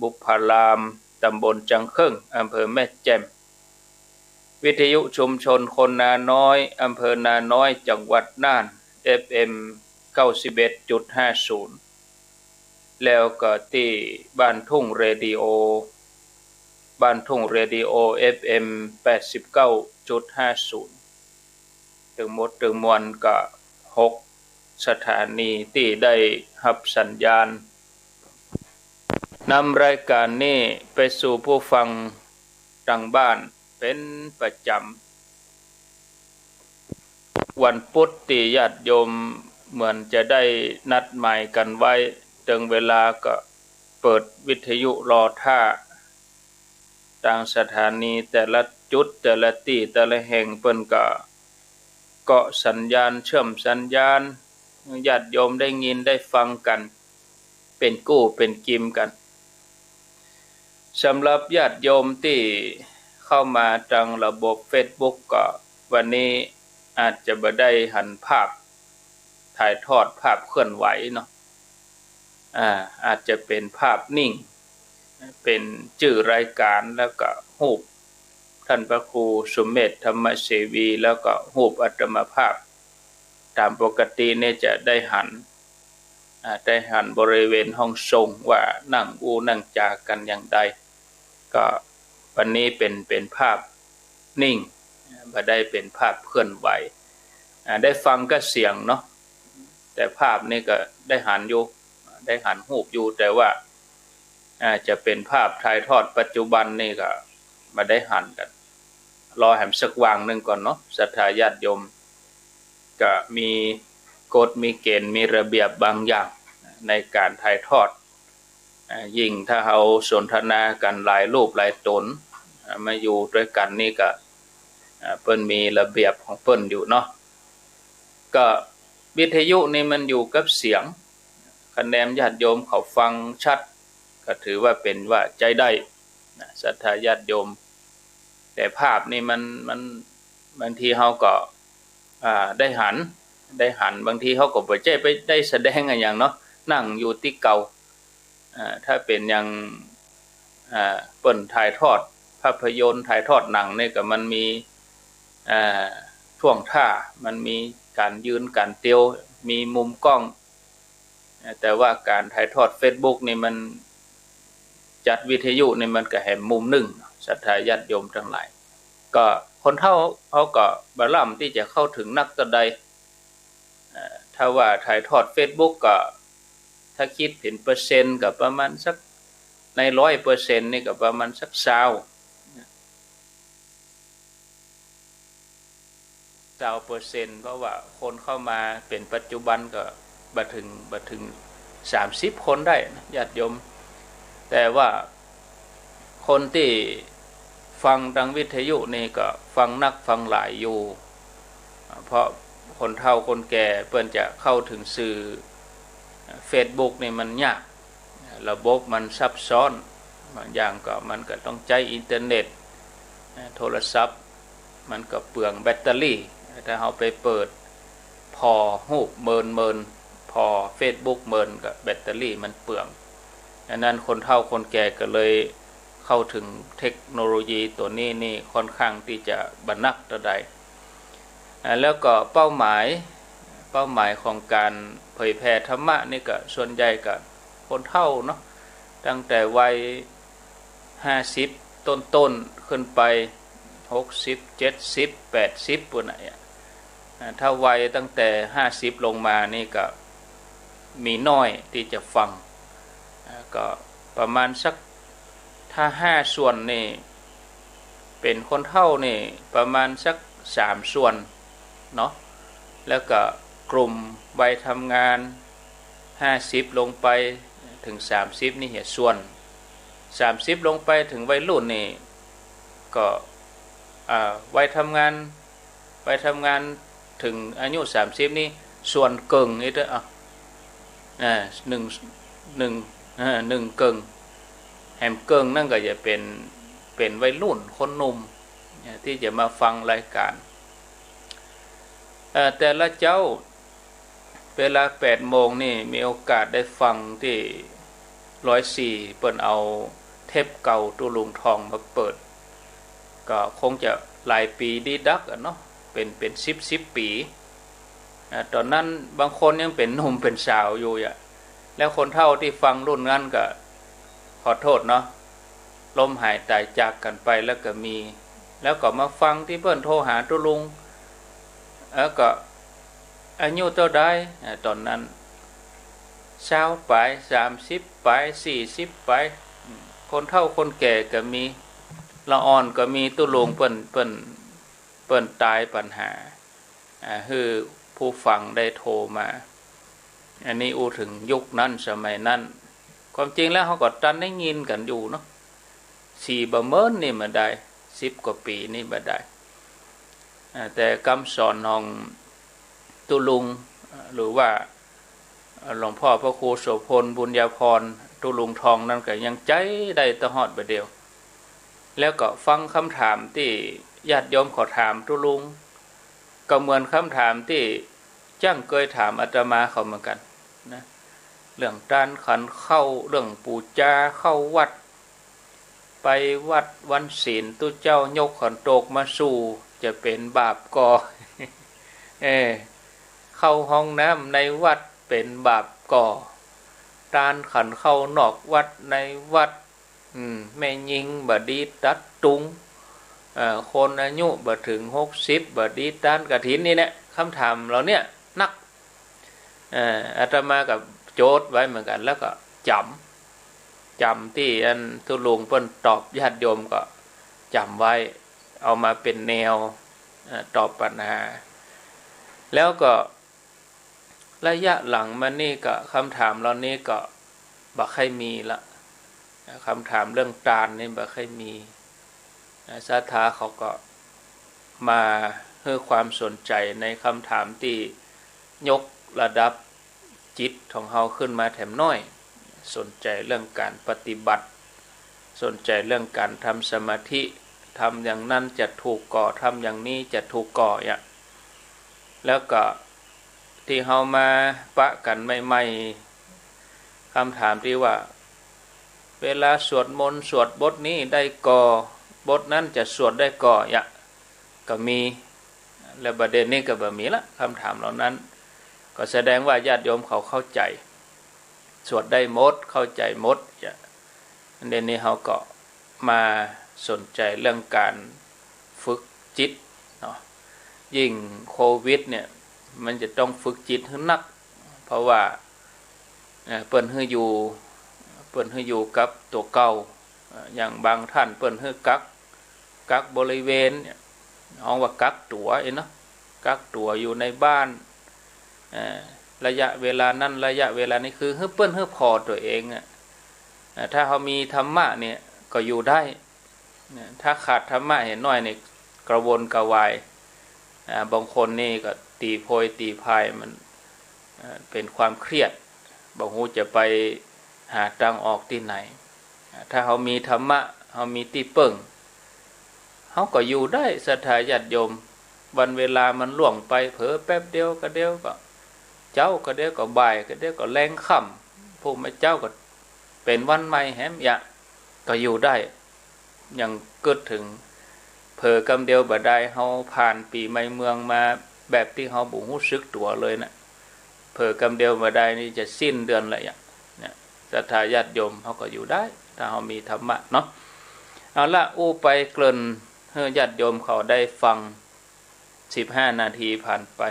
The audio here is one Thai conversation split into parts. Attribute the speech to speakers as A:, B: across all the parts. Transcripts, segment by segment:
A: บุพารามตำบลจังเครื่องอำเภอแม่แจ่มวิทยุชุมชนคนนาน้อยอำเภอนาน้อยจังหวัดน่าน FM 91.50 แล้วก็ที่บ้านทุ่งเรดิโอFM 89.50 ถึงหมดถึงมวลก็6สถานีที่ได้รับสัญญาณนำรายการนี้ไปสู่ผู้ฟังทางบ้านเป็นประจำวันพุธที่ญาติโยมเหมือนจะได้นัดหมายกันไว้ถึงเวลาก็เปิดวิทยุรอท่าทางสถานีแต่ละจุดแต่ละที่แต่ละแห่งเพิ่นก็เกาะสัญญาณเชื่อมสัญญาณญาติโยมได้ยินได้ฟังกันเป็นกู้เป็นกิมกันสำหรับญาติโยมที่เข้ามาทางระบบ Facebook ก็วันนี้อาจจะบ่ได้หันภาพถ่ายทอดภาพเคลื่อนไหวเนาะอาจจะเป็นภาพนิ่งเป็นชื่อรายการแล้วก็รูปท่านพระครูสุเมธธรรมเสวีแล้วก็รูปอาตมาภาพตามปกติเนี่ยจะได้หันบริเวณห้องทรงว่านั่งนั่งจากันอย่างใดก็วันนี้เป็นภาพนิ่งบ่ได้เป็นภาพเคลื่อนไหวได้ฟังก็เสียงเนาะแต่ภาพนี่ก็ได้หันอยู่ได้หันรูปอยู่แต่ว่าจะเป็นภาพถ่ายทอดปัจจุบันนี่ก็บ่ได้หันกันรอแหมสักวางนึงก่อนเนาะศรัทธาญาติโยมก็มีกฎมีเกณฑ์มีระเบียบบางอย่างในการถ่ายทอดยิ่งถ้าเฮาสนทนากันหลายรูปหลายตนมาอยู่ด้วยกันนี่ก็เพิ่นมีระเบียบของเพิ่นอยู่เนาะก็วิทยุนี่มันอยู่กับเสียงคะแนนญาติโยมเขาฟังชัดก็ถือว่าเป็นว่าใจได้ศรัทธาญาติโยมแต่ภาพนี่มันบางทีเฮาก็ได้หันบางทีเฮาก็บ่ใจไปได้แสดงอย่างเนาะนั่งอยู่ที่เก่าถ้าเป็นอย่างเปิ้นถ่ายทอดภาพยนตร์ถ่ายทอดหนังนี่ก็มันมีท่วงท่ามันมีการยืนการเตียวมีมุมกล้องแต่ว่าการถ่ายทอด Facebook นี่มันจัดวิทยุนี่มันก็แห่มุมหนึ่งศรัทธาญาติโยมทั้งหลายก็คนเฒ่าเขาก็บ่ล่ำที่จะเข้าถึงนักตะใดถ้าว่าถ่ายทอด Facebook ก็ถ้าคิดเป็นเปอร์เซ็นต์ก็ประมาณสักใน 100% นี่ก็ประมาณสัก20%เพราะว่าคนเข้ามาเป็นปัจจุบันก็บ่ถึง30คนได้ญาติโยมแต่ว่าคนที่ฟังทางวิทยุนี่ก็ฟังนักฟังหลายอยู่เพราะคนเฒ่าคนแก่เพิ่นจะเข้าถึงสื่อ Facebook นี่มันยากระบบมันซับซ้อนบางอย่างก็มันก็ต้องใช้อินเทอร์เน็ตโทรศัพท์มันก็เปลืองแบตเตอรี่ถ้าเฮาไปเปิดพอรูปเมินพอ Facebook เมินก็แบตเตอรี่มันเปลืองดังนั้นคนเฒ่าคนแก่ก็เลยเข้าถึงเทคโนโลยีตัวนี้นี่ค่อนข้างที่จะบันักตะใดแล้วก็เป้าหมายของการเผยแผ่ธรรมะนี่ก็ส่วนใหญ่ก็คนเฒ่าเนาะตั้งแต่วัย50ต้นๆขึ้นไป60 70 80ปุ่นน่ะถ้าวัยตั้งแต่50ลงมานี่ก็มีน้อยที่จะฟังก็ประมาณสักถ้า5ส่วนนี่เป็นคนเฒ่านี่ประมาณสัก3ส่วนเนาะแล้วก็กลุ่มวัยทำงาน50ลงไปถึง30นี่ส่วน30ลงไปถึงวัยรุ่นนี่ก็วัยทำงานถึงอายุ30นี่ส่วนเกิงนี่เด้อ1เกิงแหมเกิงนั่นก็จะเป็นวัยรุ่นคนหนุ่มที่จะมาฟังรายการแต่ละเจ้าเวลา 8 โมงนี่มีโอกาสได้ฟังที่ 104เปิ้นเอาเทปเก่าตุลุงทองมาเปิดก็คงจะหลายปีดีดักเนาะเป็น10ปีตอนนั้นบางคนยังเป็นหนุ่มเป็นสาวอยู่อ่ะแล้วคนเฒ่าที่ฟังรุ่นนั้นก็ขอโทษเนาะล้มหายตายจากกันไปแล้วก็มีแล้วก็มาฟังที่เพิ่นโทรหาตุลุงแล้วก็อายุเท่าใดตอนนั้น20ปลาย30ปลาย40ปลายคนเฒ่าคนแก่ก็มีละอ่อนก็มีตุลุงเปิ้นตายปัญหาคือผู้ฟังได้โทรมาอันนี้อูถึงยุคนั้นสมัยนั้นความจริงแล้วเขาก็ตันได้ยินกันอยู่เนาะ4บ่เมินนี่มาได้10กว่าปีนี่มาได้แต่คำสอนของตุลุงหรือว่าหลวงพ่อพระครูโสพลบุญญาพรตุลุงทองนั่นก็ยังใจได้ตะฮอดบ่เดียวแล้วก็ฟังคำถามที่ญาติโยมขอถามตุลุงก็เหมือนคำถามที่จ้างเคยถามอาตมาเขาเหมือนกันนะเรื่องการขันเข้าเรื่องปูจาเข้าวัดไปวัดวันศีลตุเจ้ายกขันโตกมาสู่จะเป็นบาปก่อ เข้าห้องน้ำในวัดเป็นบาปก่อการขันเข้านอกวัดในวัดแม่ยิงบดีตัดตุงคนอายุบ่ถึง60บดีต้านกฐินนี่เนี่ยคำถามเราเนี่ยนักอาตมากับโจทย์ไว้เหมือนกันแล้วก็จำที่อันทุลุงเปิ้นตอบญาติโยมก็จำไว้เอามาเป็นแนวตอบปัญหาแล้วก็ระยะหลังมานี่ก็คำถามเหล่านี้ก็บ่ค่อยมีละคำถามเรื่องตาลนี่บ่ค่อยมีศรัทธาเขาก็มาให้ความสนใจในคำถามที่ยกระดับจิตของเขาขึ้นมาแถมน้อยสนใจเรื่องการปฏิบัติสนใจเรื่องการทำสมาธิทำอย่างนั้นจะถูกก่อทำอย่างนี้จะถูกก่ออย่างแล้วก็ที่เขามาปะกันใหม่ๆคำถามที่ว่าเวลาสวดมนต์สวดบทนี้ได้ก่อบทนั้นจะสวดได้ก่ออย่างก็มีและประเด็นนี้ก็บ่มีละคำถามเหล่านั้นก็แสดงว่าญาติโยมเขาเข้าใจสวดได้หมดเข้าใจหมดอันนี้เขาก็มาสนใจเรื่องการฝึกจิตเนาะยิ่งโควิดเนี่ยมันจะต้องฝึกจิตให้นักเพราะว่าเปิ้นให้อยู่กับตัวเก่าอย่างบางท่านเปิ้นให้กักบริเวณเนี่ยเอาว่ากักตัวเนาะกักตัวอยู่ในบ้านระยะเวลานั้นระยะเวลานี้คือให้เปิ้นให้พอตัวเองถ้าเขามีธรรมะเนี่ยก็อยู่ได้ถ้าขาดธรรมะเห็นน้อยเนี่ยกระวนกระวายบางคนนี่ก็ตีโพยตีพายมันเป็นความเครียดบางหูจะไปหาทางออกที่ไหนถ้าเขามีธรรมะเขามีที่เปิ่งเขาก็อยู่ได้ศรัทธาญาติโยมวันเวลามันล่วงไปเผลอแป๊บเดียวก็เดียวก็เจ้าก็เดียวก็บ่ายก็เดียวก็แรงค่ำผู้ไม่เจ้าก็เป็นวันใหม่แฮมยะก็อยู่ได้ยังเกิดถึงเผลอกำเดียวบ่ได้เฮาผ่านปีใหม่เมืองมาแบบที่เฮาบ่รู้สึกตัวเลยนะเผลอกำเดียวบ่ได้นี่จะสิ้นเดือนละเนี่ยศรัทธาญาติโยมเฮาก็อยู่ได้ถ้าเฮามีธรรมะเนาะเอาละอู้ไปเกริ่นให้ญาติโยมเขาได้ฟัง15นาทีผ่านไป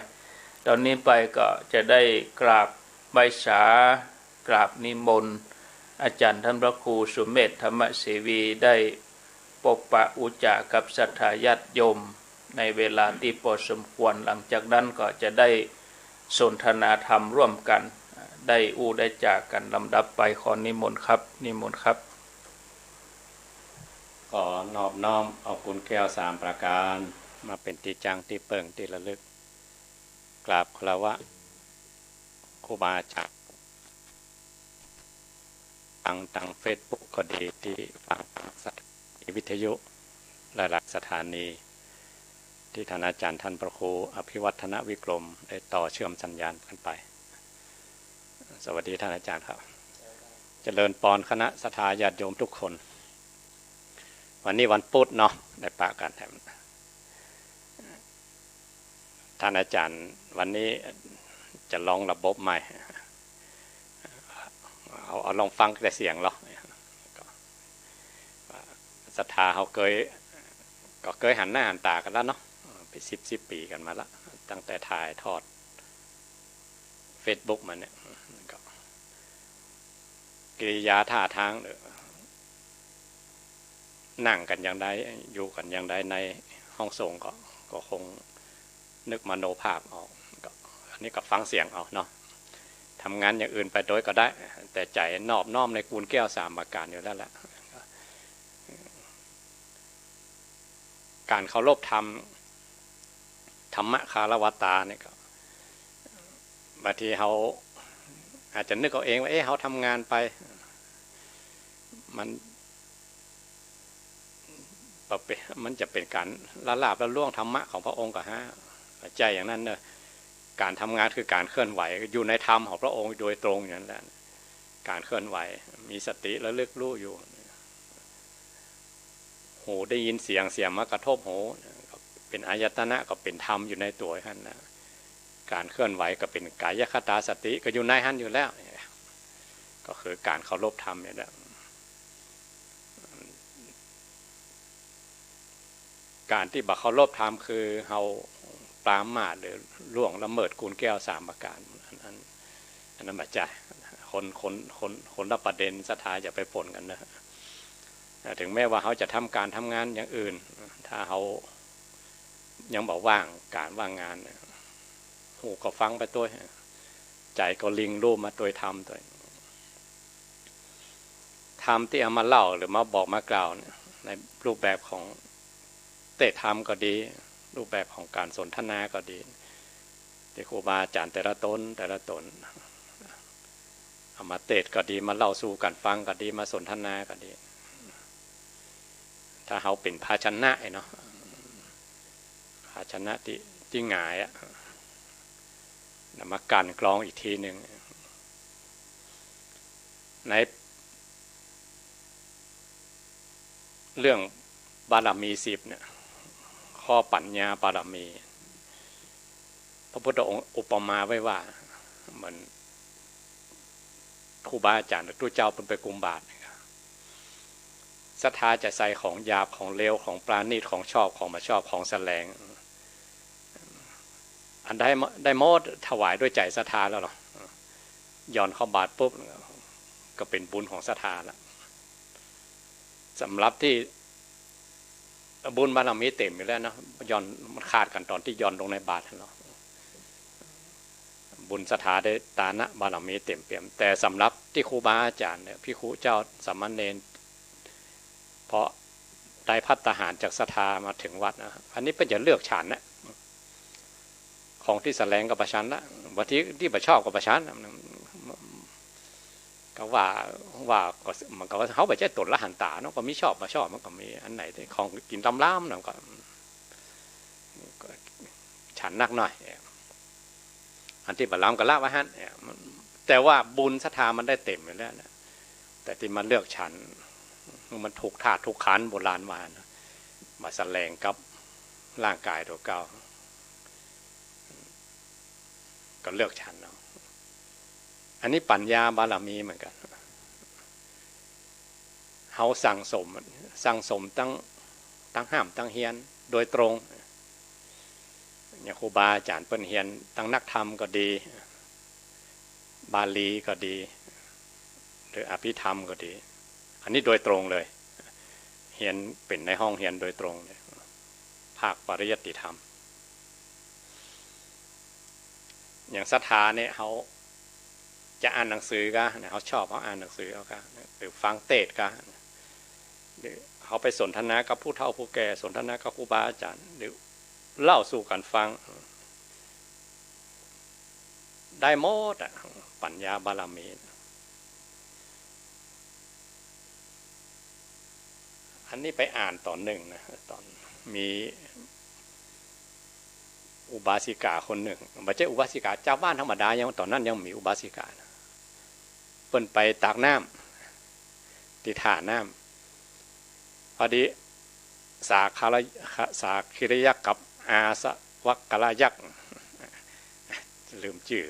A: ตอนนี้ไปก็จะได้กราบใบสากราบนิมนต์อาจารย์ท่านพระครูสุเมธธรรมเสวีได้ปกปะอุจากับศรัทธาญาติโยมในเวลาที่พอสมควรหลังจากนั้นก็จะได้สนทนาธรรมร่วมกันได้ได้จากกันลำดับไปขอนิมนต์ครับนิมนต์ครับ
B: ขอนอบน้อมเอาคุณแก้ว3ประการมาเป็นที่จังที่เปิ่งที่ระลึกกราบคารวะครูบาอาจารย์ทางเฟซบุ๊กก็ดีที่ฟังสถานีวิทยุหลายๆสถานีที่ท่านอาจารย์ท่านพระครูอภิวัฒนวิกรมได้ต่อเชื่อมสัญญาณกันไปสวัสดีท่านอาจารย์ครับเจ เจริญปอนคณะศรัทธาญาติโยมทุกคนวันนี้วันพุธเนาะได้ปะกันท่านอาจารย์วันนี้จะลองระบบใหม่เอาลองฟังแต่เสียงหรอศรัทธาเขาเคยหันหน้าหันตากันแล้วเนาะไป10 ปีกันมาแล้วตั้งแต่ถ่ายทอด Facebook มาเนี่ยกิริยาท่าทางนั่งกันอย่างใดอยู่กันอย่างใดในห้องส่งก็คงนึกมโนภาพออกอันนี้ก็ฟังเสียงเอาเนาะทำงานอย่างอื่นไปโดยก็ได้แต่ใจนอบน้อมในกูลแก้ว3 ประการอยู่แล้วแหละการเคารพธรรมะคารวตาเนี่ยก็บางทีเขาอาจจะนึกเอาเองว่าเขาทำงานไปมันจะเป็นการละลาบละล่วงธรรมะของพระองค์ก็ใจอย่างนั้นเนอะการทำงานคือการเคลื่อนไหวอยู่ในธรรมของพระองค์โดยตรงอย่างนั้นแหละการเคลื่อนไหวมีสติและลึกรู้อยู่หูได้ยินเสียงมากระทบหูเป็นอายตนะก็เป็นธรรมอยู่ในตัวท่านนะการเคลื่อนไหวก็เป็นกายคตาสติก็อยู่ในท่านอยู่แล้วก็คือการเคารพธรรมเนี่ยแหละการที่บักเคารพธรรมคือเฮาปรามาสหรือล่วงละเมิดกูลแก้ว3 ประการอันนั้นมาใจคนละประเด็นศรัทธาจะไปปนกันนะถึงแม้ว่าเขาจะทำการทำงานอย่างอื่นถ้าเขายังบอกว่างการว่างงานหูก็ฟังไปตัวใจก็ลิงรูปมาตัวทำตัวทำที่เอามาเล่าหรือมาบอกมากล่าวในรูปแบบของเตะธรรมก็ดีรูปแบบของการสนทนาก็ดีที่ครูบาอาจารย์แต่ละตนเอามาเตะก็ดีมาเล่าสู่กันฟังก็ดีมาสนทนาก็ดีถ้าเขาเป็นภาชนะเนาะภาชนะที่หงายมากันกรองอีกทีหนึ่งในเรื่องบารมี10เนี่ยข้อปัญญาบารมีพระพุทธองค์อุปมาไว้ว่าเหมือนครูบาอาจารย์หรือตู้เจ้าเป็นไปกุมบาทศรัทธาจะใส่ของหยาบของเลวของปราณีตของชอบของมาชอบของแสลงอันได้โมดถวายด้วยใจศรัทธาแล้วหรอย้อนเข้าบาทปุ๊บก็เป็นบุญของศรัทธาแล้วสำหรับที่บุญบารมีเต็มอยู่แล้วนะย้อนมันขาดกันตอนที่ย้อนลงในบาทเนาะบุญศรัทธาได้ตานะบารมีเต็มเปี่ยมแต่สำหรับที่ครูบาอาจารย์เนี่ยพี่ครูเจ้าสามเณรเพราะได้ภัตตาหารจากศรัทธามาถึงวัดนะอันนี้เป็นจะเลือกฉันนะของที่แสลงกับประชันละบางทีที่ประชอบกับประชันก็ว่าก็มันก็เขาไปใช้ตนละหันตาเนาะก็มีชอบมาชอบมันก็มีอันไหนที่ของกินตำล้ำนะก็ฉันนักหน่อยอันที่บาล้ำก็ละวะฮั่นแต่ว่าบุญศรัทธามันได้เต็มอยู่แล้วนะแต่ที่มันเลือกฉันมันถูกธาตุถูกขันโบราณมาแสลงกับร่างกายตัวเก่าก็เลือกฉันเนาะอันนี้ปัญญาบารมีเหมือนกันเขาสั่งสมตั้งห้ามตั้งเฮียนโดยตรงอย่างครูบาอาจารย์เปิ้นเฮียนตั้งนักธรรมก็ดีบาลีก็ดีหรืออภิธรรมก็ดีอันนี้โดยตรงเลยเฮียนเป็นในห้องเฮียนโดยตรงเลยภาคปริยัติธรรมอย่างศรัทธาเนี่ยเขาจะอ่านหนังสือกันเขาชอบเขาอ่านหนังสือเขากันหรือฟังเทศน์กันหรือเขาไปสนทนากับผู้เฒ่าผู้แก่สนทนากับครูบาอาจารย์หรือเล่าสู่กันฟังได้หมดปัญญาบารมีอันนี้ไปอ่านตอนหนึ่งนะตอนมีอุบาสิกาคนหนึ่งไม่ใช่อุบาสิกาเจ้าบ้านธรรมดายังตอนนั้นยังมีอุบาสิกาเปิ้นไปตากน้ ที่ท่าน้ำพอดีสาคิริยักษ์กับอาสวัคกลยักษ์ลืมชื่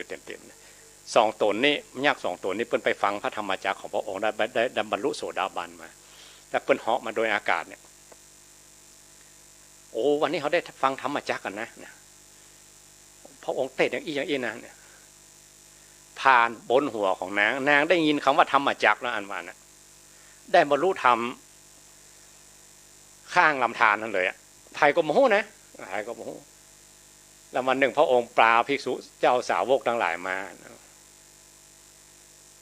B: อเต็มๆสองตนนี้ยักษ์สองตนนี้เพิ่นไปฟังพระธรรมจักรของพระองค์ได้บรรลุโสดาบันมาแล้วเพิ่นเหาะมาโดยอากาศเนี่ยโอ้วันนี้เขาได้ฟังธรรมจักรกันนะพระองค์เทศอย่างอีนะเนี่ยผ่านบนหัวของนางได้ยินคำว่าธรรมจักรแล้วอันว่านะได้บรรลุธรรมข้างลำธารนั่นเลยอ่ะไทยก็โมโหนะไทยก็โมโหแล้ววันหนึ่งพระองค์ปราภิกษุเจ้าสาวกทั้งหลายมา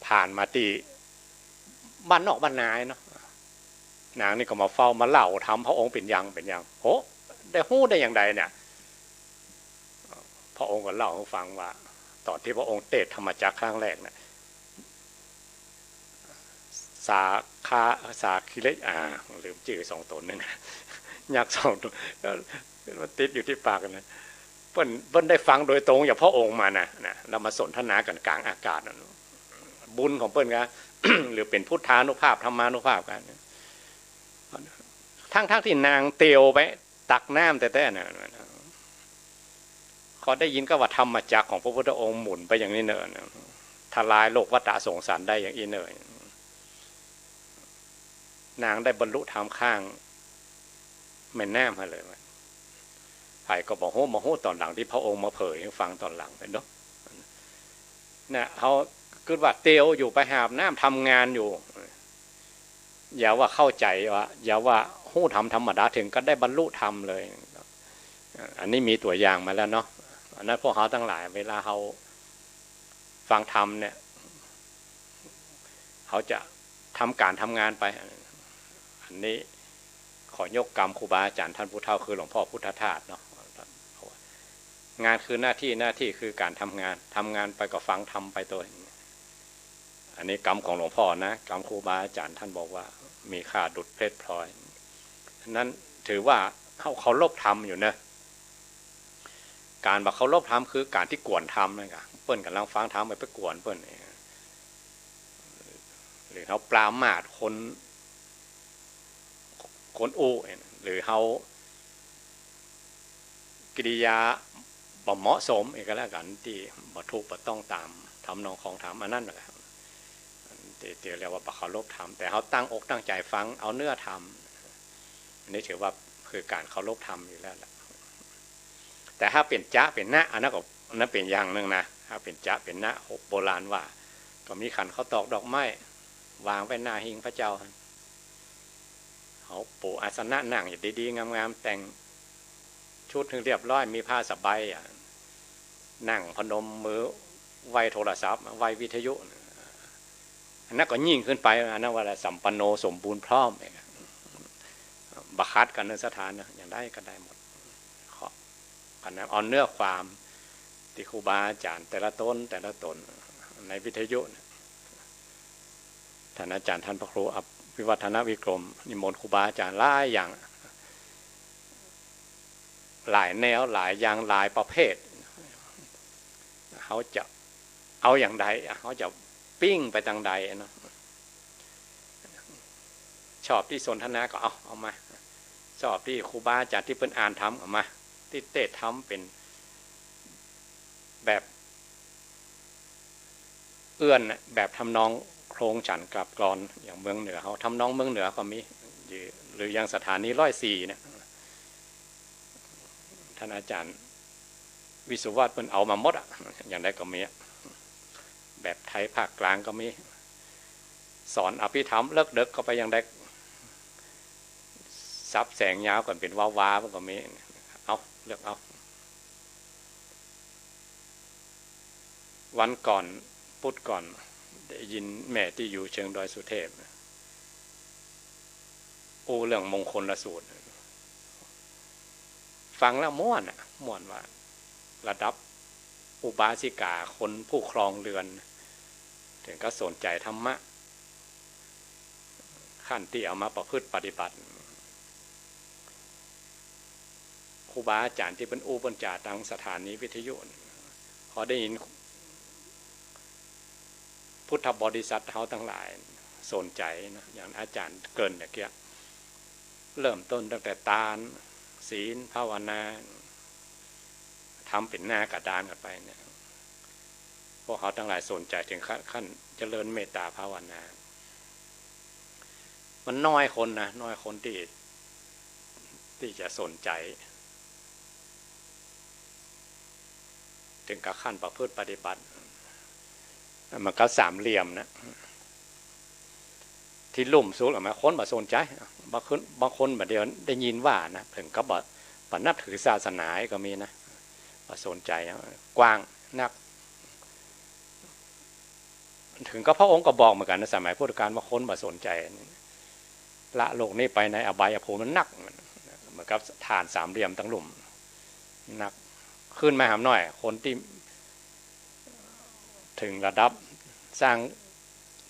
B: ผ่านมาตีบ้านนอกบ้านนายเนาะนางนี่ก็มาเฝ้ามาเล่าทำพระองค์เป็นยังโอ้ได้หู้ได้อย่างใดเนี่ยพระองค์ก็เล่าให้ฟังว่าตอนที่พระองค์เทศธรรมจักรครั้งแรกเนี่ยสาคิเลลืมชื่อสองตนนึงยักษ์สองตนมันติดอยู่ที่ปากกันนะเพิ่นได้ฟังโดยตรงจากพระองค์มานะเรามาสนทนากันกลางอากาศบุญของเพิ่นก็ หรือเป็นพุทธานุภาพธรรมานุภาพกันทั้งที่นางเตียวไปตักน้ำแต่น่ะเขาได้ยินก็ว่าธรรมจักรของพระพุทธองค์หมุนไปอย่างนี้เนินทลายโลกวัฏสงสารได้อย่างนี้เนินนางได้บรรลุธรรมข้างแม่น้ำมาเลยไผ่ก็บอกโหตอนหลังที่พระองค์มาเผยให้ฟังตอนหลังเนาะเนี่ยเขาคือว่าเตียวอยู่ไปหาบน้ำทำงานอยู่อย่าว่าเข้าใจว่าอย่าว่าหู้ทำธรรมดาถึงก็ได้บรรลุธรรมเลยอันนี้มีตัวอย่างมาแล้วเนาะอันนั้นพวกเขาทั้งหลายเวลาเขาฟังธรรมเนี่ยเขาจะทำการทำงานไปอันนี้ขอยกกรรมครูบาอาจารย์ท่านผู้เฒ่าคือหลวงพ่อพุทธทาสเนาะงานคือหน้าที่คือการทำงานไปก็ฟังธรรมไปตัวอันนี้กรรมของหลวงพ่อนะกรรมครูบาอาจารย์ท่านบอกว่ามีค่าดุจเพชรพลอยนั้นถือว่าเขาลบธรรมอยู่นะการบอกเขาลบธรรมคือการที่กวนธรรมนั่นไงเปิ้นกำลังฟังธรรมไปกวนเปิ้นหรือเขาปรามาสคนอู้หรือเขากิริยาบ่เหมาะสมอีกแล้วกันที่บ่ถูกบ่ต้องตามทำนองของธรรมอันนั้นแหละเรียกว่าบ่เคารพธรรมแต่เขาตั้งอกตั้งใจฟังเอาเนื้อธรรมอันนี้ถือว่าคือการเคารพธรรมอยู่แล้วแหละแต่ถ้าเป็นจ๊ะเป็นนะอันนั้นเป็นอย่างหนึ่งนะถ้าเป็นจ๊ะเป็นนะโบราณว่าก็มีขันเขาตอกดอกไม้วางไว้หน้าหิ้งพระเจ้าเขาปูอาสนะนั่งอยู่ดีๆงามๆแต่งชุดถึงเรียบร้อยมีผ้าสบายนั่งพนมมือไว้โทรศัพท์ไว้วิทยุอันนั้นก็ยิ่งขึ้นไปอันนั้นว่าสัมปันโนสมบูรณ์พร้อมบักคัดกันในสถานอย่างได้ก็ได้หมดกันนะเอาเนื้อความที่ครูบาอาจารย์แต่ละตนในวิทยุท่านอาจารย์ท่านพระครูวิวัฒนวิกรมนิมนต์ครูบาอาจารย์หลายอย่างหลายแนวหลายอย่างหลายประเภทเขาจะเอาอย่างใดเขาจะปิ้งไปทางใดเนาะชอบที่สนทนาก็เอามาชอบที่ครูบาอาจารย์ที่เพิ่นอ่านทำเอามาที่เตะทำเป็นแบบเอื้อนแบบทำนองโครงฉันกลับกรอนอย่างเมืองเหนือเขาทำนองเมืองเหนือก็มีหรืออย่างสถานี104เนี่ยท่านอาจารย์วิสุวัตเพิ่นเอามาหมดอย่างไรก็มีแบบไทยภาคกลางก็มีสอนอภิธรรมเลิกเด็กก็ไปอย่างไรซับแสงยาวก่อนเป็นว้ามันก็มีเอาเลือกเอาวันก่อนพุธก่อนได้ยินแม่ที่อยู่เชิงดอยสุเทพเรื่องมงคลละสูตรฟังแล้วม่วนว่าระดับอุบาสิกาคนผู้ครองเรือนถึงก็สนใจธรรมะขั้นที่เอามาประพฤติปฏิบัติครูบาอาจารย์ที่เป็นบรรจาตังสถานีวิทยุพอได้ยินพุทธบริษัทเขาทั้งหลาย สนใจนะอย่างอาจารย์เกินเนี่ยเกี่ยเริ่มต้นตั้งแต่ตาลศีลภาวนาทำเป็นหน้ากระดานกันไปเนี่ยพวกเขาทั้งหลายสนใจถึงขั้นเจริญเมตตาภาวนามันน้อยคนนะน้อยคนที่จะสนใจถึงกับขั้นประพฤติปฏิบัติมันก็สามเหลี่ยมนะที่ลุ่มสูงออกมาคนมาสนใจบางคนแบบเดียวได้ยินว่านะถึงก็บอกนับถือศาสนาก็มีนะมาสนใจกว้างนักถึงก็พระองค์ก็บอกเหมือนกันในสมัยพุทธกาลว่าคนมาสนใจละโลกนี้ไปในอบายภูมิมันนักเหมือนกับฐานสามเหลี่ยมตั้งหลุมนักขึ้นมาหามหน่อยคนที่ถึงระดับสร้าง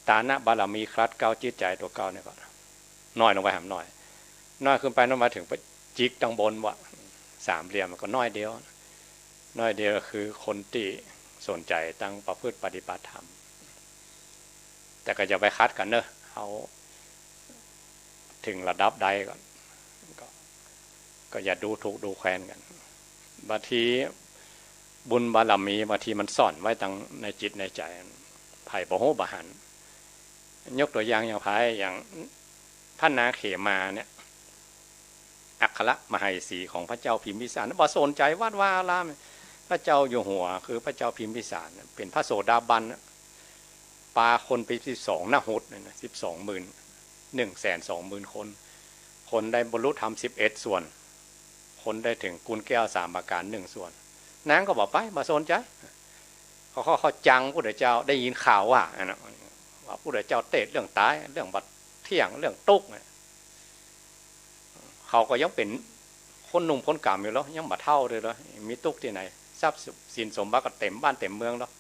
B: ตานะบารมีคลัดเก้าจิตใจตัวเก้าเนี่ยก็น้อยลงไปหามหน่อยน้อยขึ้นไปน้อยมาถึงไปจิกตั้งบนวะสามเหลี่ยมก็น้อยเดียวคือคนที่สนใจตั้งประพฤติปฏิบัติธรรมแต่ก็จะไปคัดกันเนอะเอาถึงระดับใดก่อนก็อย่าดูถูกดูแคลนกันบางทีบุญบารมีบางทีมันซ่อนไว้ตั้งในจิตในใจไผ่บ่โหบหันยกตัวอย่างอย่างไผ่อย่างพระนาเขมาเนี่ยอัครมเหสีของพระเจ้าพิมพิสารบ่สนใจวาดว่าลามพระเจ้าอยู่หัวคือพระเจ้าพิมพิสารเป็นพระโสดาบันปาคนไป12นะหุดเนี่ยนะ12,120,000 คนได้บรรลุธรรม11 ส่วนคนได้ถึงกุลแก้ว3 ประการ1 ส่วนนางก็บอกไปมาสนใจเขาจังพระพุทธเจ้าได้ยินข่าวว่าพระพุทธเจ้าเทศเรื่องตายเรื่องบัดเที่ยงเรื่องตุกเขาก็ยังเป็นคนหนุ่มคนกำอยู่แล้วยังบัดเท่าเลยแล้วมีตุกที่ไหนทรัพย์สินสมบัติก็เต็มบ้านเต็มเมืองแล้ว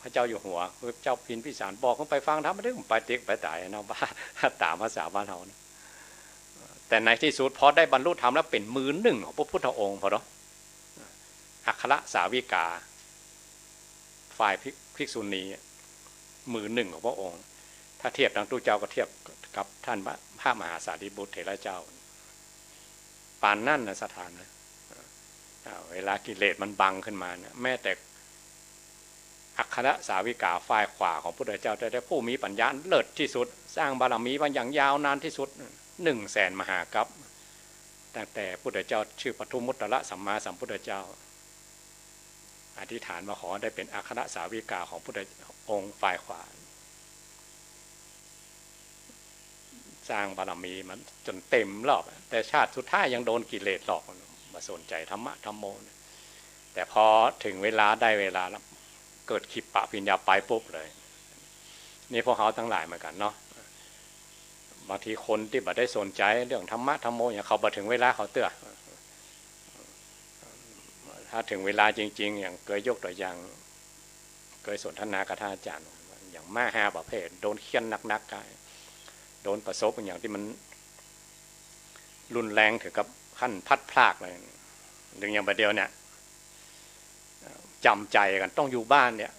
B: พระเจ้าอยู่หัวพระเจ้าพิมพิสารบอกเขาไปฟังทำไม่ได้ผมไปติ๊กไปตายนะบ้าตามภาษาบ้านเรานะแต่ในที่สุดพอได้บรรลุธรรมแล้วเป็นมือหนึ่งของพระพุทธองค์พอเนาะอัครสาวิกาฝ่ายภิกษุณีมือหนึ่งของพระองค์ถ้าเทียบทางตู้เจ้าก็เทียบกับท่านพระมหาสารีบุตรเถระเจ้าปานนั่นนะสถานนะเวลากิเลสมันบังขึ้นมาเนี่ยแม้แต่อัครสาวิกาฝ่ายขวาของพระพุทธเจ้าได้ผู้มีปัญญาเลิศที่สุดสร้างบารมีมาอย่างยาวนานที่สุด100,000 มหากัปตั้งแต่พุทธเจ้าชื่อปทุมมุตตระสัมมาสัมพุทธเจ้าอธิษฐานมาขอได้เป็นอัครสาวิกาของพุทธองค์ฝ่ายขวาสร้างบารมีมันจนเต็มรอบแต่ชาติสุดท้ายยังโดนกิเลสหลอกมาสนใจธรรมะธรรมโมแต่พอถึงเวลาได้เวลาแล้วเกิดขิปปะปิญญาไปปุ๊บเลยนี่พวกเขาทั้งหลายเหมือนกันเนาะบางทีคนที่บ่ได้สนใจเรื่องธรรมะธรรมโมอย่างเขาบ่ถึงเวลาเขาเตือนถ้าถึงเวลาจริงๆอย่างเคยยกตัวอย่างเคยสนทนากับท่านอาจารย์อย่างมา5 ประเภทโดนเคี่ยนนักๆกายโดนประสบอย่างที่มันรุนแรงถึงกับขั้นพัดพลากเลยหรืออย่างประเดียวเนี่ยจำใจกันต้องอยู่บ้านเนี่ย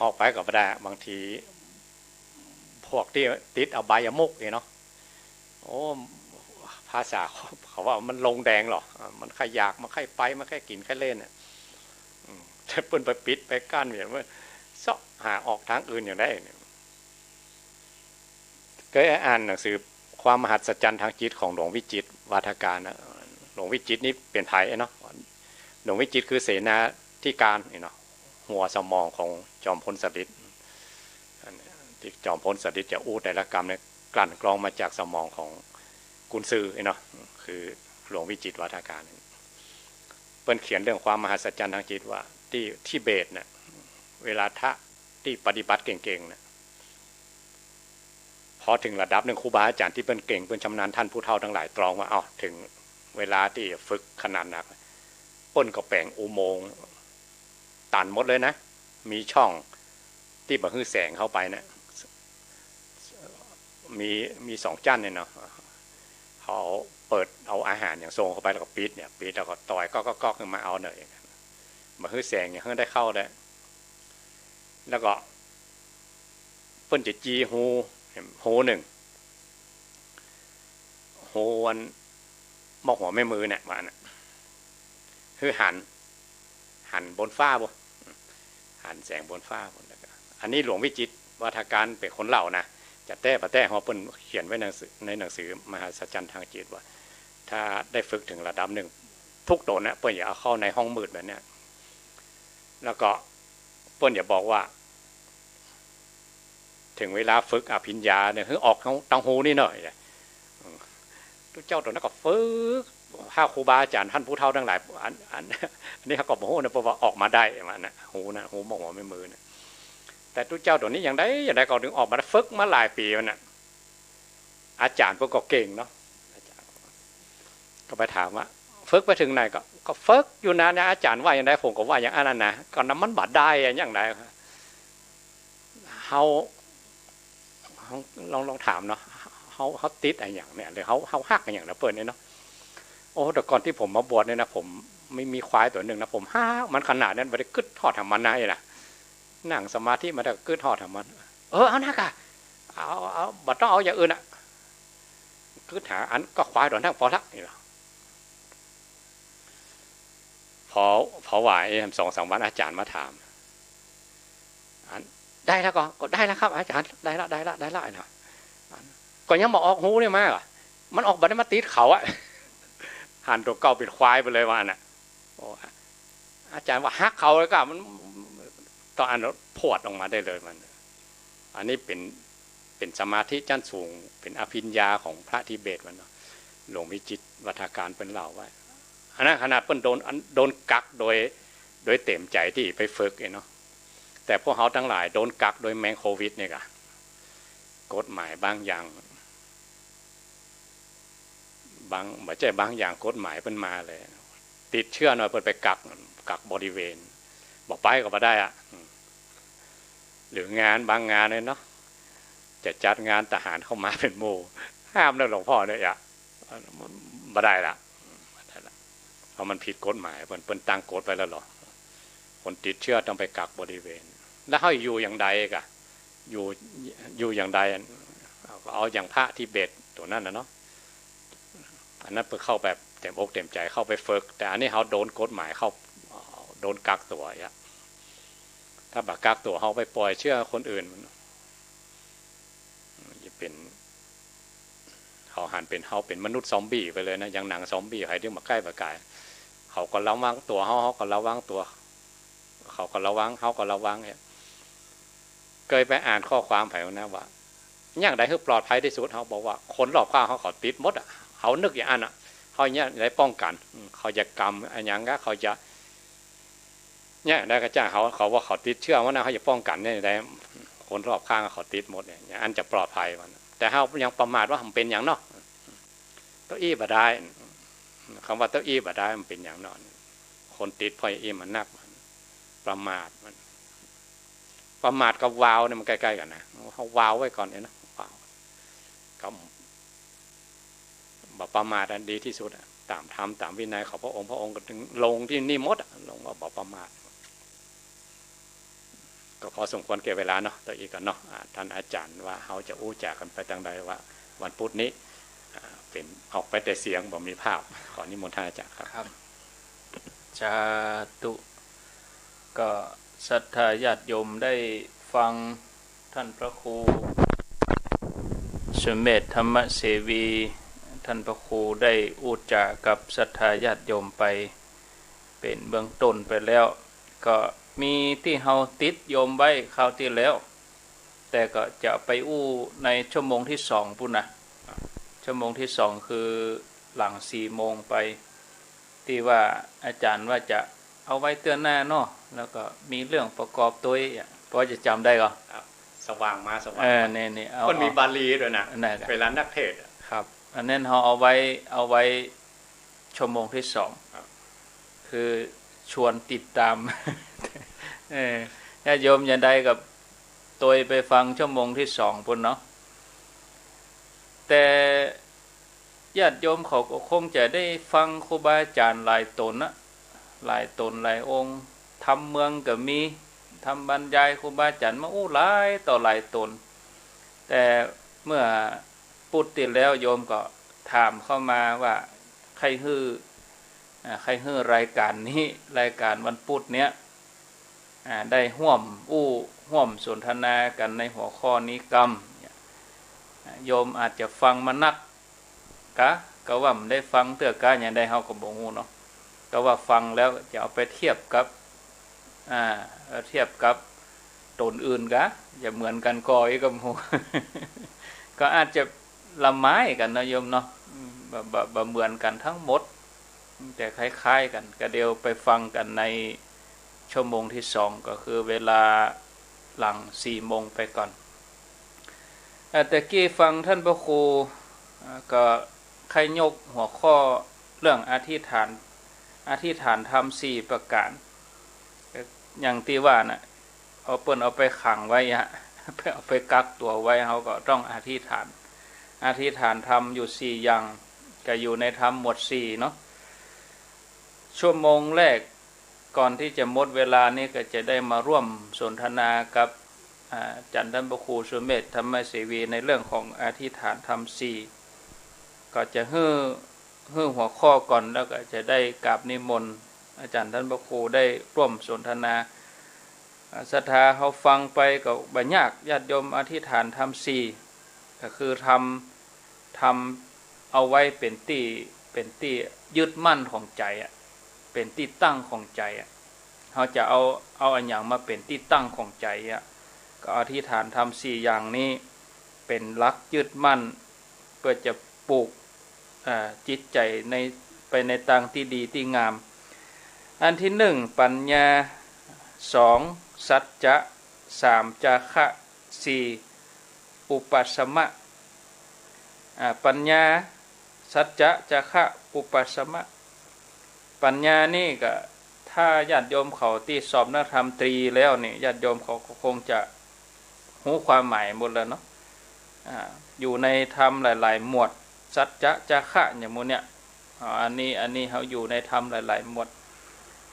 B: ออกไปกับไม่ได้บางทีพวกที่ติดอบายมุกเนาะโอ้ภาษาเขาว่ามันลงแดงหรอมันใครอยากมาใครไปมาแค่กินแค่เล่นเนี่ยถ้าเปิ้นไปปิดไปกั้นอย่างว่าเสาะหาออกทางอื่นอย่างได้เนี่ยเคยอ่านหนังสือความมหัศจรรย์ทางจิตของหลวงวิจิตรวาทการนะหลวงวิจิตรนี่เป็นไทยเนาะหลวงวิจิตรคือเสนาธิการเนาะหัวสมองของจอมพลสฤษดิ์ที่จอมพลสฤษดิ์จะอู้แต่ละกรรมเนี่ยกลั่นกรองมาจากสมองของกุนซือเนาะคือหลวงวิจิตรวาทการเปิ้นเขียนเรื่องความมหัศจรรย์ทางจิตว่าที่ทิเบตเนี่ยเวลาทะที่ปฏิบัติเก่งๆเนี่ยพอถึงระดับหนึ่งครูบาอาจารย์ที่เปิ้นเก่งเปิ้นชำนาญท่านผู้เฒ่าทั้งหลายตรองว่าถึงเวลาที่ฝึกขนาดหนักเปิ้นก็แปลงอุโมงค์ตันหมดเลยนะมีช่องที่บ่ฮื้อแสงเข้าไปนะมี2 จั่นเนี่ยเนาะเขาเปิดเอาอาหารอย่างทรงเข้าไปแล้วก็ปิดแล้วก็ต่อยก็ขึ้นมาเอาหน่อยบ่ฮื้อแสงอย่างฮื้อได้เข้าได้ แล้วก็เพิ่นจะจีหูหนึ่งหูวันมอกหัวแม่มือเนี่ยมาน่ะคือหันบนฟ้าบ่หันแสงบนฟ้าบนแล้วก็อันนี้หลวงวิจิตรวัฒการเป็นคนเล่านะจะแต้ปะแต้เขาเพิ่นเขียนไว้ในหนังสือมหาสัจจรรย์ทางจิตว่าถ้าได้ฝึกถึงระดับหนึ่งทุกตนเนี่ยเปิ้นอย่าเอาเข้าในห้องมืดแบบเนี้ยแล้วก็เปิ้นอย่าบอกว่าถึงเวลาฝึกอภิญญาเนี่ยคือออกตังหูนี่หน่อยทุกเจ้าตัวนั้นก็ฝึกถ้าครูบาอาจารย์ท่านผู้เฒ่าทั้งหลายอันนี้เขาก็บอกนะเพราะว่าออกมาได้มันนะหูมองหัวไม่มือนะแต่ทุกเจ้าตัวนี้อย่างใดก็ถึงออกมาฝึกมาหลายปีมันน่ะอาจารย์พวกก็เก่งเนาะก็ไปถามว่าฝึกไปถึงไหนก็ฝึกอยู่นะอาจารย์ว่าอย่างไรผมก็ว่าอย่างนั้นนะก็น้ำมันบาดได้อย่างไรเขาลองถามเนาะเขาติดอะไรอย่างเนี่ยหรือเขาหักอะไรอย่างนั้นเปิดเนี่ยเนาะโอ้แต่ก่อนที่ผมมาบวชเนี่ยนะผมไม่มีควายตัวหนึ่งนะผมหักมันขนาดนั้นไม่ได้กึดทอดทำมันนะนะนั่งสมาธิมาได้กึดทอดทำมันเอาหน้ากะเอาบัดต้องเอาอย่างอื่นอ่ะกึดหาอันก็ควายตัวนั้นพอละนี่หรอพอไหว2-3 วันอาจารย์มาถามได้แล้วก็ได้แล้วครับอาจารย์ได้ละนะก็ยังบอกออกหูเนี่ยมากมันออกบัดได้มาติดเขาอะหันตัวเก่าเป็นควายไปเลยว่าน่ะอาจารย์ว่าฮักเขาเลยก็มันตอนอันพวดออกมาได้เลยมันอันนี้เป็นสมาธิชั้นสูงเป็นอภิญญาของพระทิเบตมันเนาะหลวงวิจิตรวัฒการเป็นเล่าไว้อันนั้นขนาดเพิ่นโดนกักโดยเต็มใจที่ไปฝึกเนาะแต่พวกเขาทั้งหลายโดนกักโดยแมงโควิดเนี่ยค่ะกฎหมายบางอย่างไม่ใช่บางอย่างกฎหมายเพิ่นมาเลยติดเชื้อหน่อยเพิ่นไปกักบริเวณบอกไปก็มาได้อะหรืองานบางงานเลยเนาะจะจัดงานทหารเข้ามาเป็นโมห้ามนะหลวงพ่อเนี่ยอ่ะมาได้ละเพราะมันผิดกฎหมายเพิ่นตั้งกฎไปแล้วหรอคนติดเชื้อต้องไปกักบริเวณแล้วเขาอยู่อย่างใดกะอยู่อย่างใดเอาอย่างพระทิเบตตัวนั้นนะเนาะอันนั้นเพื่อเข้าแบบเต็มอกเต็มใจเข้าไปฝึกแต่อันนี้เขาโดนกฎหมายเข้าโดนกักตัวอ่ะถ้าบักกักตัวเขาไปปล่อยเชื่อคนอื่นจะเป็นเขาหันเป็นเขาเป็นมนุษย์ซอมบี้ไปเลยนะอย่างหนังซอมบี้ใครที่มาใกล้ประกายเขาก็ระวังตัวเขาก็ระวังตัวเขาก็ระวังเนี่ยเคยไปอ่านข้อความไผ่นะว่าอย่างใดคือปลอดภัยที่สุดเขาบอกว่าคนรอบข้างเขาขอติดมดอ่ะเขานึกอย่างนั้นอ่ะเขาเนี่ยได้ป้องกันเขาจะกรรมอะไรอย่างก็เขาจะเนี่ยได้กระจ้าเขาว่าเขาติดเชื้อว่านะเขาจะป้องกันเนี่ยได้คนรอบข้างเขาติดหมดเนี่ยอันจะปลอดภัยมันแต่เขายังประมาทว่ามันเป็นอย่างเนาะเต้าอี้บ่ได้คำว่าเต้าอี้บ่ได้มันเป็นอย่างนอนคนติดพอยอี้มันนักประมาทกับวาวเนี่ยมันใกล้ๆกันนะเขาวาวไว้ก่อนเนี่ยนะวาวก็บอกประมาทอันดีที่สุดตามธรรมตามวินัยของพระองค์ก็ถึงลงที่นี่มดลงว่าบอกประมาทก็พอสมควรเก็บเวลาเนาะตัวอีกกันเนาะท่านอาจารย์ว่าเขาจะอู้จากกันไปทางใดว่าวันพุธนี้เป็นออกไปแต่เสียงบ่มีภาพขอนิมนต์ท่านอาจารย์ครับ
A: สาธุก็ศรัทธาญาติโยมได้ฟังท่านพระครูสมเด็จธรรมเสวีท่านพระครูได้อุจจากับศรัทธาญาติโยมไปเป็นเบื้องต้นไปแล้วก็มีที่เฮาติดโยมไว้คราวที่แล้วแต่ก็จะไปอู้ในชั่วโมงที่2ปุ่นนะชั่วโมงที่2คือหลัง4 โมงไปที่ว่าอาจารย์ว่าจะเอาไว้เตือนหน้าเนาะแล้วก็มีเรื่องประกอบตัวพอจะจำได้ก็
B: สว่างมา
A: นี่
B: มันมีบาลีด้วยนะเวลานักเทศ
A: ครับอันนั้นเขาเอาไว้ชั่วโมงที่2คือชวนติดตามญาติโยมอย่าได้กับตัวไปฟังชั่วโมงที่2พุ่นเนาะแต่ญาติโยมเขาก็คงจะได้ฟังครูบาอาจารย์หลายตนนะหลายตนหลายองค์ทำเมืองก็มี ทำบรรยายครูบาอาจารย์มาหลายต่อหลายตนแต่เมื่อปุตติแล้วโยมก็ถามเข้ามาว่าใครฮื้อรายการนี้รายการวันพุธเนี้ยได้ร่วมสนทนากันในหัวข้อนี้กรรมโยมอาจจะฟังมานักก็ว่ามันได้ฟังเตื้อกะอย่างใดเฮาก็บ่ฮู้เนาะก็ว่าฟังแล้วจะเอาไปเทียบกับตนอื่นกะอย่าเหมือนกันก็อีกกับฮู้ ก็อาจจะละไม้กันนะโยมเนาะบ่เหมือนกันทั้งหมดแต่คล้ายๆกันก็เดี๋ยวไปฟังกันในชั่วโมงที่2ก็คือเวลาหลัง4 โมงไปก่อนแต่กี้ฟังท่านพระครูก็ใครยกหัวข้อเรื่องอธิษฐานธรรม4ประการอย่างที่ว่าน่ะเอาไปขังไว้เอาไปกักตัวไว้เขาก็ต้องอธิษฐานธรรมอยู่4อย่างก็อยู่ในธรรมหมวด4เนาะชั่วโมงแรกก่อนที่จะหมดเวลานี้ก็จะได้มาร่วมสนทนากับจันทพระครูสุเมธธรรมเสวีในเรื่องของอธิษฐานธรรม4ก็จะฮื้อหัวข้อก่อนแล้วก็จะได้กราบนิมนต์อาจารย์ท่านพระครูได้ร่วมสนทนาศรัทธาเขาฟังไปก็บ่ยากญาติโยมอธิษฐานธรรม4ก็คือทำเอาไว้เป็นที่ยึดมั่นของใจเป็นที่ตั้งของใจเขาจะเอาอันอย่างมาเป็นที่ตั้งของใจก็อธิษฐานธรรม4อย่างนี้เป็นหลักยึดมั่นเพื่อจะปลูกจิตใจไปในทางที่ดีที่งามอันที่1ปัญญา2สัจจะ3จาคะ4อุปัสสมะปัญญาสัจจะจาคะอุปัสสมะปัญญานี่ก็ถ้าญาติโยมเขาที่สอบนักธรรมตรีแล้วนี่ญาติโยมเขาคงจะรู้ความหมายหมดแล้วเนาะอยู่ในธรรมหลายๆหมวดสัจจะจาคะอย่างหมดเนี่ยอันนี้เขาอยู่ในธรรมหลายๆหมวด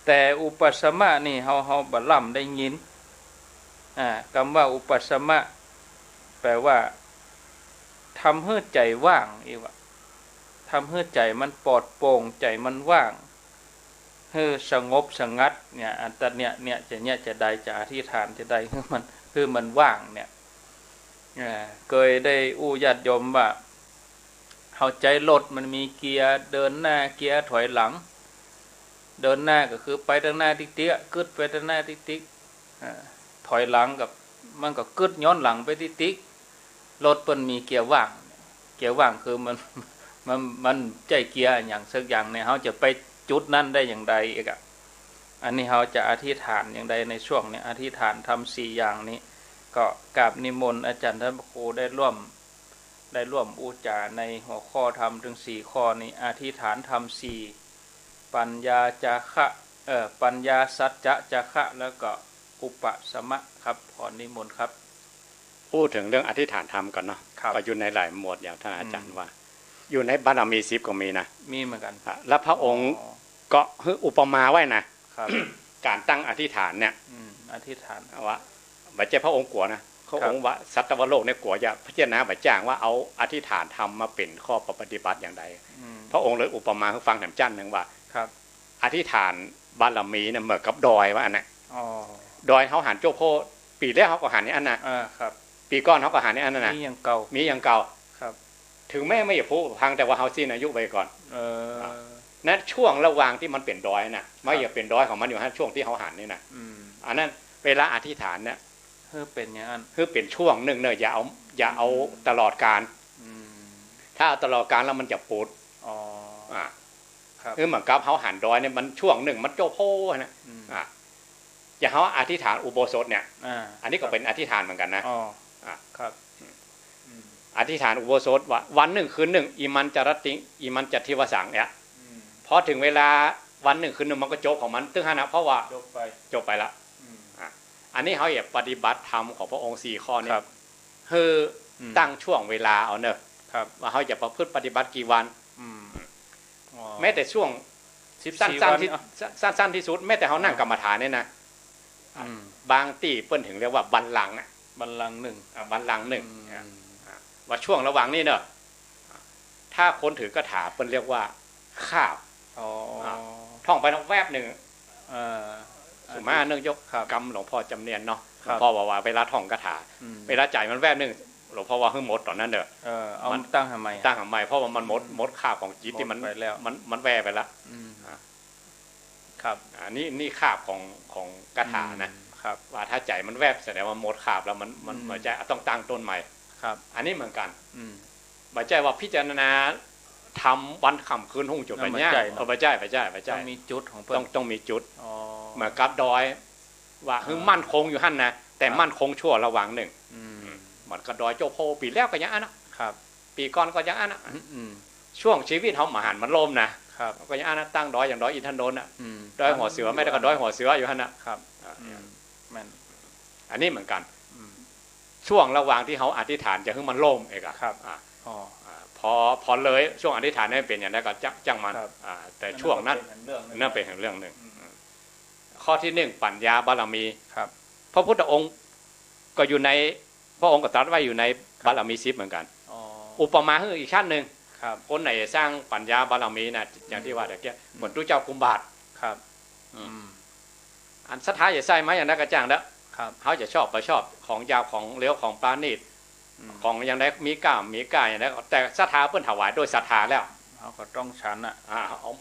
A: แต่อุปัสสมะนี่เขาบ่ล่ำได้ยินคำว่าอุปัสสมะแปลว่าทำให้ใจว่างอีกว่าทำให้ใจมันปลอดโปร่งใจมันว่างให้สงบสงัดเนี่ยอันตัดเนี่ยจะได้จะอธิษฐานจะได้คือมันว่างเนี่ยเคยได้ญาติโยมว่าเข้าใจรถมันมีเกียร์เดินหน้าเกียร์ถอยหลังเดินหน้าก็คือไปทางหน้าติ๊กๆกึดไปทางหน้าติ๊กถอยหลังกับมันก็กึดย้อนหลังไปติ๊กรถมันมีเกียร์ว่างคือมันใจเกียร์อย่างสักอย่างเนี่ยเขาจะไปจุดนั้นได้อย่างใดอีกอันนี้เขาจะอธิษฐานอย่างใดในช่วงนี้อธิษฐานทำ4อย่างนี้ก็กราบนิมนต์อาจารย์ท่านพระครูได้ร่วมอุจาในหัวข้อธรรมถึง4ข้อนี้อธิษฐานธรรม4ปัญญาจาคะปัญญาสัจจะจาคะแล้วก็อุปสมะครับขอนิมนต์ครับ
B: พูดถึงเรื่องอธิษฐานธรรมก่อนเนาะก็อยู่ในหลายหมวดอย่างท่านอาจารย์ว่าอยู่ในบารมี10ก็มีนะ
A: มีเหมือนกัน
B: แล้วพระองค์ก็อุปมาไว้นะการตั้งอธิษฐานเนี่ย
A: อธิษฐาน
B: ว่าบัจเจพระองค์กลัวนะพระองค์ว่าสัตวโลกเนี่ยกลัวจะพิจารณาบัจจ้างว่าเอาอธิษฐานธรรมมาเป็นข้อปฏิบัติอย่างใดพระองค์เลยอุปมาให้ฟังแถมจั่นหนึ่งว่าอธิษฐานบารมีเนี่ยเหมือนกับดอยว่าอันนั้นดอยเขาหันโจโพปีแรกเขาก็หันนี่อันน่ะปีก้อนเขาก็หันนี่อันนั้นนะ
A: มีอย่างเก่า
B: ครับถึงแม้ไม่อยากพูดพังแต่ว่าเขาสิ้นอายุไปก่อนนั่นช่วงระหว่างที่มันเป็นดอยนะไม่อยากเป็นดอยของมันอยู่ฮะช่วงที่เขาหันนี่นะอันนั้นเวลาอธิษฐานเนี่ย
A: เป็นอย่างนั้น
B: เป็นช่วงหนึ่งเนี่ยอย่าเอาตลอดการถ้าเอาตลอดการแล้วมันจะปวดเหมือนกับเขาหันดอยเนี่ยมันช่วงหนึ่งมันโจโพนะอย่างเขาอธิษฐานอุโบสถเนี่ยอันนี้ก็เป็นอธิษฐานเหมือนกันนะครับอธิษฐานอุโบสถว่าวันหนึ่งคืนหนึ่งอิมันจรติอิมันจัตทิวสังเนี่ยพอถึงเวลาวันหนึ่งคืนหนึ่งมันก็จบของมันตึ้งขนาดเพราะว่าจบไปละอันนี้เขาอยากปฏิบัติธรรมของพระองค์4ข้อนี้คือตั้งช่วงเวลาเอาเนอะว่าเขาจะประพฤติปฏิบัติกี่วันแม้แต่ช่วงสั้นที่สุดแม้แต่เขานั่งกรรมฐานเนี่ยนะ บางที่เปิ้นถึงเรียกว่าบัลลังก์อ่ะ
A: บัลลังก์หนึ่ง
B: บัลลังก์หนึ่งว่าช่วงระหว่างนี้เนอะถ้าคนถือกระถาเปิ้นเรียกว่าข้าวท่องไปน้องแวบหนึ่งสุมาเนื่องยกกรรมหลวงพ่อจำเนียนเนาะหลวงพ่อว่าเวลาท่องกระถาเวลาจ่ายมันแวบหนึ่งหลวงพ่อว่าให้หมดตอนนั้นเด้อ
A: เอาตั้งทำไม
B: เพราะว่ามันหมดค่าของจิตที่มันแวบไปแล้ว
A: ครับ
B: นี่คาบของกระถานะครับว่าถ้าใจมันแวบแสดงว่าหมดคาบแล้วมันเหมือนใจต้องตั้งต้นใหม่
A: ครับ
B: อันนี้เหมือนกันไม่ใช่ว่าพิจารณาทำวันค่ำคืนหุ่งจุดแบบนี้ไม่ใช่
A: ต้องมีจุดของ
B: ต้องมีจุดเหมือนกับดอยว่าคือมั่นคงอยู่หั่นนะแต่มั่นคงชั่วระหว่างหนึ่งเหมือนกับดอยโจโพปีแล้วก็ยังอันนะครับปีก่อนก็ยังอันนะช่วงชีวิตเขาหมาหันมันล่มนะครับก็ยังอันนะตั้งดอยอย่างดอยอินทนนท์ดอยหัวเสือไม่ได้ก็ดอยหัวเสืออยู่หั่นนะครับอันนี้เหมือนกันช่วงระหว่างที่เขาอธิษฐานจะให้มันล่มเองครับพอเลยช่วงอธิษฐานนี่เป็นอย่างนั้นก็จังมันแต่ช่วงนั้นนั่นเป็นเรื่องหนึ่งข้อที่หนึ่งปัญญาบารมี
A: ครับ
B: พระพุทธองค์ก็อยู่ในพระองค์ก็ตรัสไว้อยู่ในบารมี10เหมือนกันอุปมาคืออีกชั้นหนึ่งคนไหนสร้างปัญญาบารมีนะอย่างที่ว่าเดี๋ยวกี้เหมือนตู้เจ้ากุมบาท
A: ครับ
B: อันสุดท้ายอย่าใส่ไหมอย่างนั้นก็จ้างแล้วเขาจะชอบไปชอบของยาวของเลี้ยวของปราณีตของอย่างไรมีก้ามมีก้าอย่างไรแต่ศรัทธาเพื่อนถวายโดยศรัทธาแล้ว
A: เขาก็ต้องฉัน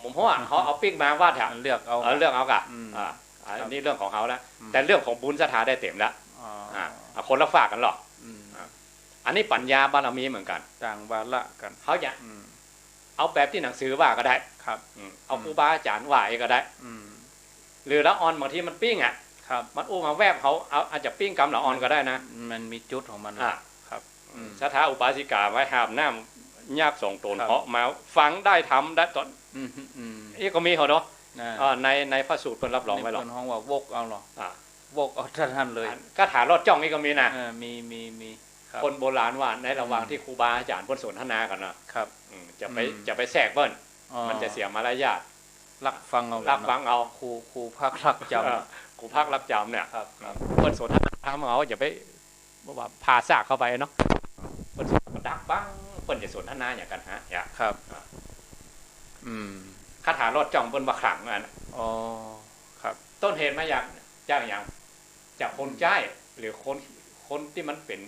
B: ผมเพราะว่าเขาเอาปิ๊กมาว่าแถว
A: เลือกเอา
B: กะอันนี้เรื่องของเขาแล้วแต่เรื่องของบุญศรัทธาได้เต็มแล้วคนละฝากกันหรอกอันนี้ปัญญาบารมีเหมือนกัน
A: ต่างวาระกัน
B: เขาอยากเอาแบบที่หนังสือว่าก็ได้
A: ครับ
B: เอาครูบาอาจารย์ว่าก็ได้หรือละออนบางทีมันปิ้งมันอู้มาแวบเขาเอาอาจจะปิ้งกำละออนก็ได้นะ
A: มันมีจุดของมันครับ
B: ศรัทธาอุปาสิกาไว้หามน้ำยากส่งตนเพราะมาฟังได้ทำได้ตอนนี่ก็มีเหรอเนาะในพระสูตรเพิ่นรับรองไว้หรอก
A: เป็นห้องว่าวกเอาหรอวกเอาท่านเลย
B: ก็ถามรอดจ้องนี่ก็มีนะ
A: มี
B: คนโบราณว่าในระหว่างที่ครูบาอาจารย์เพิ่นสนทนากันนะครับจะไปแทรกเพิ่นมันจะเสียมารยาท
A: รักฟัง
B: เอา
A: ครูพักรักจ
B: ำครูพักรักจำเนี่ยเพิ่นสนทนาทำเอาอย่าไปว่าพาซากเข้าไปเนาะเพิ่นดักบ้างเพิ่นจะสนทนาอย่างกันฮะ
A: ครับ
B: คาถารอดจ้องเพิ่นว่าขลังอัน
A: ครับ
B: ต้นเหตุมาอย่างจากคนใจหรือคนที่มันเป็น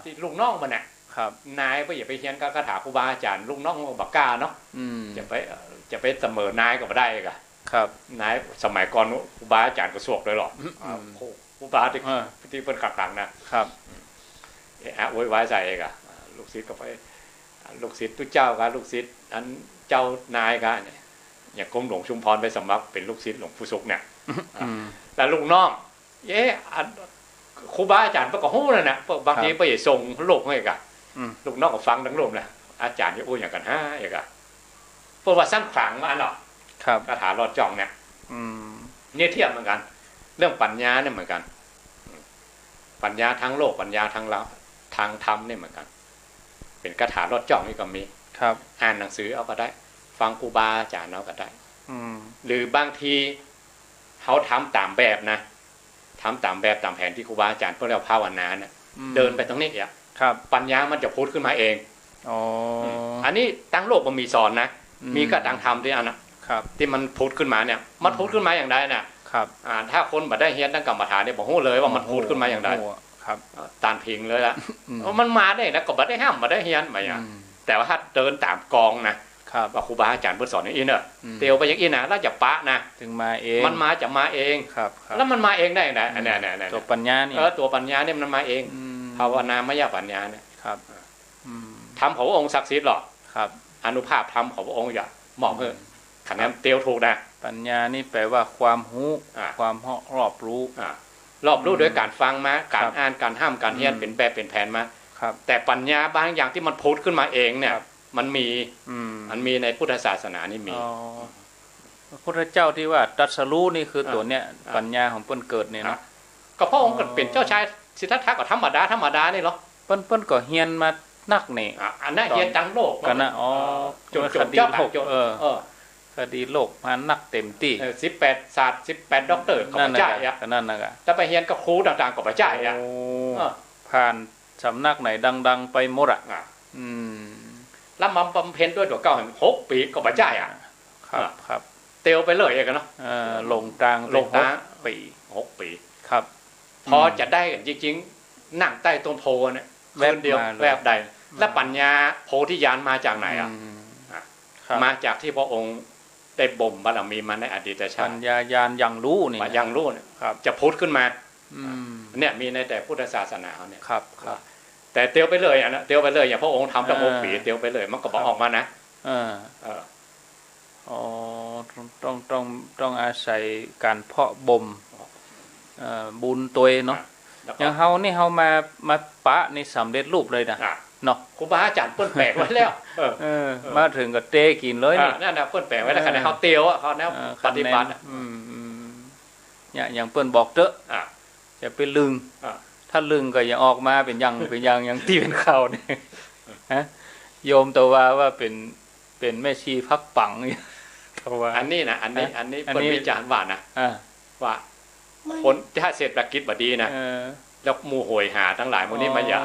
B: ที่ลุงน้องมันเนี่ยนายก็อย่าไปเฮียนคาถาครูบาอาจารย์ลุงน้องบักกาเนาะจะไปเสมอนายก็ไม่ได้กะนายสมัยก่อนครูบาอาจารย์ก็สวกเลยหรอกครูบาที่เป็นขังนะครับโวยวายใส่กะลูกศิษย์ก็ไปลูกศิษย์ตุเจ้ากับลูกศิษย์อันเจ้านายกันอย่างกรมหลวงชุมพรไปสมัครเป็นลูกศิษย์หลวงปู่ศุกเนี่ยแต่ลูกน้องครูบาอาจารย์ก็หู้เลยนะบางทีไปส่งโลกให้กันลูกน้องก็ฟังทั้งโลกนะอาจารย์จะอู้อย่างกันอย่างกันเพราะว่าสร้างขลังมาเนาะคาถารอดจ่องเนี่ยนี่เทียบเหมือนกันเรื่องปัญญาเนี่ยเหมือนกันปัญญาทั้งโลกปัญญาทั้งเราทางธรรมเนี่ยเหมือนกันเป็นคาถารอดจ่องนี่ก็มีอ่านหนังสือเอาก็ได้ฟังครูบาอาจารย์เอาก็ได้หรือบางทีเขาทำตามแบบนะทำตามแบบตามแผนที่ครูบาอาจารย์พวกเราภาวนาเนี่ยเดินไปตรงนี้ปัญญามันจะพูดขึ้นมาเองอันนี้ตั้งโลกมันมีสอนนะมีก็ตั้งธรรมที่อันนะที่มันพูดขึ้นมาเนี่ยมันพูดขึ้นมาอย่างไรเนี่ยถ้าคนบัดได้เฮียนตั้งกรรมฐานเนี่ยบอกโหเลยว่ามันพูดขึ้นมาอย่างไรตานพิงเลยละมันมาได้นะก็บัดได้ห้ามบัดได้เฮียนมาอย่างแต่ว่าถ้าเดินตามกองนะว่าครูบาอาจารย์เพื่อสอนอย่างนี้เนอะเตียวไปอย่างนี้นะแล้วจะปะนะ
A: ถึงมาเอง
B: มันมาจะมาเองแล้วมันมาเองได้ไหน
A: ตัวปัญญานี่
B: ตัวปัญญาเนี่ยมันมาเองภาวนามยปัญญาเนี่ยทำของพระองค์ศักดิ์สิทธิ์หรออนุภาพทำของพระองค์อย่าเหมาะเพื่อคะแนนเตียวถูกนะ
A: ปัญญานี่แปลว่าความรู้ความรอบรู้
B: โดยการฟังมาการอ่านการห้ามการเฮียนเป็นแบบเป็นแผนมาแต่ปัญญาบางอย่างที่มันพูดขึ้นมาเองเนี่ยมันมีในพุทธศาสนานี่มี
A: พระพุทธเจ้าที่ว่าตรัสรู้นี่คือตัวเนี้ยปัญญาของเปิ้นเกิดเนี่ยเนาะ
B: ก็พระองค์ก็เป็นเจ้าชายสิทธัตถะก็ธรรมดานี่หรอ
A: เปิ้นก็เฮียนมานักนี่
B: อันนั้นเฮียนจังโลก
A: กันนะ
B: จนจบ
A: ดีโลกมานักเต็มที่
B: 18ศาสตร์18ด็อกเตอร์ก็บ่จ่ายอ่ะ
A: นั่นน่ะก็
B: ถ้าไปเรียนกับครูต่างๆก็บ่จ่ายอ่ะ
A: ผ่านสำนักไหนดังๆไปหมดอ่ะ
B: แล้วมาบำเพ็ญด้วยตัวเก่า6 ปีก็บ่จ่ายอ่ะ
A: ครับ
B: เตียวไปเลยกันเนาะ
A: ลงกลาง
B: ปี6 ปี
A: ครับ
B: พอจะได้กันจริงๆนั่งใต้ต้นโพเนี่ยแวบเดียวแวบใดและปัญญาโพธิญาณมาจากไหนอ่ะมาจากที่พระองค์ได้บ่มบารมีมาในอดีตชาติ
A: ปัญญาญาณยังรู้นี่
B: ยังรู้เนี่ยจะพุทธขึ้นมาเนี่ยมีในแต่พุทธศาสนาเนี่ย
A: ครับ
B: แต่เตียวไปเลยอ่ะนะเตียวไปเลยอย่างพระองค์ทำตั้ง6 ปีเตียวไปเลยมันก็บอกออกมานะ
A: ต้องอาศัยการเพาะบ่มบุญตัวเนาะอย่างเฮานี่เฮามาปะนี่สำเร็จรูปเลยนะเนาะ
B: ครูบาอาจารย์เปิ้นแปลกไว้แล้ว
A: มาถึงก็เตะกินเลยนี่
B: นั่นน่ะเปิ้นแปลกไว้แล้วคันเฮาเตียวอ่ะเฮาแนวปฏิบัติ
A: เนี่ยอย่างเปิ้นบอกเด้อจะไปลึงถ้าลึงก็อย่าออกมาเป็นยังอย่างที่เป็นข่าวนี่ฮะโยมตัวว่าเป็นแม่ชีพักปัง
B: อันนี้นะอันนี้เปิ้นวิจารณ์ว่านะว่าคนถ้าเศรษฐกิจบ่ดีนะแล้วหมู่โหยหาทั้งหลายหมู่นี้มันอย่า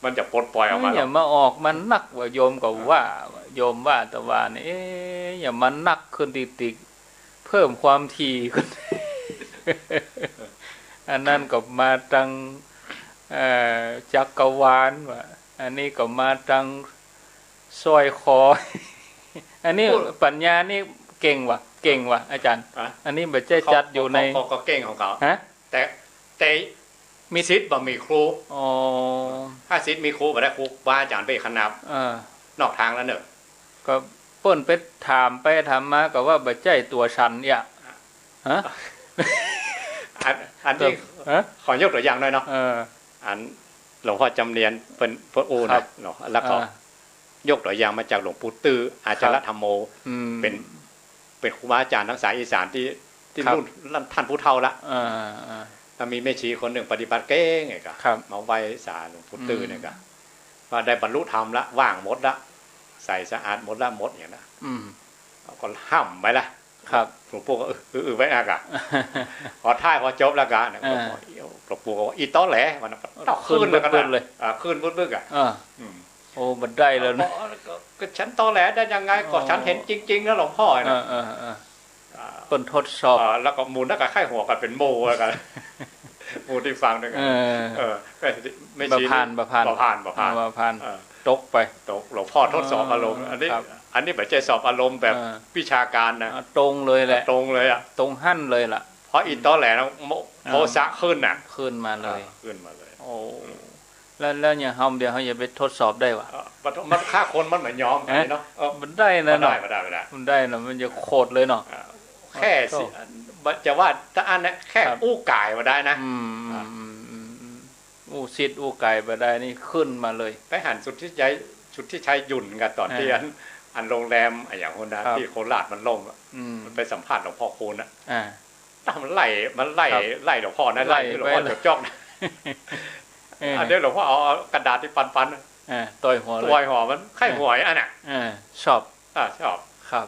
B: มันจะปลดปล่อยออกมา
A: อย่ามาออกมันนักว่าโยมก็ว่าโยมว่าแต่ว่านี่อย่ามันนักขึ้นติกเพิ่มความถี่ขึ้นอันนั้นก็มาจังจักรวาลว่าอันนี้ก็มาจังซอยคออันนี้ปัญญานี่เก่งว่ะอาจารย์อันนี้บ่ใช่จัดอยู่ใน
B: ก็เก่งของเขาแต่มีศิษย์บ่มีครูถ้าศิษย์มีครูบ่ได้ครูบาอาจารย์ไปคณะนอกทางแล้วเนอะ
A: ก็เปิ้นไปถามไปถามมาก็ว่าบ่ใช่ตัวฉันเนี่ยฮะ
B: อันนี้ขอยกตัวอย่างหน่อยเนาะอันหลวงพ่อจำเนียนเป็นพระอูนะเนาะแล้วก็ยกตัวอย่างมาจากหลวงปู่ตื้ออาจารย์ธรรมโมเป็นครูบาอาจารย์ทั้งสายอีสานที่รุ่นท่านผู้เฒ่าละแล้วมีแม่ชีคนหนึ่งปฏิบัติเก่งไงก็มาไว้สารหลวงปู่ตื้อเนี่ยก็ว่าได้บรรลุธรรมละว่างหมดละใส่สะอาดหมดละหมดอย่างนั้นก็ห้ามไปละหลวงปู่ก็ไว้อะพอท้ายพอจบแล้วกันหลวงปู่ก็อีต้อแหลมันต้องขึ้นเลยขึ้นบึ้งอ่ะ
A: โอ้มันได้แล้วนะ
B: ก็ฉันต้อแหลได้ยังไงก็ฉันเห็นจริงๆแล้วหลวงพ่อนะ
A: คนทดสอบ
B: แล้วก็มูลแล้วก็ไข้หัวกันเป็นโมกันมูลที่ฟังด้วยกัน
A: ไม่ชี้บ่ผ่านตกไป
B: หลวงพ่อทดสอบอารมณ์อันนี้แบบใจสอบอารมณ์แบบวิชาการนะ
A: ตรงเลยแหละ
B: ตรงเลยอ่ะ
A: ตรงหั่นเลยล่ะ
B: เพราะอินตอแหลนะโมซะขึ้นน่ะ
A: ขึ้นมาเลย
B: โอ้
A: แล้วอย่างเฮาเดี๋ยวเฮาอย่าไปทดสอบได้วะ
B: มันฆ่าคนมันเหมือนยอมเนาะ
A: มันได้นะเนาะมันได้นะมันจะโคตรเลยเนาะ
B: แค่จะว่าถ้าอันนี้แค่อู้กายมาได้นะ
A: อู้ซิดอู้กายมาได้นี่ขึ้นมาเลย
B: ไปหันสุดที่ใช้หยุ่นกันตอนที่อันโรงแรมอย่างคนนั้นที่โคราชมันล่มมันไปสัมภาษณ์หลวงพ่อคูณมันไล่หลวงพ่อนะไล่หลวงพ่อจอกอันนี้หลวงพ่อเอากระดาษที่ปัน
A: ต่อย
B: หัวมันไข้หัวอันน่ะ
A: ชอบครับ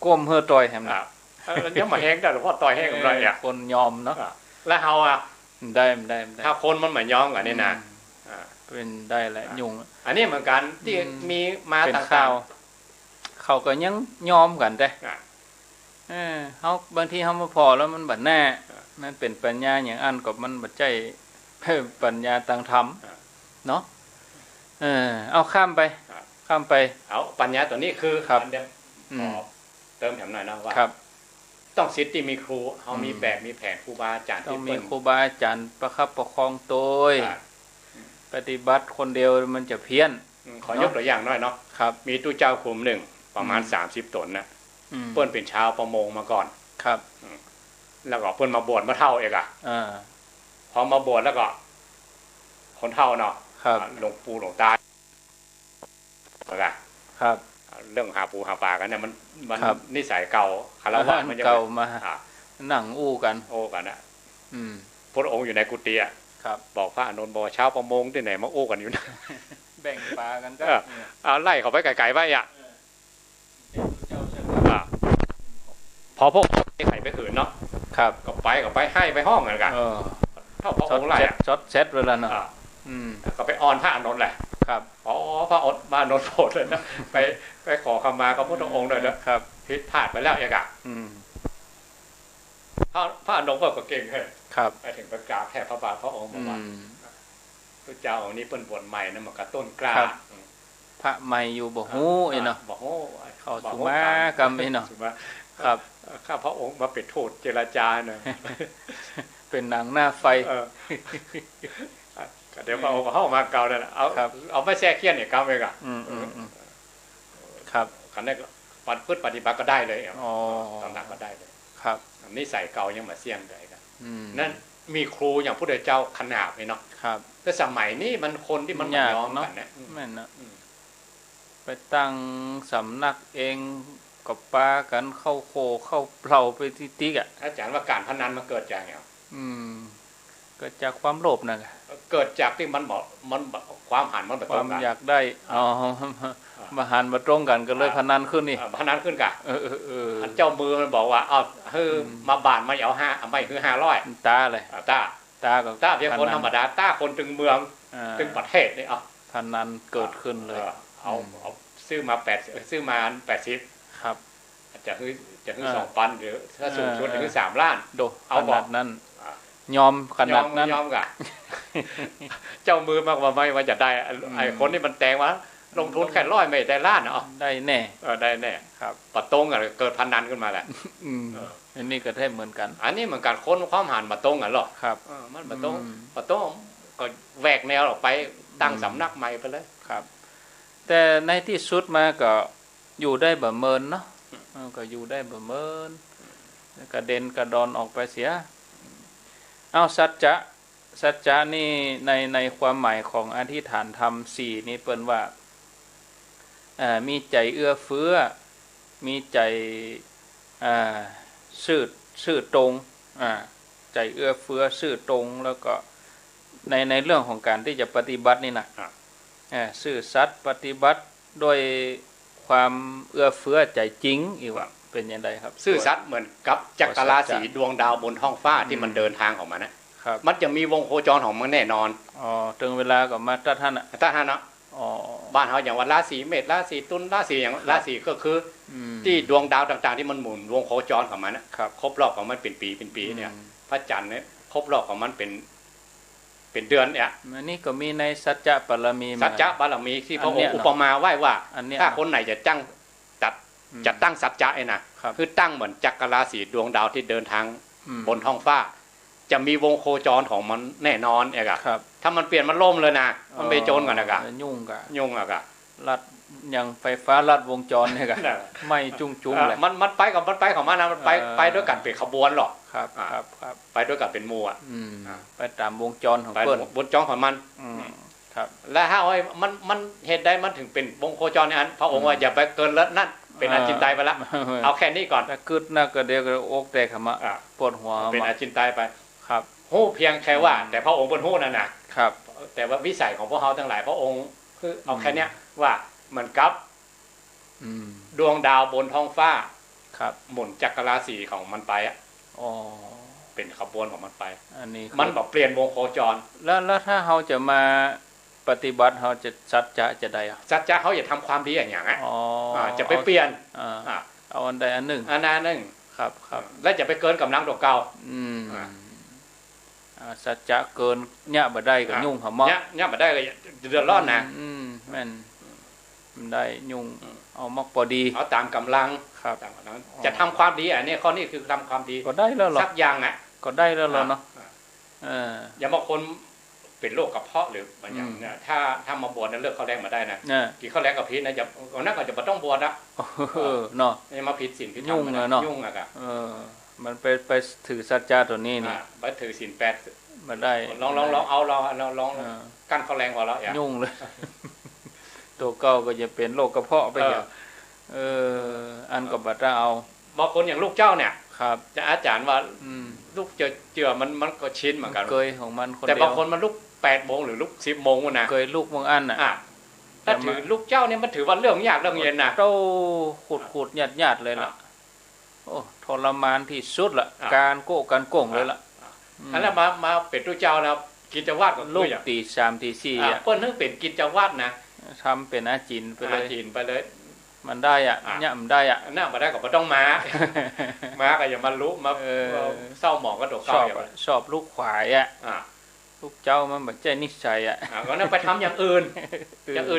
A: ก้มเฮ่อต่อยแฮมนะ
B: แล้วยังมาแห้งได้หลวงพ่อต่อยแห้งอะไรอ่ะ
A: คนยอมเนาะ
B: แล้วเฮาอ่ะ
A: ได้
B: ถ้าคนมันเหมือนยอมกันนี่นะ
A: เป็นได้แหละยุง
B: อันนี้เหมือนกันที่มีมาต่าง
A: ๆเขาก็ยังยอมกันได้เขาบางทีเขามาพอแล้วมันบัดแน่มันเป็นปัญญาอย่างอันกับมันบัดใจปัญญาต่างธรรมเนาะเอาข้ามไป
B: เอาปัญญาตัวนี้คือ
A: ครับ
B: เติมแถมหน่อยนะว่าต้องศิษย์ที่มีครูเขามีแบบมีแผนครูบาอาจารย์
A: ต้องมีครูบาอาจารย์ประคับประคองตัวปฏิบัติคนเดียวมันจะเพี้ยน
B: ขอยกตัวอย่างหน่อยเนาะมีตู้เจ้ากลุ่มหนึ่งประมาณ30 ตนนะเปิ้นเป็นชาวประมงมาก่อน
A: ครับ
B: แล้วก็เปิ้นมาบวชมาเท่าเองพอมาบวชแล้วก็คนเท่าเนาะหลวงปู่หลวงตา
A: ครับ
B: เรื่องหาปูหาปลากันเนี่ยมันนิสัยเก่าคารวะมัน
A: เก่ามาหนังอู้กัน
B: นะพระองค์อยู่ในกุฏิอ่ะบอกพระอานนท์บอกชาวประมงที่ไหนมาอู้กันอยู่นะ
A: แบ่งปลากันก็
B: เอาไล่เขาไปไกลๆไปอ่ะ พอพวกไข่ไปขืนเนาะ
A: ครับ
B: ก็ไปให้ไปห้องกันกันเท่าพระองค์ไร
A: ช็อตเซตเวลาเนาะ
B: ก็ไปออนพระอานนท์แหละ
A: ครับ
B: อ๋อพระอานนท์โปรดเลยนะไปขอคำมากับพระองค์เลยนะครับผิดพลาดไปแล้วเองอ่ะพระอานนท์ก็เก่งเลย
A: ครับ
B: ไปถึงประกาศแค่พระบาทพระองค์บอกว่าพระเจ้าองค์นี้เปิ้นบวชใหม่นะมันกระต้นกล้า
A: พระใหม่อยู่บ่ฮู้เนาะ
B: บ่ฮู้
A: เข้าสุมากรรมเนาะครับ
B: ข้าพระองค์มาเป็นทูตเจรจาเนาะ
A: เป็นหนังหน้าไฟ
B: เดี๋ยวพระองค์เข้ามาเก่านั่นเอาไม่แช่เคี้ยนเนี่ยเก่าเองอ่ะ
A: ครับ
B: คันนี้ปฏิบัติก็ได้เลยตำหนักก็ได้เลย
A: ครับ
B: นี่ใส่เก่ายังมาเสี่ยงเลยกันนั่นมีครูอย่างผู้ใดเจ้าขนาบเลยเนาะ
A: ครับ
B: แต่สมัยนี้มันคนที่มันยอมกันเนี่ย
A: แม่นนะไปตั้งสำนักเองกับป้ากันเข้าโคเข้าเปล่าไปที่ติ๊กอ่ะ
B: อาจารย์ว่าการพนันมันเกิดจากไง
A: เกิดจากความโลภนะ
B: เกิดจากที่มันความหันมัน
A: ความอยากได้มาหันมาตรงกันก็เลยพนันขึ้นนี่
B: พนันขึ้นกันเจ้ามือมันบอกว่าเอามาบานไม่เอาไม่คือ500
A: ตาเลย
B: ตาเพียงคนธรรมดาตาคนถึงเมืองถึงประเทศนี่
A: พนันเกิดขึ้นเลย
B: เอาซื้อมาซื้อมา80
A: ครับ
B: จะคือ2,000หรือถ้าสูงสุดถึง3 ล้าน
A: เอาขนาดนั้นยอมขนาดนั้น
B: ยอมกะเจ้ามือมากว่าไม่ว่าจะได้ไอ้คนที่มันแตงว่าลงทุนแค่100ไม่ได้ล้าน
A: ได้แน่
B: ได้แน่
A: ครับ
B: ปะตรงกันเกิดพนันขึ้นมาแหละ
A: อันนี้ก็แทบเหมือนกัน
B: อันนี้เหมือนกันค้นความหันมาตรงกันหรอ
A: ครับ
B: มันปะตรงก็แหวกแนวออกไปตั้งสำนักใหม่ไปเลย
A: ครับแต่ในที่สุดมาก็อยู่ได้บ่เมินเนาะก็อยู่ได้บ่เมินกระเด็นกระดอนออกไปเสียเอาสัจจะนี่ในความหมายของอธิษฐานธรรม4นี่เปิ้นว่ามีใจเอื้อเฟื้อมีใจซื่อตรงใจเอื้อเฟื้อซื่อตรงแล้วก็ในเรื่องของการที่จะปฏิบัตินี่นะซื่อสัตย์ปฏิบัติด้วยความเอื้อเฟื้อใจจริงอีกว่าเป็นยังไงครับ
B: ซื่อสัตย์เหมือนกับจักรราศีดวงดาวบนท้องฟ้าที่มันเดินทางของมันนะครับมันจะมีวงโคจรของมันแน่นอน
A: ถึงเวลาก็มาตัดท่าน
B: เนาะบ้านเขาอย่างว่าราศีเมษราศีตุลราศีอย่างราศีก็คือที่ดวงดาวต่างๆที่มันหมุนวงโคจรของมันนะครบรอบของมันเป็นปีเนี่ยพระจันทร์เนี่ยครบรอบของมันเป็นเดือนเนี่ย
A: อันนี้ก็มีในสัจจะบารมี
B: สัจจะบารมีที่พระองค์อุปมาไว้ว่าถ้าคนไหนจะตั้งสัจจะนะคือตั้งเหมือนจักรราศีดวงดาวที่เดินทางบนท้องฟ้าจะมีวงโคจรของมันแน่นอนเองอะถ้ามันเปลี่ยนมันล่มเลยนะมันไปโจรกันนะกะยุ่งอะกะ
A: ลัดอย่างไฟฟ้าลัดวงจรเนี่ยกะไม่จุ้งเลย
B: มันไปของมันนะมันไปด้วยกันเป็นขบวนหรอก
A: ครับ
B: ไปด้วยกันเป็นหมู่อ่ะ
A: ไปตามวงจรของเพื่อน
B: วงจรของมัน
A: ครับ
B: และถ้ามันเหตุใดมันถึงเป็นวงโคจรในอันพระองค์ว่าอย่าไปเกินแล้วนั่นเป็นอาจินไตไปละเอาแค่นี้ก่อน
A: แต่กึดน่าก็เดี๋ยวก็อกแตกขมะปวดหัว
B: เป็นอาจินไตไป
A: ครับ
B: หู้เพียงแค่ว่าแต่พระองค์เป็นหู้นั่นนะครับแต่ว่าวิสัยของพวกเขาทั้งหลายพระองค์คือเอาแค่นี้ว่าเหมือนกับดวงดาวบนท้องฟ้า
A: ครับ
B: หมุนจักรราศีของมันไปเป็นขบวนของมันไป
A: อันนี้
B: มันแบบเปลี่ยนวงโคจร
A: แล้วถ้าเราจะมาปฏิบัติเราจะสัจจะได้
B: สัจจะเขาอย่าทำความดีอย่างนี้จะไปเปลี่ยน
A: เอาอันใดอันหนึ่งครับ
B: แล้วจะไปเกินกำลังตัวเก่า
A: สัจจะเกินเนี่ยบ่ได้ก็ยุ่งหำมอก
B: เนี่ยบ่ได้เลยเดือดร้อนนะ
A: แม่นได้ยุ่งเอามอกพอดี
B: เอาตามกำลัง
A: ครับ
B: จะทำความดีอันนี้ข้อนี้คือทำความดี
A: ก็ได้แล้วหรอ
B: สักอย่าง
A: ก็ได้แล้วเนาะ
B: อย่างบางคนเป็นโรคกระเพาะหรืออะไรอย่างเนี่ยถ้ามาบวชนั้นเลิกข้าวแรงมาได้นะกินข้าวแรงกับพิษนะอย่านั่นก็จะมาต้องบวชนะ
A: เนาะ
B: อย่ามาผิดศีลผิดธรรม
A: ยุ่งเนาะ
B: ยุ่งอะค่ะ
A: มันไปถือสัจจะตัวนี้นี่
B: ไปถือศีล8
A: มาได้
B: ลองเอาลองกั้นข้าวแรงพอแล้ว
A: ยุ่งเลยตัวเก่าก็จะเป็นโรคกระเพาะไปอย่างอันกับบัตรเอา
B: บางคนอย่างลูกเจ้าเนี่ย
A: ครับ
B: จะอาจารย์ว่าลูกเจือมันก็ชินเหมือนกัน
A: เคยของมัน
B: แต่บางคนมันลูก8 โมงหรือลูก10 โมงนะ
A: เคยลูกบางอัน
B: ถ้าถือลูกเจ้าเนี่ยมันถือว่าเรื่องยากเรื่องเย็นนะ
A: โตขุดหยาดเลยล่ะ โอ้ทรมานที่สุดละการโก้การโก่งเลยละ
B: อันนั้นมาเป็นตัวเจ้าแล้วกิจวัตร
A: ลูกตี3ตี4
B: เปิ้นนึงเป็นกิจวัตรนะ
A: ทำเป็นอาจินไปเลย
B: อาจินไปเลย
A: มันได้อ่ะเนี่ยมันได้อ่ะ
B: น่ามาได้ก็ต้องมาก็อย่ามาลุมาเศร้าหมองก็ตกเศร้า
A: ชอบลูกขวายอ่ะลูกเจ้ามันแบบใจนิสัยอ่ะ
B: ก็นั่นไปทำอย่างอื่น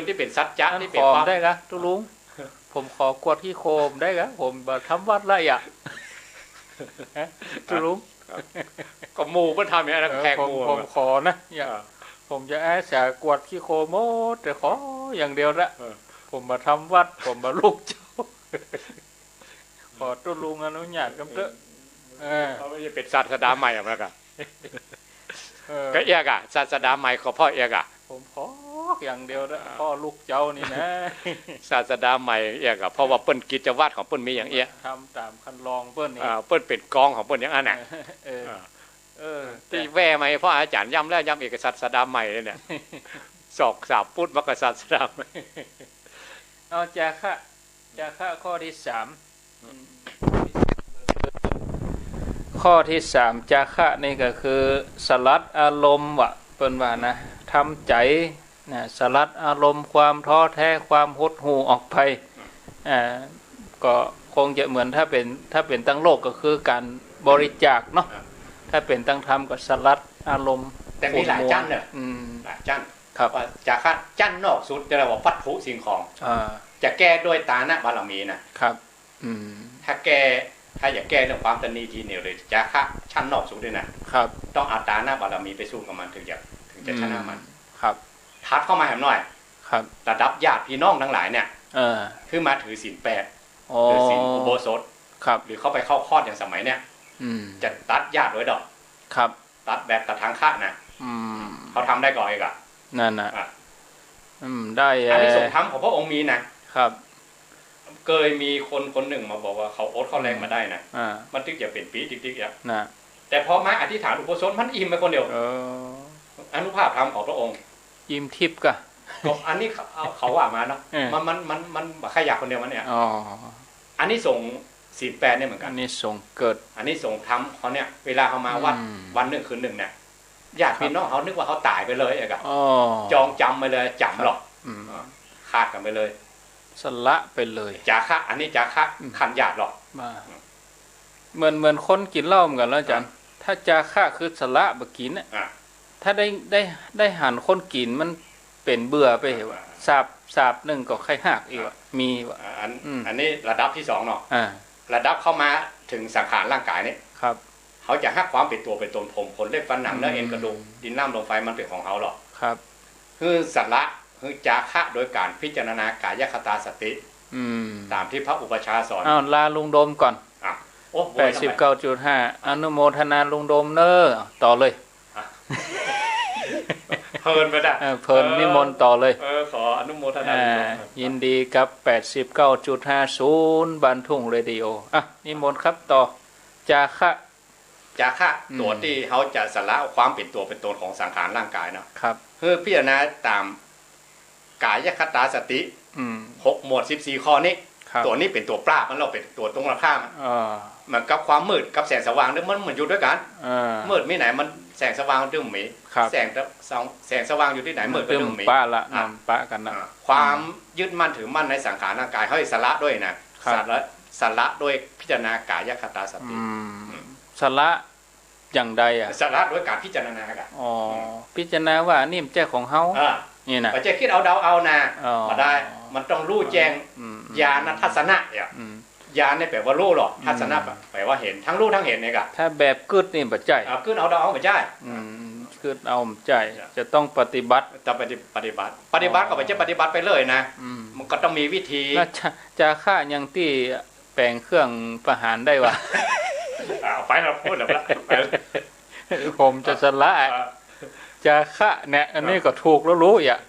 B: ที่เป็นสัจจะที่เป็น
A: ความได้กะทุลุงผมขอกวดที่โคมได้กะผมทำวัดไรอ่ะทุลุง
B: ก็หมู่เพิ่นทำอย่างนั้นแขกหมู่
A: ผมขอนะอย่าผมจะอาสากวดที่โคมแต่ขออย่างเดียวละผมมาทำวัดผมมาลูกเจ้าขอตุลุงอนุญาตกำเตอะ
B: เขาไม่จะเป็นศาสดาใหม่อะไรกันก็เอียกะศาสดาใหม่ของพ่อเอียกะ
A: ผมขออย่างเดียวนะพ่อลูกเจ้านี่นะ
B: ศาสดาใหม่เอียกะเพราะว่าเปิ้นกิจวัตรของเปิ้นมีอย่างเอีย
A: ทำตามคันลองเปิ้นนี่
B: เปิ้นเป็นกองของเปิ้นอย่างนั้นน่ะที่แว่ไหมเพราะอาจารย์ย้ำแล้วย้ำอีกศาสดาใหม่เลยเนี่ยศอกสาบพุทธมกษัตริย์ศาสดาใหม่
A: เอาจาคะข้อที่3ข้อที่3จาคะนี่ก็คือสลัดอารมณ์วะเปิ้นว่านะทำใจนะสลัดอารมณ์ความท้อแท้ความหดหู่ออกไปก็คงจะเหมือนถ้าเป็นตั้งโลกก็คือการบริจาคเนาะถ้าเป็นตั้งธรรมก็สลัดอารมณ์
B: แต่มีหลายจั่นเนี่ยหลายจั่นว่าจาคะจั่นนอกสุดจะเรียกว่าวัตถุสิ่งของจะแก้ด้วยตานะบารมีนะครับถ้าอยากแก้เรื่องความตนีทีเหนียวเลยจาคะชั้นนอกสุดด้วยนะครับต้องเอาตานะบารมีไปสู้กับมันถึงจะชนะมัน
A: ครับ
B: ทัดเข้ามาแหมหน่อย
A: ครับ
B: ระดับญาติพี่น้องทั้งหลายเนี่ยคือมาถือศีล8หรือศีลอุโบสถหรือเข้าไปเข้าคอร์สอย่างสมัยเนี่ยจะตัดญาติไว้ดอก
A: ครับ
B: ตัดแบบตัดทางฆ่านะเขาทำได้ก่อนอีกอ่ะ
A: นั่นนะได้
B: อันนี้สงฆ์ธรรมของพระองค์มีนะครับเคยมีคนหนึ่งมาบอกว่าเขาอดข้อแรงมาได้นะมันตึกจะเป็นปีติ๊กๆอ่ะแต่พอมาอธิษฐานอุปสมบทมันอิ่มไปคนเดียวอนุภาพธรรมของพระองค์
A: ยิ้มทิพย์กะ
B: อันนี้เขาว่ามาเนาะมันขยักคนเดียวมันเนี่ยอันนี้ส่งศีล8เนี่ยเหมือนกัน
A: อันนี้ส่งเกิด
B: อันนี้ส่งธรรมเขาเนี่ยเวลาเขามาวัดวันหนึ่งคืนหนึ่งเนี่ยญาติพี่น้องเขานึกว่าเขาตายไปเลยอะจองจำไปเลยจำหรอกขาดกันไปเลย
A: สละไปเลย
B: จาคะอันนี้จาคะขันญาติหรอก
A: เหมือนคนกินเหล้าเหมือนกันแล้วอาจารย์ถ้าจาคะคือสละบกินถ้าได้หันคนกินมันเป็นเบื่อไปเหรอสาบหนึ่งก็ไข้หักอีกมีวะ
B: อันนี้ระดับที่2เนาะระดับเข้ามาถึงสังขารร่างกายนี่
A: ครับ
B: เขาจะหักความเป็นตัวเป็นตนผมขนเล็บฟันหนังเนื้อเอ็นกระดูกดินน้ำลมไฟมันเป็นของเขาหรอก
A: ครับ
B: คือสัละคือจาคะโดยการพิจารณากายคตาสติตามที่พระอุปชาสอน
A: ลาลุงโดมก่อน89.5 อนุโมทนาลุงโดมเนอต่อเลย
B: เพลินไปได้
A: เพลินนิมนต์ต่อเลย
B: ขออนุโมทนา
A: ยินดีกับ 89.50 บันทุ่งเรดิโอนิมนต์ครับต่อจาคะ
B: ตัวที่เขาจะสละความเป็นตัวเป็นตนของสังขารร่างกายเนาะ
A: ครับ
B: เพื่อพิจารณาตามกายคตาสติ6 หมวด 14 ข้อนี้ตัวนี้เป็นตัวปราบมันเราเป็นตัวตรงข้ามเหมือนกับความมืดกับแสงสว่างเนี่ยมันเหมือนอยู่ด้วยกันมืดไม่ไหนมันแสงสว่างดึงหมีแสงสว่างอยู่ที่ไหนมืดก็ดึงหมี
A: ป้าละป้ากันนะ
B: ความยึดมั่นถือมั่นในสังขารร่างกายเขาให้สละด้วยนะสละด้วยพิจารณากายคตาสติ
A: สละอย่างใด
B: สละด้วยการพิจารณากัน
A: พิจารณาว่านี่มันเจ้าของเฮานี่นะ
B: ไม่ใช่คิดเอาเดาเอานะมาได้มันต้องรู้แจ้งญาณทัศนะญาณเนี่ยแปลว่ารู้หรอกทัศนะแปลว่าเห็นทั้งรู้ทั้งเห็นเนี่ยก็
A: ถ้าแบบกึดนี่ปัจจัย
B: กึดเอาเดาเอาปัจจัย
A: กึดเอาปัจจัยจะต้องปฏิบัติ
B: ก็ไม่ใช่ปฏิบัติไปเลยนะมันก็ต้องมีวิธี
A: จะฆ่ายังที่แปลงเครื่องประหารได้วะ
B: ไปเราพูดแล้ว
A: ผมจะสละจะฆ่าเนี่ยอันนี้ก็ถูกแล้วรู้อ่ะ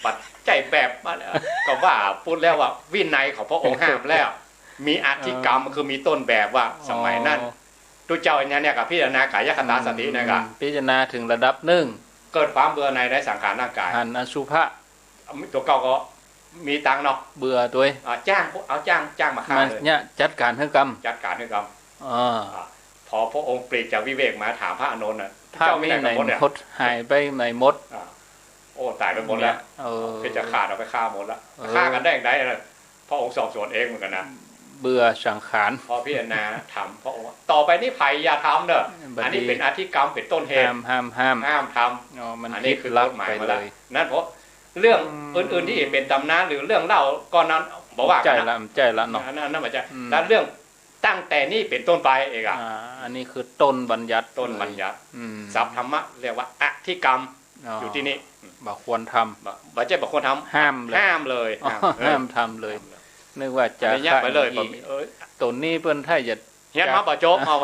B: ปัดใจแบบมาแล้วก็ว่าพูดแล้วว่าวินัยของพระองค์ห้ามแล้วมีอธิกรรมคือมีต้นแบบว่าสมัยนั้นตัวเจ้าอันนี้เนี่ยกับพิจารณากายคตาสตินะครับ
A: พิจารณาถึงระดับหนึ่ง
B: เกิดความเบื่อในสังขารร่างกาย
A: หันอสุภะ
B: ตัวเก่าก็ มีตังค์เนาะ
A: เบื่อตัว
B: จ้างเอาจ้างมาฆ่า
A: มา
B: เลย
A: เนี่ยจัดการให้กรรม
B: จัดการให้กรรม
A: อ่า
B: พอพระองค์ปลีกจากวิเวกมาถามพระอานนท์น่ะ
A: ถ้า
B: เจ้า
A: มี
B: ไม่
A: ไหน
B: ได้กับมดเนี่ย
A: มดหายไปไหนมด
B: โอ้ตายไปหมดแล้ว ก็จะฆ่าเอาไปฆ่าหมดแล้วฆ่ากันได้อย่างไรล่ะพระองค์สอบสวนเองเหมือนกันนะ
A: เบื่อสังขาร
B: พอพิจารณาทำพระองค์ว่าต่อไปนี่ไผ่อย่าทำเด้ออันนี้เป็นอธิกรรมเป็นต้นเหตุ
A: ห้าม
B: ห้ามท
A: อ๋อมัน
B: ำอันนี้
A: คิด
B: คือ
A: ลั
B: ก
A: บ
B: ฎหมาย
A: ไป
B: มา
A: เล
B: แล้ว
A: ย
B: นั่นเพราะเรื่องอื่นๆที่เป็นตำนานหรือเรื่องเล่าก่อนนั้นบอกว่า
A: ใจ
B: กัน
A: ละ
B: นะ
A: ใจละเนาะ
B: นั่นมันจะแล้วเรื่องตั้งแต่นี้เป็นต้นไปเองอ่ะ
A: อันนี้คือต้นบัญญัติ
B: ต้นบัญญัติ
A: อืม
B: ศัพท์ธรรมะเรียกว่าอธิกรรมอยู่ที่นี่
A: บ่ควรทำ
B: บัจเจบอกคนทำ
A: ห้ามเลย
B: ห้ามเลย
A: ห้ามทำเลยนึกว่าจะ
B: จะยักไปเลย
A: อีกตัวนี้เพิ่นถ้าจะ
B: เฮียนมาบ่โจ๊กเอา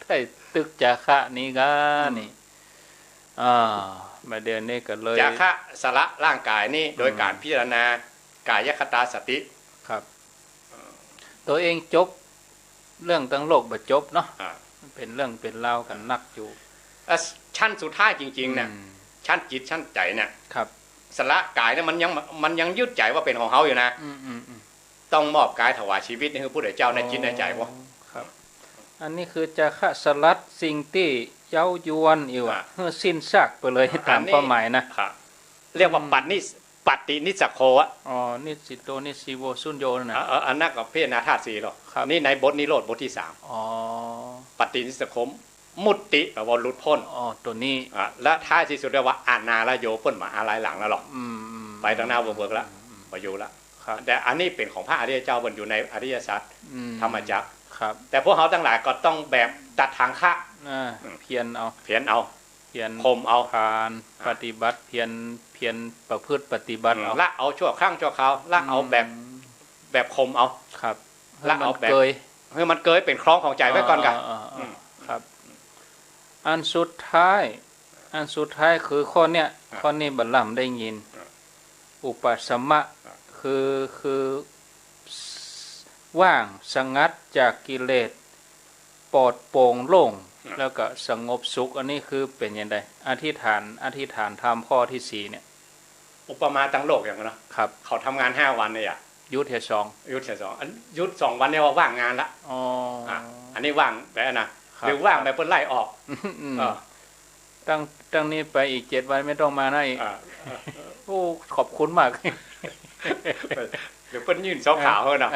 A: ถ้าตึกจาคะนี้ก็นี่มาเดือนนี้ก็เลย
B: จาคะสละร่างกายนี่โดยการพิจารณากายคตาสติ
A: ครับ ตัวเองจบเรื่องตั้งโลกบ่จบเนาะเป็นเรื่องเป็นเล่าวกันนักอยู่
B: ชั้นสุดท้ายจริงๆเนี่ยชั้นจิตชั้นใจเนี่ย
A: ครับ
B: สละกายเนี่ยมันยังยึดใจว่าเป็นของเขาอยู่นะต้องมอบกายถวายชีวิตให้ผู้ใดเจ้าในจิตในใจวะ
A: ครับ อันนี้คือจะขะสลัดสิ่งที่เย้ายวนอยู่เพื่อสิ้นซากไปเลยตามความหมายนะครับ
B: เรียกว่าปฏินิสโคอะ
A: อ๋อนิสิโตนิสิโวสุญโยนะ
B: อันนั้นกับเพศนาธาตุสีหรอก
A: ครับ
B: นี่ในบทนิโรธบทที่3
A: อ๋อ
B: ปฏินิสโคมุตติแปลว่าหลุดพ้น
A: อ๋อตัวนี้
B: และท้ายที่สุดเรียกว่าอานาลโยเปิ้นหมาอะไรหลังแล้วหรอก ไปทางหน้าเวิร์กแล้วไปอยู่แล้ว
A: ครับ
B: แต่อันนี้เป็นของพระอริยเจ้าบนอยู่ในอริยสัจธรรมจักร
A: ครับ
B: แต่พวกเขาทั้งหลายก็ต้องแบบตัดทางคะ
A: เพียรเอา
B: เพียนเอา
A: เพียร
B: ข่มเอา
A: ทานปฏิบัติเพียรประพฤติปฏิบัติเอา
B: ละเอาชั่วครั้งชั่วคราวละเอาแบบข่มเอา
A: ครับ
B: ละเอาแบบ
A: เกย
B: ให้มันเกยเป็นคล้องของใจไว้ก่อนกัน
A: ครับ อันสุดท้ายคือข้อเนี้ยข้อนี้บัลลัมได้ยิน อุปสมะคือว่างสงัดจากกิเลสปลอดโปร่งโล่งแล้วก็สงบสุขอันนี้คือเป็นยังไงอธิษฐานธรรมข้อที่4เนี่ย
B: อุปมาตั้งโลกอย่างนั้นนะครับ เขาทำงาน5 วันเนี่ย
A: ยุทธเทสอง
B: ยุทธ2อันยุทธ2 วันเนี่ยว่าว่างงานละ
A: อ๋อ
B: อันนี้ว่างแบบนะหรือว่างแบบเพิ่นไล่ออก
A: ตั้งนี้ไปอีก7 วันไม่ต้องมานะอีกโอ้ขอบคุณมาก
B: หรือเพิ่นยื่นซอกขาวเฮ้นะ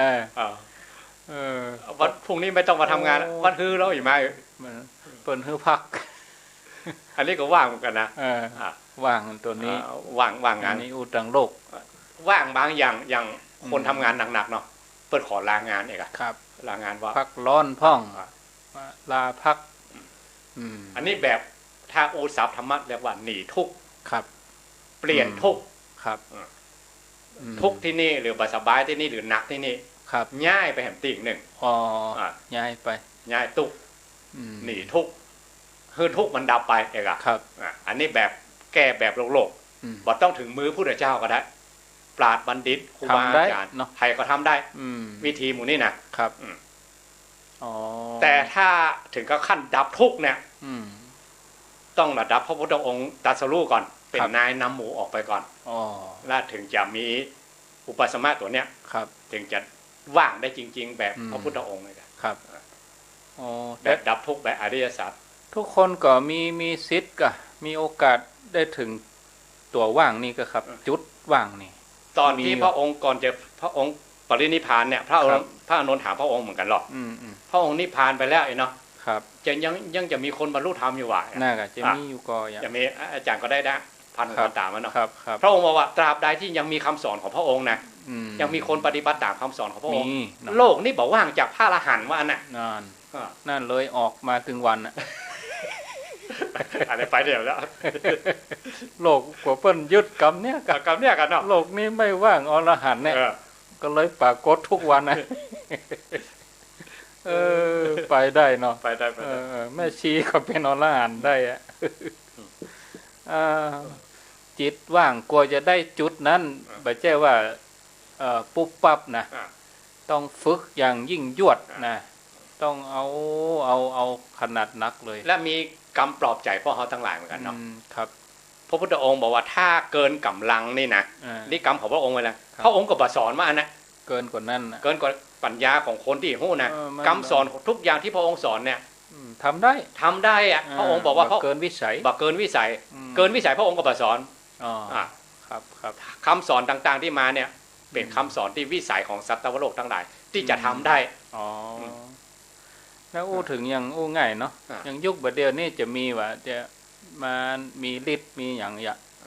B: วันพรุ่งนี้ไม่ต้องมาทำงานวันฮือแล้วอีกไหม
A: เปิ้นฮือพัก
B: อันนี้ก็ว่างเหมือนกันนะ
A: ว่างตัวนี้
B: ว่างงาน
A: นี้อุตังโลก
B: ว่างบางอย่างคนทำงานหนักๆเนาะเปิดขอลางานเองอะ
A: ครับ
B: ลางานว่า
A: พักร้อนพ่องลาพัก
B: อันนี้แบบถ้าโอสัพธรรมะเรียกว่าหนีทุกข์
A: ครับ
B: เปลี่ยนทุกข์
A: ครับ
B: ทุกข์ที่นี่หรือสบายที่นี่หรือหนักที่นี่
A: ครับ
B: ง่ายไปแห่งติ่งหนึ่ง
A: ย้ายไป
B: ง่ายตุกหนีทุกข์คือทุกข์มันดับไปเองอะ
A: ครับ
B: อันนี้แบบแก้แบบโลกบ่ต้องถึงมือผู้เจ้าก็ได้ปราชญ์บัณฑิตครูบาอาจารย์ใครก็ทำได้วิธีหมู่นี้นะครับแต่ถ้าถึงกับขั้นดับทุกข์เนี่ยต้องระดับพระพุทธองค์ตรัสรู้ก่อนเป็นนายนำหมู่ออกไปก่อนแล้วถึงจะมีอุปสมะตัวเนี้ยถึงจะว่างได้จริงๆแบบพระพุทธองค์เลยครับแบบดับทุกข์แบบอริยสัจ
A: ทุกคนก็มีสิทธิ์ก็มีโอกาสได้ถึงตัวว่างนี่ก็ครับ จุดว่างนี่
B: ตอนที่พระองค์ก่อนจะพระองค์ปรินิพพานเนี่ยพระอานนท์ถามพระองค์เหมือนกันหรอกพระองค์นิพพานไปแล้วเนาะ
A: ครับ
B: ยังจะมีคนบรรลุธรรมอยู่ว่ะ
A: น่าจะมีอยู่ก็
B: จะมีอาจารย์ก็ได้นะพันตามมาเนาะ
A: ครับ
B: พระองค์บอกว่าตราบใดที่ยังมีคำสอนของพระองค์นะยังมีคนปฏิบัติตามคำสอนของพระองค์โลกนี่บอกว่างจากพระอรหันต์ว่าน่ะ
A: นั่นเลยออกมาถึงวันอ่ะ
B: อะไรไปเดี๋ยวแล้ว
A: โลกกว่าเปิ้นยึดกรรมเนี่ย
B: กันเนาะ
A: โลกนี้ไม่ว่างอรหันต์เนี่ยก็เลยปรากฏทุกวันนะไปได้เนาะ
B: ไปได้
A: แม่ชีก็เป็นอรหันต์ได้อะจิตว่างกลัวจะได้จุดนั้นไม่ใช่ว่าปุ๊บปั๊บนะต้องฝึกอย่างยิ่งยวดนะต้องเอาขนาดนักเลย
B: และมีกรรมปลอบใจพวกเขาทั้งหลายเหมือนกันเนาะ
A: ครับ
B: พ ระพุทธองค์บอกว่าถ้าเกินกำลังนี่นะนี่กรรมของพระองค์เลยนะพระองค์ก็สอนมานะ
A: เกินกว่านั้น
B: เกินกว่าปัญญาของคนที่หู้นะกรรมสอนทุกอย่างที่พระองค์สอนเนี่ย
A: ทำได้
B: อะพระองค์บอกว่า
A: เกินวิสัย
B: เกินวิสัยพระองค์ก็สอน
A: ครับ
B: คำสอนต่างๆที่มาเนี่ยเป็นคำสอนที่วิสัยของสัตว์โลกทั้งหลายที่จะทำได้
A: แล้วอู้ถึงอย่างอู้ง่ายเนาะอย่างยุคบัดเดียวนี่จะมีว่าจะมามีฤทธิ์มีอย่าง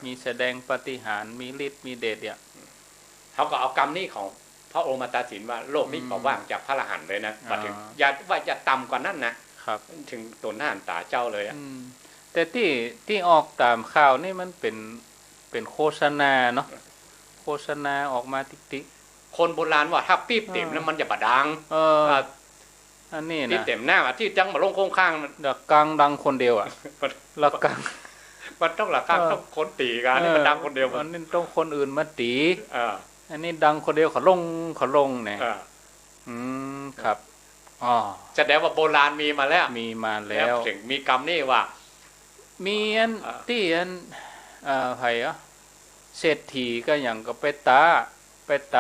A: มีแสดงปาฏิหาริย์มีฤทธิ์มีเดช
B: เขาก็เอากรรมนี้ของพระองค์มาตัดสินว่าโลกนี้ว่างจากพระอรหันต์เลยนะมาถึงอย่าว่าจะต่ำกว่านั้นนะครับถึงตัวหน้าตาเจ้าเลย
A: แต่ที่ออกตามข่าวนี่มันเป็นโฆษณาเนาะโฆษณาออกมาติ๊ก
B: คนโบราณว่าถ้าปี๊บเต็มแล้วมันจะบดัง
A: อันนี้นะ
B: ที่เต็มหน้าที่จังมาลงโค้งข้าง
A: ดักกลางดังคนเดียวละกัง
B: มันต้องละกังต้องคนตีกันนี่มันดังคนเดียว
A: อันนี้ต้องคนอื่นมาตีอันนี้ดังคนเดียวเขาลงเนี่ยครับ
B: แสดงว่าโบราณมีมาแล้วถึงมีกรรมนี่ว่า
A: มีอันที่อันไผ่เศรษฐีก็อย่างก็ไปต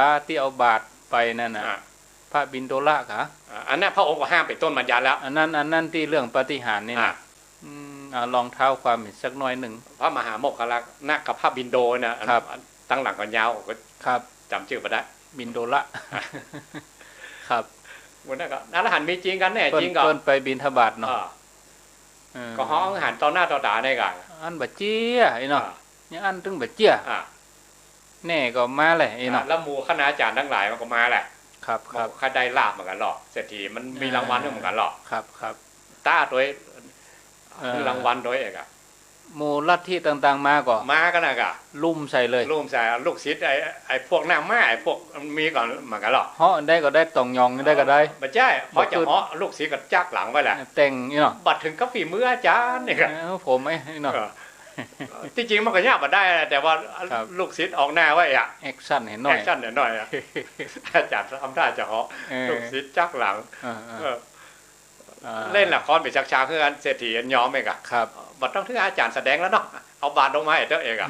A: าที่เอาบาทไปนั่นน่ะพระบิณฑละค่ะ
B: อันนั้นพระองค์ก็ห้ามเป็นต้นมัญญาแล้ว
A: อันนั้นที่เรื่องปาฏิหาริย์นี่นะลองเท้าความอีกสักน้อยหนึ่ง
B: พระมหาโมคคัลลานะกับพระบิณโดนะครับตั้งหลังกันยาวก็
A: ครับ
B: จำชื่อมาได้
A: บิณโดละครับ
B: วันนั้นก็อรหันต์มีจริงกันแน่จริงก็
A: เพิ่นไปบิณฑบาตเนาะ
B: ก็ห้องอาหารต่อหน้าต่อตาได้กัน
A: อันบะเจี้ยไอ้เนาะยังอันถึงบะเจี้ยแน่ก็มาเลยไอ้เนาะ
B: แล้วหมู่คณาจารย์ทั้งหลายมันก็มาแหละ
A: ครับ
B: ข้าได้ลาบเหมือนกันหรอกเศรษฐีมันมีรางวัลเหมือนกันหรอก
A: ครับ
B: ต้าตัวคือรางวัลโดยเอก
A: หมู่ลัทธิต่างๆมา
B: กันนะกะ
A: ลุ่มใส่เลย
B: ลุ่มใส่ลูกศิษย์ไอ้พวกหน้าม้าไอ้พวกมีก่อนเหมือนกันหรอก
A: เหาะได้ก็ได้ตองยองได้ก็ได้
B: ไม่ใช่เพราะจะเหาะลูกศิษย์ก็จักหลังไว้แหละ
A: แต่งนี่เนาะ
B: บัดถึงก็ฝีมืออาจารย์นี่ครับ
A: ผมไอ้เนาะ
B: ที่จริงมันก็ยากมาได้แต่ว่าลูกศิษย์ออกหน้าไว้อะ
A: แอคชั่นเห็นหน่อย
B: แอคชั่นหน่อยอาจารย์ทำท่าจะเหาะลูกศิษย์จักหลังเล่นละครเป็นฉากๆคือกันเศรษฐียอมเองอะ
A: ครับ
B: บัดต้องถึงอาจารย์แสดงแล้วเนาะเอาบาทลงมาให้เจ้าเอกอะ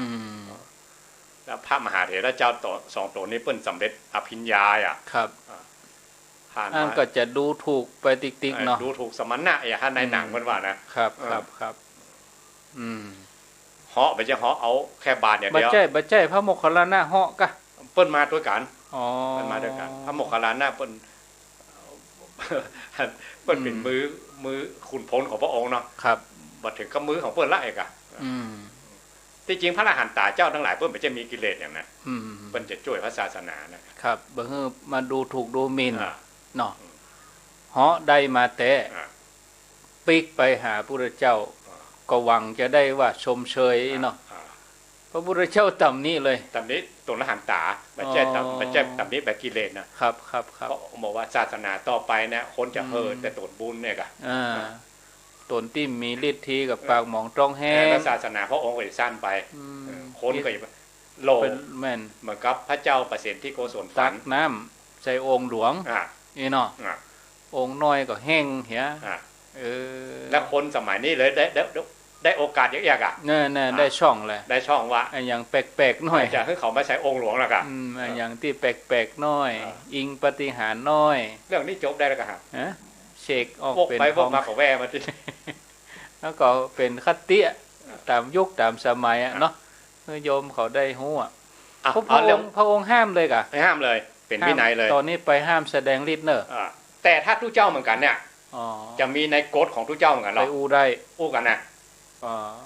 B: แล้วพระมหาเถรเจ้าต่อสองตัวนี้เปิ้นสำเร็จอภิญญาอ่ะ
A: ครับอันก็จะดูถูกไปติ๊กๆเนาะ
B: ดูถูกสมณะอย่างในหนังมันว่า
A: นะครับ
B: เหาะไปจะเหาะเอาแค่บาทอย่างเดียว
A: บัจเจ้พระโมคคัลลานะเหาะกะ
B: เปิ้นมาด้วยกันเปิ้นมาด้วยกันพระโมคคัลลานะเปิ้นเป็นมือขุนพลของพระองค์เนาะ
A: ครับ
B: บัดถึงกับมือของเปิ้นละเอกอะที่จริงพระอรหันตาเจ้าทั้งหลายเปิ้นไม่ใช่มีกิเลสอย่างนั้นเปิ้นจะช่วยพระศาสนา
A: นะครับบ่ฮือมาดูถูกดูหมิ่นเนาะเหาะได้มาแต่ปิกไปหาพระพุทธเจ้าก็หวังจะได้ว่าชมเชยเนาะพระพุทธเจ้าต่ำนี้เลย
B: ต่ำนี้ตัวอรหันตาไม่ใช่ต่ำนี้แบบกิเลส
A: นะครับ
B: เพราะบอกว่าศาสนาต่อไปเนี่ยคนจะแต่ตนบุญเนี่ยกะ
A: ตนที่มีฤทธิ์ทีกับปากหมองตรองแห้ง
B: ศาสนาพระองค์ก็จะสั้นไปคนก็จะโลภ
A: แม่น
B: เหมือนกับพระเจ้าประสิทธิโกศล
A: ตักน้ำใส่องค์หลวงนี่เนาะองค์น้อยก็แห้งเหี้ย
B: แล้วคนสมัยนี้เลยได้โอกาสเยอะๆอ่ะ
A: เนี่ยได้ช่องเลย
B: ได้ช่องว่า
A: อย่างแปลกๆหน่อย
B: จะให้เขามาใช้องค์หลวงแล้วกัน
A: อย่างที่แปลกๆน้อยอิงปฏิหารน้อย
B: เรื่องนี้จบได้แล้วกัน
A: เชกออกเป็น
B: ของมาของแวมาที่
A: แล้วก็เป็นคัตติตามยุคตามสมัยเนาะโยมเขาได้หู้พระองค์ห้ามเลยกะ
B: ห้ามเลยเป็นวินัยเลย
A: ตอนนี้ไปห้ามแสดงฤทธิ์เนอะ
B: แต่ถ้าทุกเจ้าเหมือนกันเนี่ยจะมีในกฎของทุกเจ้าเหมือนกัน
A: เราไป
B: อู้กันนะ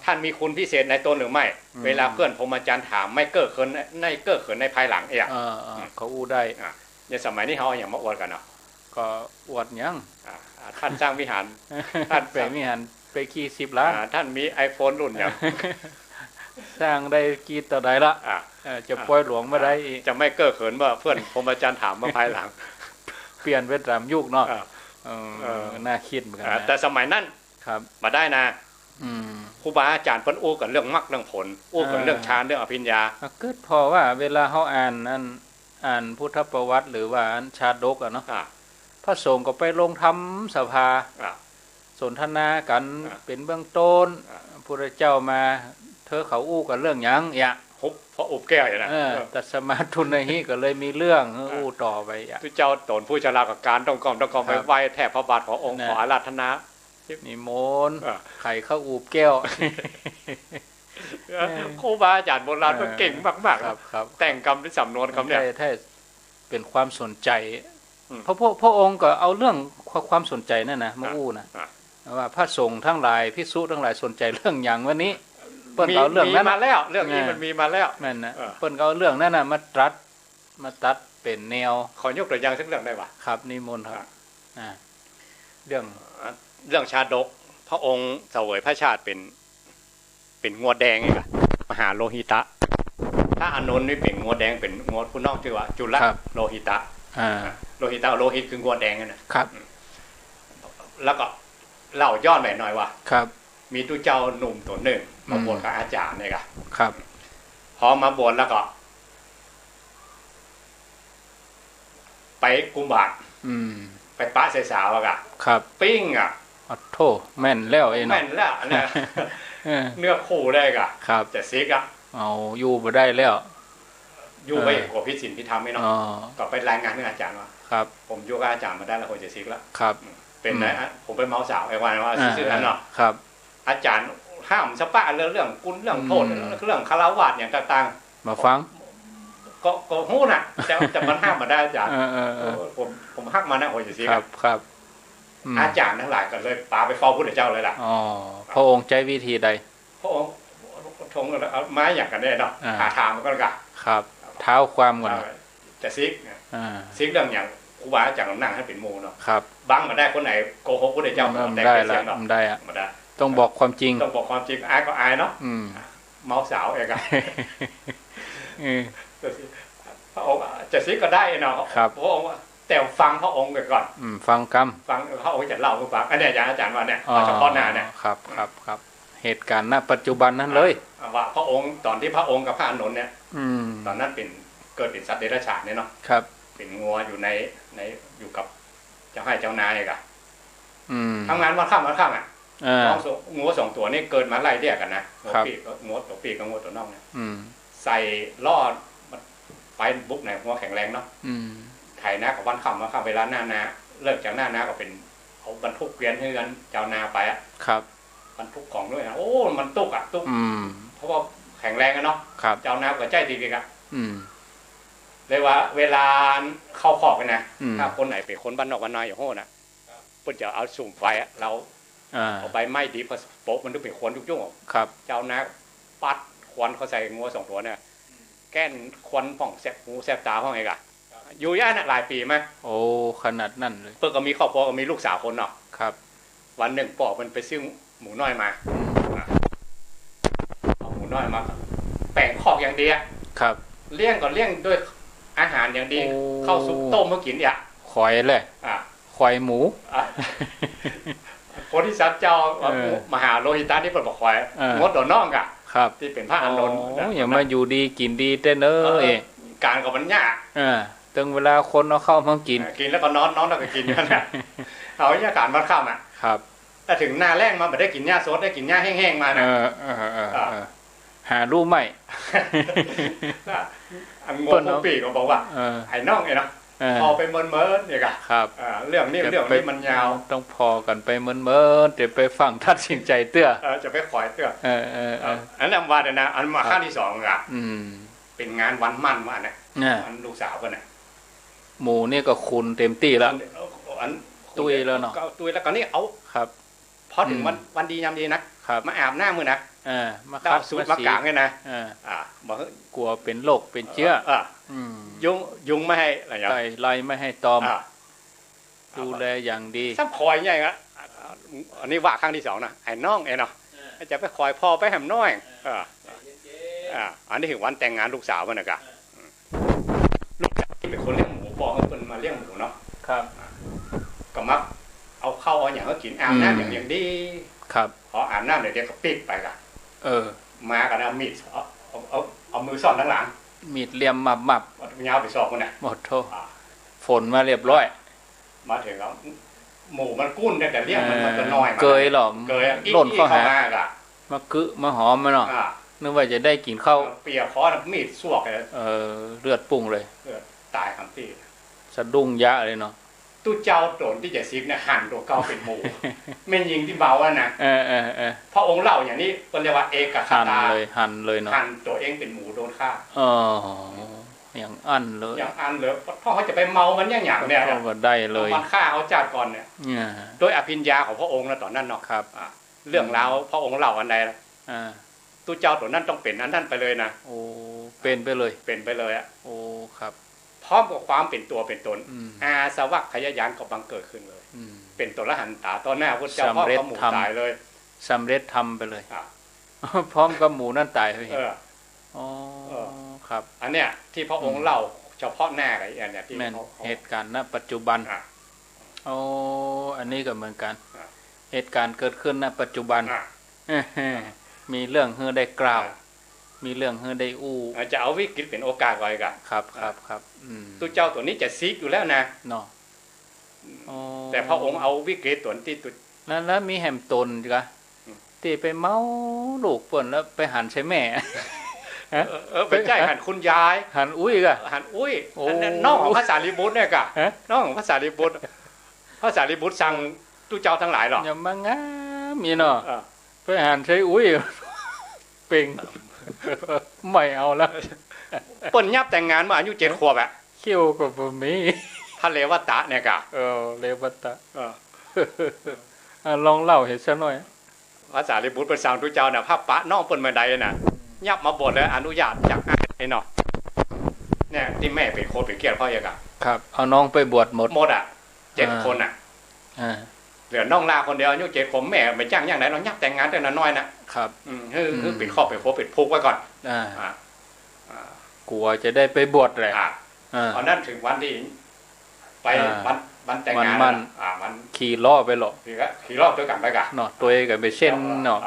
B: ท่านมีคุณพิเศษในตนหรือไม่เวลาเพื่อนพรหมจรรย์ถามไม่เก้อเขินในภายหลัง
A: เขาอู้ได้
B: ในสมัยนี้เขาอย่างมาอวดกันเนาะ
A: ก็อวดยัง
B: ท่านสร้างวิหาร
A: ท่านไปวิหารไปกี่10 ล้าน
B: ท่านมี iPhone รุ่นอย่าง
A: สร้างได้กี่ต่อใดละจะปล่อยหลวงมาได้
B: จะไม่เก้อเขินว่าเพื่อนพรหมจรรย์ถามมาภายหลัง
A: เปลี่ยนเป็นตามยุคเนาะน่าคิดเหมือนกัน
B: แต่สมัยนั้นมาได้นะครูบาอาจารย์เพิ่นอู้กันเรื่องมรรคเรื่องผลอู้กันเรื่องฌานเรื่องอภิญญา
A: เกิดพอว่าเวลาเขาอ่านพุทธประวัติหรือว่าชาดกเนาะพระสงฆ์ก็ไปลงธรรมสภาสนทนากันเป็นเบื้องต้นพระพุทธเจ้ามาแถ ธอเขาอู้กันเรื่องหยังอย่า
B: ฮุบเพราะอุบแก้วอย่างนั้น
A: ตัสมาทุนในฮีก็เลยมีเรื่องอู้ต่อไปอ่ะ
B: ทุเจ้าตนผู้ชรากับการต้องกองไปไหว้แทบพระบาทขององค์ขออาราธนา
A: นิมนต์ไข่ข้าวอูบแก้ว
B: ครูบาอาจารย์โบราณก็เก่งมากๆ
A: ครับ
B: แต่งคำที่สำนวนคำเนี้ย
A: ถ้าเป็นความสนใจพระองค์ก็เอาเรื่องความสนใจนั่นนะมาอู้นะว่าพระสงฆ์ทั้งหลายภิกษุทั้งหลายสนใจเรื่องอย่างวันนี้เปิ้นเอาเรื่องนั้น
B: มาแล้วเรื่องนี้มันมีมาแล้ว
A: นั่นนะเปิ้นเอาเรื่องนั้นน่ะมาตัดเป็นแนว
B: ขอยกตัวอย่างสักเรื่องได้ป่ะ
A: ครับนิมนต์ครับเ
B: รื่องชาดกพระองค์เสวยพระชาติเป็นงัวแดงไงล่ะมหาโลหิตะถ้าอานนท์นี่เป็นงัวแดงเป็นงัวผู้นอกชื่อว่าจุลโลหิตะโลหิตะโลหิตคืองัวแดง
A: นะครับ
B: แล้วก็เล่าย้อนไปหน่อยว่า
A: ครับ
B: มีตู้เจ้าหนุ่มตัวหนึ่งมาบวชกับอาจารย์เนี่ย
A: ครับ
B: พอมาบวชแล้วก็ไปกุมบาทไปป้าใส่สาวอะ
A: ครับ
B: ปิ้งอะ
A: โทษแม่นแล้ว
B: แม่นแล้วเนี่ยเนื้อคู่ได้กะ
A: ครับ
B: จะซิกอะ
A: เอาอยู่มาได้แล้ว
B: อยู่ไปกว่าพิสิทธิ์พิธรรมไม่เนาะก็ไปรายงานเรื่องอาจารย์ว่า
A: ครับ
B: ผมอยู่กับอาจารย์มาได้แล้วคนจะซิกแล้ว
A: ครับ
B: เป็นไงผมไปเมาสาวไอ้วันว่าซื่อๆนั่นเนาะ
A: ครับ
B: อาจารย์ห้ามสปะเรื่องกุลเรื่องโทษเรื่องคารวะอย่างต่าง
A: ๆมาฟัง
B: ก็หู้น่ะแต่มันห้ามมาได้อาจารย์ผมฮักมานะโอ้ยจะซิก
A: ครับ
B: อาจารย์ทั้งหลายก็เลยปาไปเฝ้าพระพุทธเจ้าเลยล่ะ
A: พระองค์ใจวิธีใด
B: พระองค์ทงเอาไม้อย่างกันได้เนาะหาทางมันก็แล้วกัน
A: ครับเท้าความก่อน
B: จะซิกเรื่องอย่างครูบาอาจารย์นั่งให้เป็นโมเนาะ
A: ครับ
B: บังมาได้คนไหนโกหกพระพุทธเจ้า
A: ได้แล้วได้อะต้องบอกความจริง
B: ต้องบอกความจริงอายก็อายเนาะเมาสาวเองอะพระองค์จะซิกก็ได้เนาะพระองค์แต่ฟังพระองค์ก่อน
A: ฟังกรรม
B: ฟังพระองค์จะเล่าให้ฟังอันนี้อาจารย์ว่าเนี่ยเฉพาะหน้าเนี่ย
A: ครับเหตุการณ์ณปัจจุบันนั้นเลย
B: ว่าพระองค์ตอนที่พระองค์กับพระอานนท์เนี่ยตอนนั้นเป็นเกิดเป็นสัตว์เดรัจฉานเนี่ยเนาะ
A: ครับ
B: เป็นงัวอยู่ในอยู่กับเจ้าให้เจ้านายกันทำงานวันข้ามอ่ะน้องงัว2ตัวนี่เกิดมาไล่เรียกกันนะงัวปีกกับงัวตัวน้องเนี่ยใส่ล่อไปบุกไหนงัวแข็งแรงเนาะไถนากับวันค่ำเวลาหน้านาเลิกจากหน้านาก็เป็นเอาบรรทุกเกวียนให้กันเจ้านาไปอ่ะ
A: ครับ
B: บรรทุกของด้วยนะโอ้มันตุกเพราะว่าแข็งแรงกันเนาะเจ้านาก็ใจดีกันเลยว่าเวลาเข้าขอกกันนะถ้าคนไหนเป็นคนบ้านนอกบ้านนาอย่างโหดนะเพื่อจะเอาสุ่มไฟเราเอาใบไม้ดีพอโป๊ะมันต้องเป็นควันยุ่ง
A: ๆครับ
B: เจ้านาปัดควันเขาใส่งัว2ตัวเนี่ยแก้นควันผ่องแสบหูแสบตาห้องไงกันอยู่ย่านหลายปีไหม
A: โอ้ขนาดนั่นเลย
B: เพิ่งก็มีครอบครัวก็มีลูกสาวคนเนาะ
A: ครับ
B: วันหนึ่งปอกมันไปซื้อหมูน้อยมาเอาหมูน้อยมาแป่งคอกอย่างดี
A: ครับ
B: เลี้ยงก็เลี้ยงด้วยอาหารอย่างดีข้าวซุปต้มเมื่อกินเนี่ย
A: ข่อยเลยข่อยหมู
B: โพธิสัตว์เจ้ามหาโลหิตะที่เป็นบอกข่อยงดต่อน้องกะที่เป็นพระอานนท์
A: อย่ามาอยู่ดีกินดีเต้น
B: การกับมันยาก
A: ตึงเวลาคนเอาเข้ามากิน
B: แล้วก็นอนแล้วก็กินกันนะเอาหญ้าการวัดข้ามอ่ะ
A: ครับ
B: แต่ถึงหน้าแรงมาไม่ได้กินหญ้าสดได้กินหญ้าแห้งๆมานะ
A: หารู้ไหม
B: อันงงปีก็บอกว่าไอ้น้องไอ้เนาะพอไปเมินเนี่ยกันเรื่องนี้มันยาว
A: ต้องพอกันไปเมินเดี๋ยวไปฟังทัดสินใจเตื้อ
B: จะไปขอยเตื้ออันนั้นว่าเนี่ยนะอันมาขั้นที่2อ่ะเป็นงานวันมั่นว่าเนี่ยอันลูกสาวกันเนี่ย
A: หมูนี่ก็คุณเต็มที่แล้วตุ้ยแล้วเนาะ
B: ตุ้ยแล้วก็นี่เอา
A: ครับ
B: พอถึงวันดียามดีนะมาอาบหน้ามือนะ
A: มาคัด
B: สูตรมากางเลยนะ
A: บอกกลัวเป็นโรคเป็นเชื้อ
B: ยุงไม่ให้อะไรอย่าง
A: ไล่ไม่ให้ตอมดูแลอย่างดี
B: ซ้ำคอยใหญ่ละอันนี้ว่าครั้งที่2นะไอ้น้องไอ้เนาะจะไปคอยพ่อไปแหมน้อยอันนี้ถึงวันแต่งงานลูกสาวมันนะกะลูกสาวที่เป็นคนเลี้ยงหมูบอกให้เป็นมาเลี้ยงหมูเนาะ
A: ครับ
B: ก็มักเอาเข้าเอาอย่างก็กินอาบน้ำอย่างดี
A: ครับ
B: พออาบน้ำเดี๋ยวก็ปิดไปกันมากันนะมีดเอามือซ่อนทั้งหลัง
A: มีดเลี่ยมมับ
B: ยาวไปซอกคนน่ะ
A: หมดโทษฝนมาเรียบร้อย
B: มาถึงแล้วหมูมันกุ้นแต่เลี้ยงมันก็น้อย
A: เกยหรอ
B: เกย
A: หล่นเข้าหามากึมาหอมมาเนาะ นึกว่าจะได้กินข้าว
B: เปียคอนะมีดสวกเลย
A: เลือดปุ่งเลย
B: ตายทั้งที่
A: สะดุ้งยะเลยเนาะ
B: ตู้เจ้าโดนที่จะซิกเนี่ยหั่นตัวเก่าเป็นหมูแม่นยิงที่เบาอะนะพระองค์เล่าอย่างนี้ก็เรียกว่าเอกคตา
A: หั่นเลยเนาะ
B: หั่นตัวเองเป็นหมูโดนฆ่า
A: อย่างอั้นเลย
B: อย่างอั้นเลยพ่อเขาจะไปเมามันอย่างเนี่ย
A: ก็ได้เลย
B: มันฆ่าเขาจัดก่อนเนี่ยโดยอภิญญาของพระองค์นะตอนนั้นเนาะ
A: ครับ
B: เรื่องราวพระองค์เล่าอันใดล่ะตู้เจ้าตัวนั้นต้องเป็นอันนั้นไปเลยนะ
A: โอ้เป็นไปเลย
B: เป็นไปเลยอ่ะ
A: โอ้ครับ
B: พร้อมกับความเป็นตัวเป็นตนอาสวัคขยายานก็บังเกิดขึ้นเลยเป็นตัวละหันตาตอนหน้าพระเจ้าพ่อเขาหมูตายเลย
A: สำเร็จทำไปเลยพร้อมกับหมูนั่นตายไปอ๋อครับ
B: อันเนี้ยที่พระองค์เล่าเฉพาะหน้าอะไรเนี่ยที่
A: เหตุการณ์ณปัจจุบันโอ้อันนี้ก็เหมือนกันเหตุการณ์เกิดขึ้นณปัจจุบันมีเรื่องเฮือได้กล่าวมีเรื่องเฮือได้อู้
B: จะเอาวิกฤตเป็นโอกาสไว้กัน
A: ครับ
B: ตัวเจ้าตัวนี้จะซีกอยู่แล้วนะ
A: เนาะ
B: แต่พระองค์เอาวิกฤตตัวที่ตัว
A: แล้วมีแหมตนจ้ะตีไปเมาลูกเปิ่นแล้วไปหันใช้แม่
B: ไปใช่หันคุณยาย
A: หันอุ้ยกะ
B: หันอุ้ยน้องของพระสารีบุตรเนี่ยกะน้องของพระสารีบุตรพระสารีบุตรสั่งตู้เจ้าทั้งหลายหรอ
A: อย่ามาง้ามีเนาะไปหันใช้อุ้ยเป่งไม่เอาแล้ว
B: เปิ่นยับแต่งงานมาอายุ7 ขวบอะ
A: เขี้ยวกับผมมี
B: พระเลวตะเนี่ยกะ
A: เลวตะลองเล่าให้ฉันหน่อย
B: พระสารีบุตรเป็นสั่งตู้เจ้าเนี่ยพระปะน้องเปิ่นมาใดน่ะยับมาบทเลยอนุญาตจากไอ้เนาะเนี่ยที่แม่เป็นโคเป็นเกียรติพ่อยังอ่ะ
A: ครับเอาน้องไปบวชหมด
B: อ่ะ7 คนอ่ะเหลือน้องลาคนเดียวอายุ7 ขวบแม่ไปจ้างอย่างไหนเรายับแต่งงานแต่น้อยนะครับคือปิดครอบปิดโคปิดพุกไว้ก่อน
A: กลัวจะได้ไปบวชเลย
B: ตอนนั้นถึงวันที่ไปวันแต่งงาน
A: มันขี่ล้อไปหรอก
B: ขี่ล้อด้วยกันไปกัน
A: เนาะตัวเองกับไปเช่นเนาะ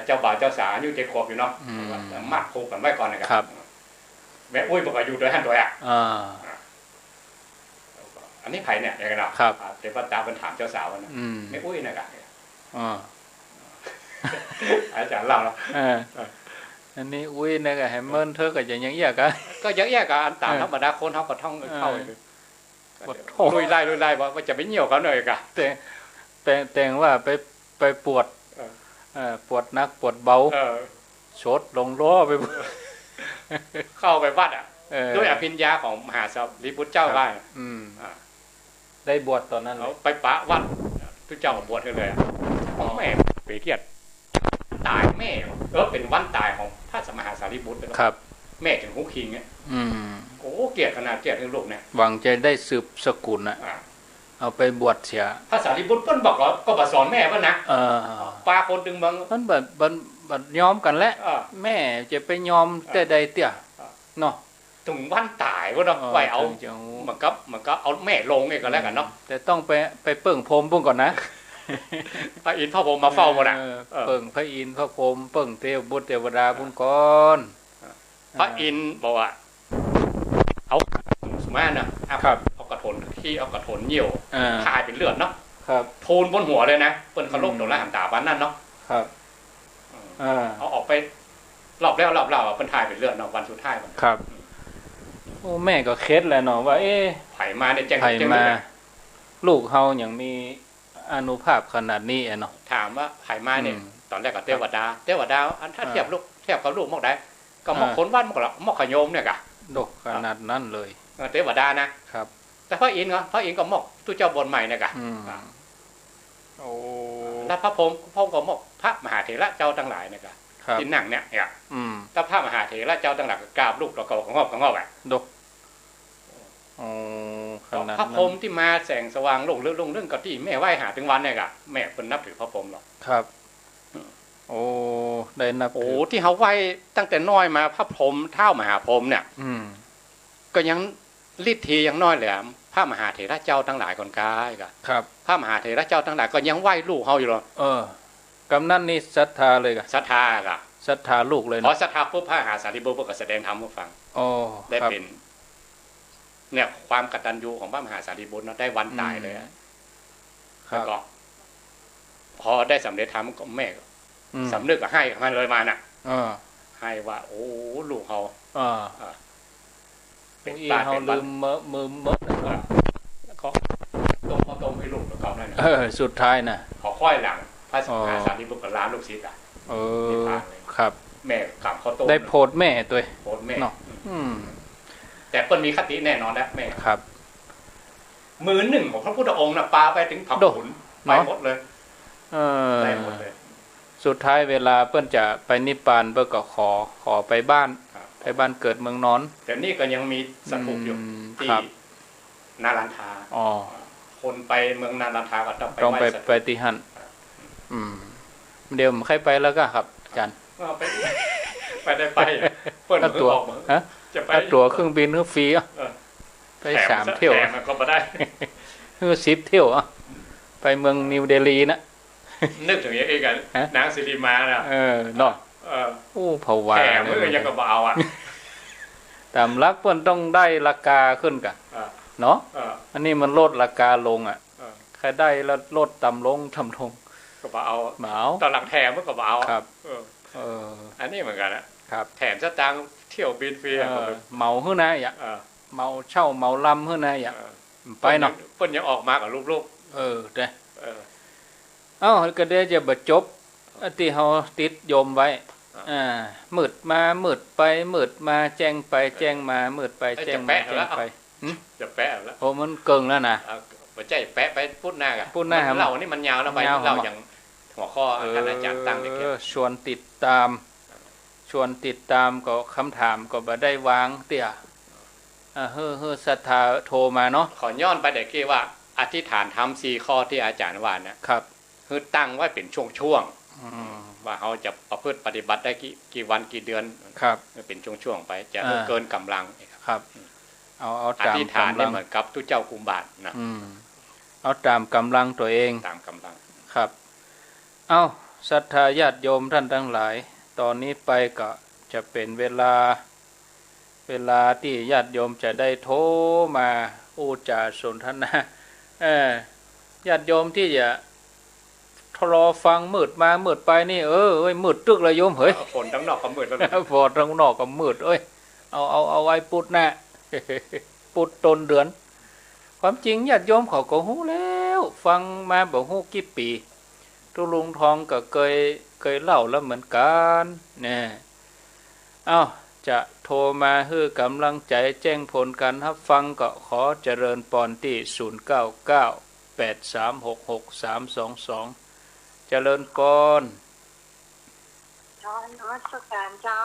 B: เจ้าบ่าวเจ้าสาวอายุ7 ขวบอยู่เนาะมัดคุกกันไว้ก่อนนะครับแม่อุ้ยบอกว่าอยู่โดยหันโดยอันนี้ไผ่เนี่ยยังไงเนาะเทพตาเป็นถามเจ้าสาวนะแม่อุ้ยนะครับอาจารย์เล่าเนาะ
A: อันนี้อุ้ยนะครับแฮมเมิลเธอก็ยังแยกกัน
B: ก็ยังแยกกันตามธรรมดาคนเขาก็ท่องเข้าลุยไล่ว่าจะไม่เหี่ยวเขาหน่อยกัน
A: แต่งว่าไปปวดนักปวดเบาชดลงล้อไป
B: เข้าไปวัดอ่ะด้วยอภิญญาของมหาสัพพิพุทธเจ้าบ้าง
A: ได้บวชตอนนั้น
B: ไปปะวัดทุกเจ้าบวชเลยแม่ไปเทียดตายแม่เป็นวันตายของพระสมหาสารีบุตร
A: ครับ
B: แม่ถึงหุกคิงเนี่ยโอ้เกียรติขนาดเกียรติทั้งโลกเนี่ย
A: หวังจะได้สืบสกุลนะเอาไปบวชเสีย
B: พระสารีบุตรเพิ่นบอกก็บสอนแม่เพิ่นนะปลาคนดึงบาง
A: เพิ่นบัดยอมกันแล้วแม่จะไปยอมแต่ใดเตี้ยเนาะ
B: ถึงวันตายว่าเนาะไปเอามันก็เอาแม่ลงเองก็แล้วกันเนาะ
A: แต่ต้องไปเปิ่งพรมพุ่งก่อนนะ
B: พระอินทร์พระพรหมมาเฝ้าหมดอ่ะ
A: เปิ่งพระอินทร์พระพรหมเปิ่งเทวบุตรเทวดาพุ่งก่อน
B: พระอินทร์บอกว่าเอาสมัยน่ะเอากระถนที่เอากระถนเหี่ยวพายเป็นเลือดเนาะโทนบนหัวเลยนะเปิ้นเขาลบตรงละหันตาบ้านนั่นเนาะเอาออกไปรอบแล้วเปิ้นทายเป็นเลือดเนาะวันสุดท้ายมัน
A: ครับโอ้แม่ก็เคล็ดแหละเนาะว่า
B: ไผ่มาเนี่ยแจ้ง
A: มาลูกเฮาอย่างมีอานุภาพขนาดนี้เนาะ
B: ถามว่าไผ่มาเนี่ยตอนแรกก็เทวดาอันถ้าเทียบกับลูกมอกได้ก็มอกคนบ้านมอกละมอกขยมเนี่ยกะ
A: ดกขนาดนั้นเลย
B: เทวดานะครับแต่พระอินทร์ก็มอกตู้เจ้าบนใหม่เนี่ยกะ
A: โอ้
B: แล้วพระพรหมก็มอกพระมหาเถระเจ้าทั้งหลายเนี่ยกะที่นั่งเนี่ยถ้าพระมหาเถระเจ้าทั้งหลายก็กราบลูกเราก็ของงอบอ่ะ
A: ดก
B: พระพรหมที่มาแสงสว่างลงเรื่องกับที่แม่ไหว้หาถึงวันเนี่ยกะแม่คนนับถือพระพรหมหรอก
A: ครับโอ้ได้นับ
B: โอ้ที่เขาไหว้ตั้งแต่น้อยมาพระพรหมเท่ามหาพรหมเนี่ยก็ยังฤทธิ์ทียังน้อยเลยพระมหาเถระเจ้าทั้งหลายคนกายกะ
A: ครับ
B: พระมหาเถระเจ้าทั้งหลายก็ยังไหว้ลูกเขาอยู่หร
A: อกำนันนี่ศรัทธาเลยกะ
B: ศรัทธากะ
A: ศรัทธาลูกเลย
B: พอศรัทธาปุ๊บพระมหาสารีบุตรก็แสดงธรรมให้ฟังได้เป็นเนี่ยความกตัญญูของพระมหาสารีบุตรเนาะได้วันตายเลยแล้วก็พอได้สำเร็จธรรมก็แม่สำนึกก็ให้มันเลยมาน่ะ ให้ว่าโอ้ลูกเขา
A: อ่า
B: เป็น
A: อี
B: ตาย
A: เฮา
B: เป็นบ้า
A: ลื
B: น
A: มมือมด
B: แล้วก็ต้มให้ลูกแล้วเขานั่น
A: สุดท้ายน่ะ
B: เขาค่อยหลังพระสังฆาสารีบุตรร้านลูกศิษย์อ่ะ
A: ครับ
B: แม่กลับเขาต้ม
A: ได้โพดแม่ตัว
B: โพดแม่
A: เนาะ
B: แต่เปิ้ลมีคติแน่นอนนะแม่
A: ครับ
B: มือหนึ่งของพระพุทธองค์น่ะปาไปถึงผับขุนไปหมดเลยได้หมดเลย
A: สุดท้ายเวลาเปิ้นจะไปนิพพานเปิ้นก็ขอไปบ้านไปบ้านเกิดเมืองนอน
B: แต่นี่ก็ยังมีสถูปอยู่ที่นารันทาคนไปเมืองนารันทาก็ต้อง
A: ไปที่หั่นเดี๋ยวผมใครไปแล้วก็ครับอาจารย์
B: ไปได้ไปเปิ้น
A: ตัวฮะ
B: จะไป
A: ตั๋วเครื่องบินก็ฟรีไป3 เที่ยว
B: ก็บ่ได้
A: คือ10 เที่ยวไปเมืองนิวเดลีนะ
B: นึกถึงอย่างนี้กันนางสิริมาน่ะ
A: เนาะโอ้ภาวะ
B: แถมมือยังก็บ่เอา
A: ตามรักเพิ่นต้องได้ราคาขึ้นกะเนาะอันนี้มันลดราคาลงใครได้แล้วลดต่ำลง
B: ก็บ่เอาตอนหลังแถมมันก็บ่เอา
A: ครับ
B: อันนี้เหมือนกันนะครับแถมสตางค์เที่ยวบินฟรี
A: เมาฮื้อนะอย่าเมาเช่าเมาลำฮื้อนะอย่าไปเนาะ
B: เพิ่นยังออกมากับลูก
A: ๆเด้ก็ได้จะบ่จบที่เฮาติดโยมไว้มืดมามืดไปมืดมาแจ้งไปแจ้งมามืดไปแจ้งมาแจ้งไป
B: จะแปะแล้ว
A: โอ้มันเกิงแล้วนะ
B: บ่ใจแปะไปพูดหน้าอ่ะเล่านี่มันยาวแล้วไปเล่าอย่างหัวข้ออาจารย์ตั้งเด็ก
A: ชวนติดตามก็คำถามก็บ่ได้วางเตี้ยศรัทธาโทรมาเนาะ
B: ขอย้อนไปเด็กที่ว่าอธิษฐานทำ4 ข้อที่อาจารย์ว่านะครับคือตั้งไว้เป็นช่วงว่าเขาจะประพฤติปฏิบัติได้กี่วันกี่เดือน
A: ครับ
B: เป็นช่วงๆไปจะเกินกำลัง
A: ครับเอา
B: อธิษฐานเหมือนกับทุเจ้ากุมบาทนะ
A: เอาตามกำลังตัวเอง
B: ตามกำลัง
A: ครับเอาศรัทธาญาติโยมท่านทั้งหลายตอนนี้ไปก็จะเป็นเวลาที่ญาติโยมจะได้โทรมาอู้จาสนทนาญาติโยมที่จะรอฟังมืดมามืดไปนี่มืดตึกเลยโยมเฮ้ย
B: ฝนทั้งนอกก็มืดแล้ว
A: ฝนทั้งนอกก็มืดเอาไว้ปุดหน้าปุดต้นเดือนความจริงญาติโยมเขาก็ฮู้แล้วฟังมาบ่ฮู้กี่ปีตุลุงทองก็เคยเล่าแล้วเหมือนกันเนี่ยจะโทรมาให้กำลังใจแจ้งผลการรับฟังก็ขอเจริญปอนที่0998366322เจริญปอน
C: นมัสการเจ้า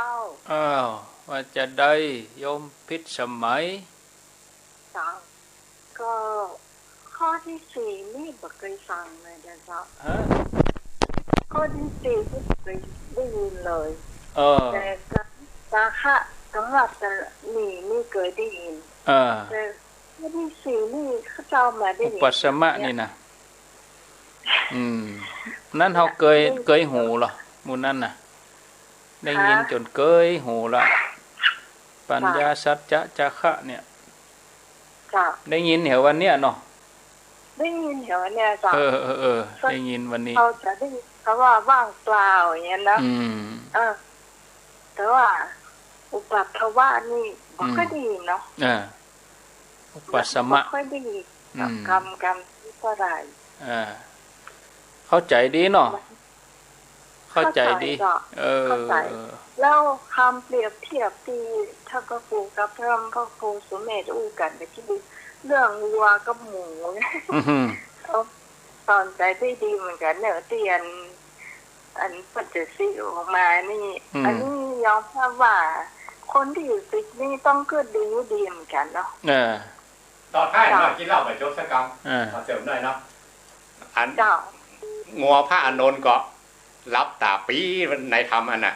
A: ว่าจะได้โยมพิษสมัย
C: เจ้าก็ข้อที่4นี่บ่เคยฟังเลยเจ้าข้อที่4ไม่เคยได้ยินเลยแต่สาขะสำหรับแต่นี่เคยได้ยินแต่ข้อที่4นี่เขาเจ้ามาได้ยิน
A: อุปสมะนี่นะนั่นเขาเคยหูเหรอมูนั่นน่ะได้ยินจนเคยหูละปัญญาสัจจะจักขะเนี่ยได้ยินเหรอวันเนี้ยเนาะ
C: ได้ยินเหรอเนี่ยจ้ะ
A: ได้ยินวันนี้
C: เขาจะได้เขาว่าว่างเปล่าอย่างเงี้ยนะแต่ว่าอุปัฏฐวะนี่บ่ค่อยได้ยินเนาะ
A: อุปสมะ
C: ค่อยได้ยินกรรมที่เท่าไหร่
A: เข้าใจดีเนาะเข้าใจดี
C: เข้าใจแล้วคำเปรียบเทียบที่ท่านพระครูกับพระครูสุเมธอู้กันไปที่เรื่องวัวกับหมูตอนใจได้ดีเหมือนกันเนี่ยเตียนอันปัจจุบันออกมานี่อันนี้ยอมรับว่าคนที่อยู่ติดนี่ต้องเกิดดีเหมือนกันเนาะ
B: ตอนท้ายมากินเหล้าไปจบสักคำมาเสริมหน่อยเนาะอันงัวพระอานนท์ก็รับตาปีในธรรมอันน่ะ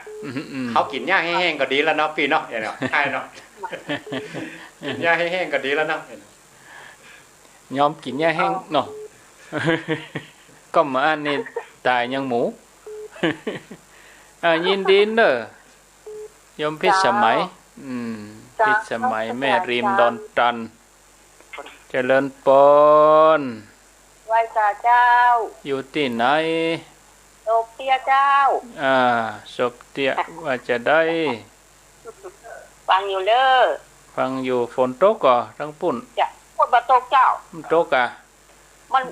B: เขากินหญ้าแห้งๆก็ดีแล้วเนาะพี่เนาะเนาะใช่เนาะกินหญ้าแห้งๆก็ดีแล้วเนาะ
A: ยอมกินหญ้าแห้งเนาะก็มาอันนี้ตายยังหมูยินดีเนอะยมพิสมัยพิสมัยแม่ริมดอนตันเจริญปอน
C: ไหว้เจ้า
A: อยู่ที่ไหน
C: โตเปียเจ้า
A: ศพเตี้ยว่าจะได้
C: ฟังอยู่เด้อ
A: ฟังอยู่ฝนตกก่อทั้งปุ่น
C: จะฝนบ่ตกเจ้า
A: มันตก
C: มัน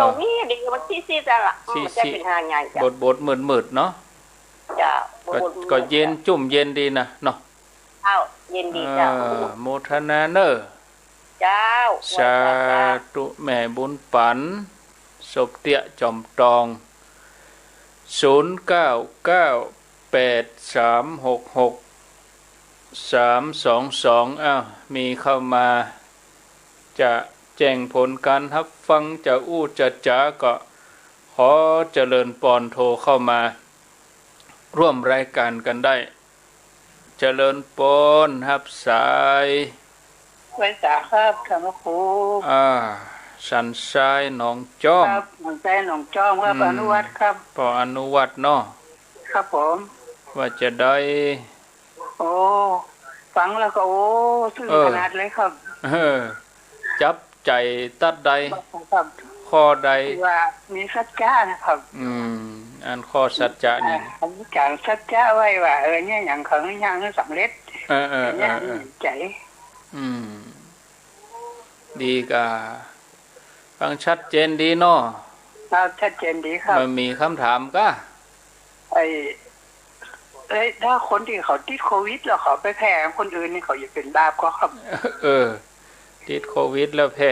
C: ตกนี่ดีมันซีๆจ้ะล่ะมันจะเป็นหาใหญ่จ้ะ
A: บดมืดๆเนาะ
C: จ้ะ
A: ก็เย็นจุ่มเย็นดีนะเนาะ
C: เจ้าเย็นดีเจ้า
A: โมทนาเนอ
C: เจ้า
A: สาธุแม่บุญปันศพเตี้ยจอมตอง0998366322มีเข้ามาจะแจ้งผลการรับฟังจะอู้จะจ๋าก็ขอเจริญปอนโทรเข้ามาร่วมรายการกันได้เจริญปอนรับสาย
C: ไว้สาครับท่านครู
A: สันทรายหนองจ้อม
C: ครับสันทรายหนองจ้อมครับอนุวัฒน์ครับ
A: ปออนุวัฒน์เนาะ
C: ครับผม
A: ว่าจะได้
C: โอ้ฟังแล้วก็โอ้ซึ้งขนาดเลยครับ
A: จับใจตัดใดข้อใด
C: ว่ามีสัจจะนะครับ
A: อันข้อสัจจะนี่
C: การสัจจะไว้ว่าเนี่ยอย่างของอย่างนั้นสำเร็จเนี่ยใจ
A: ดีกะฟังชัดเจนดีเนาะ
C: ชัดเจนดีครับ
A: มันมีคำถามก็
C: ถ้าคนที่เขาติดโควิดแล้วเขาไปแพร่คนอื่นนี่เขาจะเป็นบาปก็ครับ
A: ติดโควิดแล้วแพร่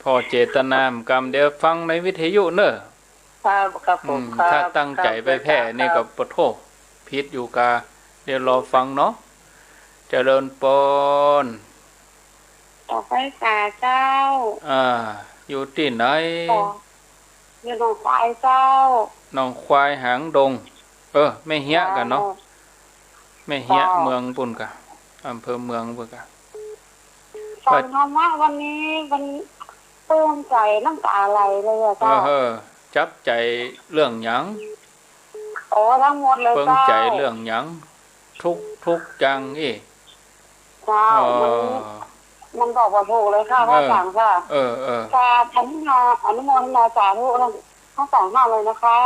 A: พอเจตนากรรมเดี๋ยวฟังในวิทยุเนอะ
C: ครับผม
A: ถ้าตั้งใจไปแพร่นี่ก็ปะโทพิษอยู่กาเดี๋ยวรอฟังเนาะเจริญปน
C: ต่อไปกาเจ้า
A: อยู่ที่ไหน
C: อยู่หนองควายเจ้า
A: หนองควายหางดงไม่เหี้ยกันเนาะไม่เหี้ยเมืองปุ่นกะอำเภอเมืองปุ่นกะ
C: ฟังธรรมะวันนี้มันเพิ่มใจน้ำตาไหลเลยอะเจ้า
A: จับใจเรื่องหยัง
C: ทั้งหมดเลย
A: เพิ่งใจเรื่องหยังทุกจัง
C: เจ้ามันบอกว่าถูกเลยค่ะว่าสั่งค่ะค่ะอนุโมทนาสาธุทั้งสองมากเลยนะคะ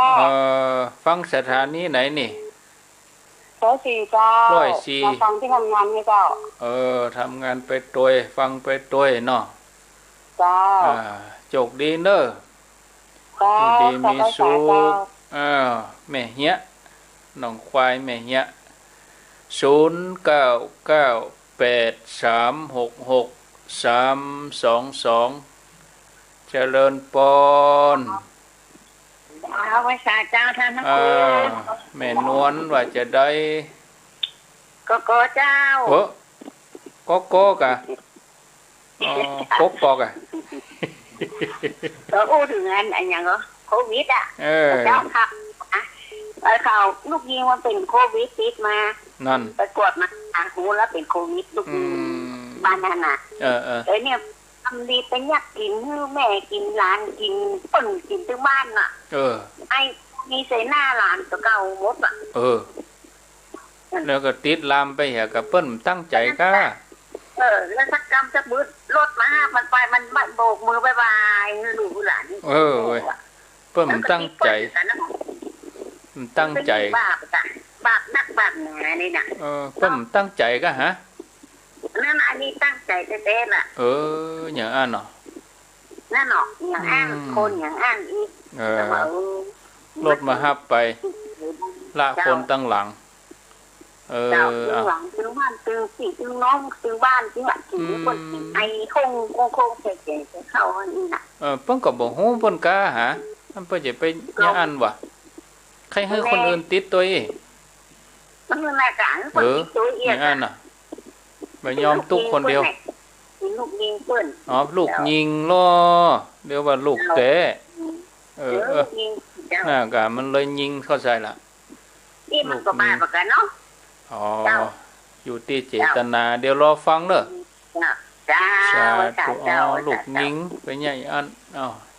A: ฟังสถานีไหนนี่
C: 104เจ้ามาฟังที่ทำงานนี่เจ้า
A: ทำงานไปตัวฟังไปตัวเนาะ
C: เจ้า
A: โชคดีเนอะดีมีสุขแม่เหี้ยหนองควายแม่เหี้ย0998366322เจริญปอน
C: ไว้สาเจ้าท่านทั้งคู่
A: แม่นวลว่าจะได้
C: ก็เจ้า
A: ก็กะกะ
C: อู้ถึงอันอย่างเหรอโควิดเจ้าค่ะข่าวลูกยิงมันเป็นโควิดติดมา
A: นั่น
C: ไปกวดมาหูแล้วเป็นโควิดลูกยิงบ้านนั่นน่ะเนี่ยทำดีไปยักกินให้แม่กินหลานกินป่นกินทั้งบ้านน่ะไอ้มีใส่หน้าหลานตัวเก่าหมดอ่ะ
A: แล้วก็ติดลามไปเหรอกับเปิ้นตั้งใจก็
C: แล้วสักกรรมสักมือรถมามันไปมันโบกมือบายบายลูกหลาน
A: เปิ้นตั้งใจ
C: บาปนักบาปหนานี่น่ะ
A: เปิ้นตั้งใจก็ฮะ
C: นั่นอันนี้ตั้งใจเต้ๆน่ะ
A: อย่างอันเนาะ
C: นั่นเนาะอย่างอ้างคนอย่างอ้างอีก
A: รถมาฮับไปละคนตั้งหลัง
C: ตึงหลังตึงบ้านตึงสี่ตึงน้องตึงบ้านตึงอ่ะตึงคนไอ้คงเจ๋งๆเข้าอันนี้น่ะ
A: เพิ่นก็บ่ฮู้เพิ่นกะหามันเพิ่นจะไปอย่างอันวะใครให้คนอื่นติดตัว
C: มันคือแม่กลางคนติดตัว
A: อย่างอันน่ะไม่ยอมตุกคนเดียว
C: ลูกยิงเปิ้น
A: ลูกยิงล้อเดี๋ยวว่าลูกเตะน่ากะมันเลยยิงเข้าใจล่ะ
C: นี่มันก็บ้าปกันเนาะ
A: อยู่ที่เจตนาเดี๋ยวรอฟังเด้อ
C: จ้า
A: ลูกยิงไปใหญ่อัน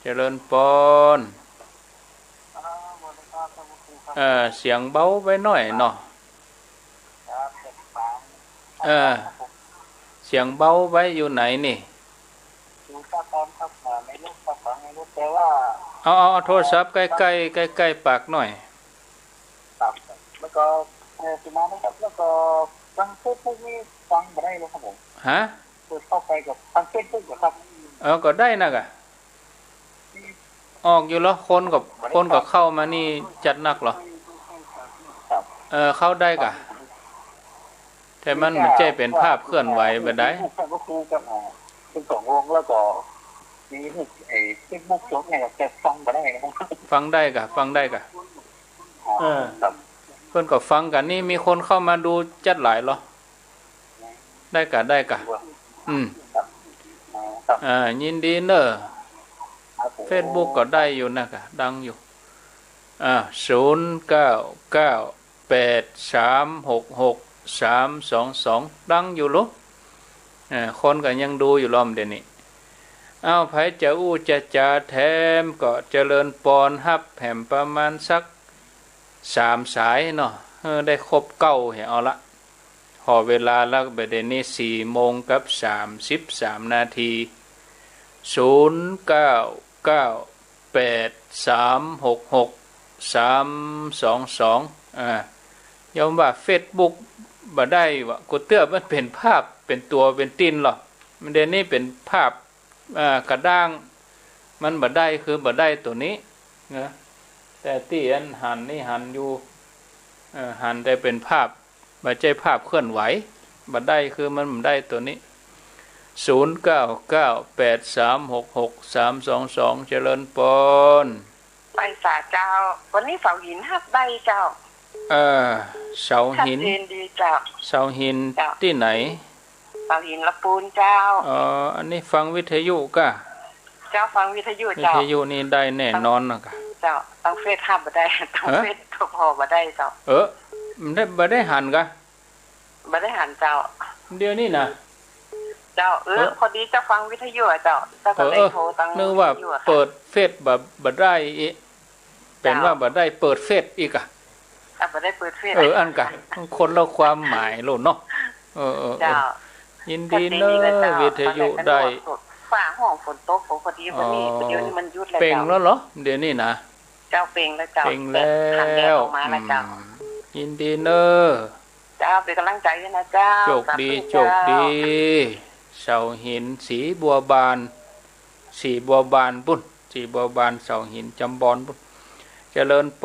A: เจริญปนเสียงเบาไปหน่อยเนาะเสียงเบาไว้อยู่ไหนนี่
C: อยู่ข้างตอนครับไม่รู้ครับไม่รู้แต่ว่า
A: เอาโทรศัพท์ใกล้ๆใกล้ๆปากหน่อย
D: ครับแล้วก็สุมานะครับแล้วก็ฟังเฟซบุ๊กนี่ฟังไม่ได้เลยครับผม
A: ฮะ
D: เปิดเข้าไปกับฟังเฟซบุ๊กครับ
A: ก็ได้นะกะออกอยู่แล้วคนกับเข้ามานี่จัดหนักเหรอเข้าได้กะแต่มันไม่ใช่เป็นภาพเคลื่อนไหวแบบใด
D: ก็คือกับเป็นสองวงแล้วก็มีไอ้เฟซบุ๊กสดเนี่ยจะฟังไม่ได้นะครับ
A: ฟังได้กะเพื่อนก็ฟังกันนี่มีคนเข้ามาดูจัดหลายเหรอได้กะยินดีเนอะFacebook ก็ได้อยู่นะกะดังอยู่0998366322ดังอยู่ลูกคนก็ยังดูอยู่ล้อมเดี๋ยวนี้ไผจะอู้จะแถมก็เจริญปอนฮับแห่มประมาณสัก3 สายเนาะได้ครบ9เห็นเอาละพอเวลาแล้วประเด็นนี้4:33 นาที0998366322ยอมว่า Facebook บ่ได้ว่ากูเตื้อมันเป็นภาพเป็นตัวเป็นติ้นหรอกมันเดี๋ยวนี้เป็นภาพกระด้างมันบ่ได้คือบ่ได้ตัวนี้นะแต่ที่อันหันนี่หันอยู่หันแต่เป็นภาพบ่ใช่ภาพเคลื่อนไหวบ่ได้คือมันบ่ได้ตัวนี้0998366322เจริญปน
C: ไปสาเจ้าวันนี้เสาหินฮับได้เจ้า
A: เสาหิน
C: ดีเจ้า
A: เสาหินที่ไหน
C: เสาหินละปูนเจ้า
A: อันนี้ฟังวิทยุกะ
C: เจ้าฟังวิทยุเจ้า
A: วิทยุนี่ได้แน่นอนนะกะ
C: เจ้าต้องเฟซฮับบ่ได้ต้องเฟซพอบ่ได้เจ้า
A: มันได้บ่ได้หันกะ
C: บ่ได้หันเจ้า
A: เดี๋ยวนี้นะ
C: เจ้าพอดีจะฟังวิทยุเจ้าก็เลยโทรตั้ง
A: นึกว่าเปิดเฟซบ่ได้เป็นว่าบ่ได้เปิดเฟซอีกอ่ะ
C: บ่ได้เปิดเฟซ
A: อันกะคนละความหมายโลดเนาะ
C: เจ้า
A: ยินดีเนอะวิทยุได้
C: ฟ้าห้องฝนตกพอดีวันนี้เดี๋ยวนี้มันหยุดแล้ว
A: เป่งแล้วเหรอเดี๋ยวนี้นะ
C: เจ้าเป่งแล้วเจ้า
A: เป่งแล้วยินดีเนอะ
C: เจ้าเป็นกำลังใจด้วยนะเจ้า
A: โชคดีเสาหินสีบัวบานปุ่นสีบัวบานเสาหินจำบอนปุ่นเจริญป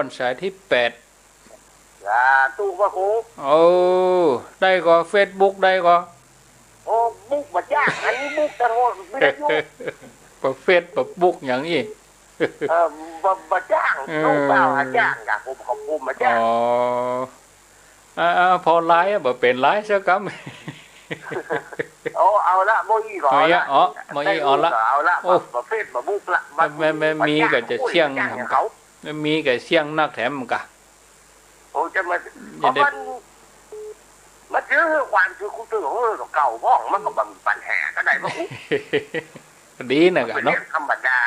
A: นสายที่8
D: ตู้ว่าครู
A: ได้ก็ Facebook ได้ก็
D: บุ๊กบ่จ้างอันนี้บุ๊กแต่ว่าไม่ได้ยุ่ง
A: ประเฟซประบุ๊กอย่างนี้
D: บ่จ้างตู้เปล่าจ้างอ่ะผมขอบคุณมาจ้าง
A: พอไลฟ์บ่เป็นไลฟ์ซะครับ
D: เอาละโมอีก่อน
A: ละโมอีเอาละ
D: ประเฟซบ่บุ๊กละ
A: ไม่มีก็จะเสี่ยงเขาไม่มีก็เสี่ยงนักแถมมันกะ
D: จะมาซื้อความคือคุณตื่นของเก่าพ่องมันก็บังปันแห่ก็ได้บ่
A: ดีนะกันเนาะ
D: ธรรมดา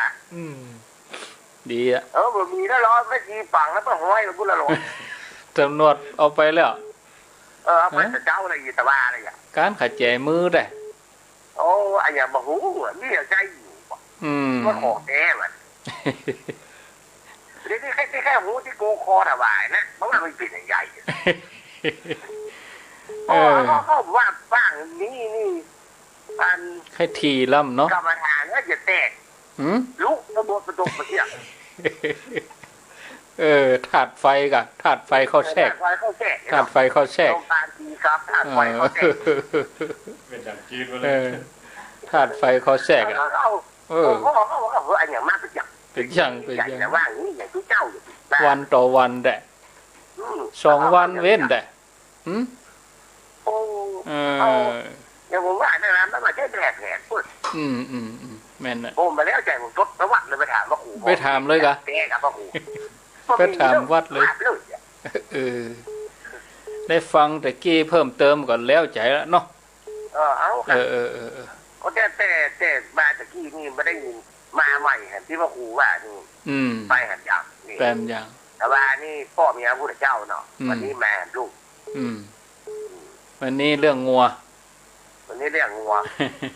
A: ดีอ่ะ
D: บ่มีแล้วร้อยไม่กี่ปังแล้วก็ห้อยแล้วบุละหลง
A: จำนวนเอาไปแล้ว
D: เอาไปเจ้าอะไรอยู่ตะว่าอะไรอ่ะ
A: การขัดแจมือได้
D: อันนี้บ่ฮู้นี่ใจอยู่ก็ขอแก้มันนี่แค่หูที่โกคอถวายนะเพราะว่ามันเป็นใหญ่เขาว่าบ้างนี่อัน
A: ให้ทีล่ำเนาะ
D: กรรมฐานก็จะแตกลุกระบบประตูมาเที่ยง
A: ถาดไฟกับถาดไฟเข้าแทรกถาดไฟเข้าแทรก
D: ตาทีครับถาดไฟเข้าแทรก
B: เป็นอย่างจีนเลย
A: ถาดไฟเข้าแทรก
D: เขาอันอย่างมากเป็น
A: อย่าง
D: แต่ว่านี่อย่างที่เจ้า
A: วันต่อวันแหละ2 วันเว้นแหละ
D: อย่างผมว่าเนี่ยนะมันมาใช้แผลพูด
A: แม่นนะ
D: ผมมาแล้วใจผมทดประวัติเลยไปถามว่าขู่
A: ไปถามเลยกะไปถามวัดเลยได้ฟังแต่กี้เพิ่มเติมก่อนแล้วใจแล้วเนาะ
D: ก็แต่มาแต่กี้นี่ไม่ได้ยินมาใหม่เห็นที่ว่าขู่ว่านี่ไปหันยัง
A: แปมยัง
D: แต่ว่านี่พ่อเมียพุทธเจ้าเนาะวันนี้แม่ลูก
A: วันนี้เรื่องงัว
D: วันนี้เรื่องงัว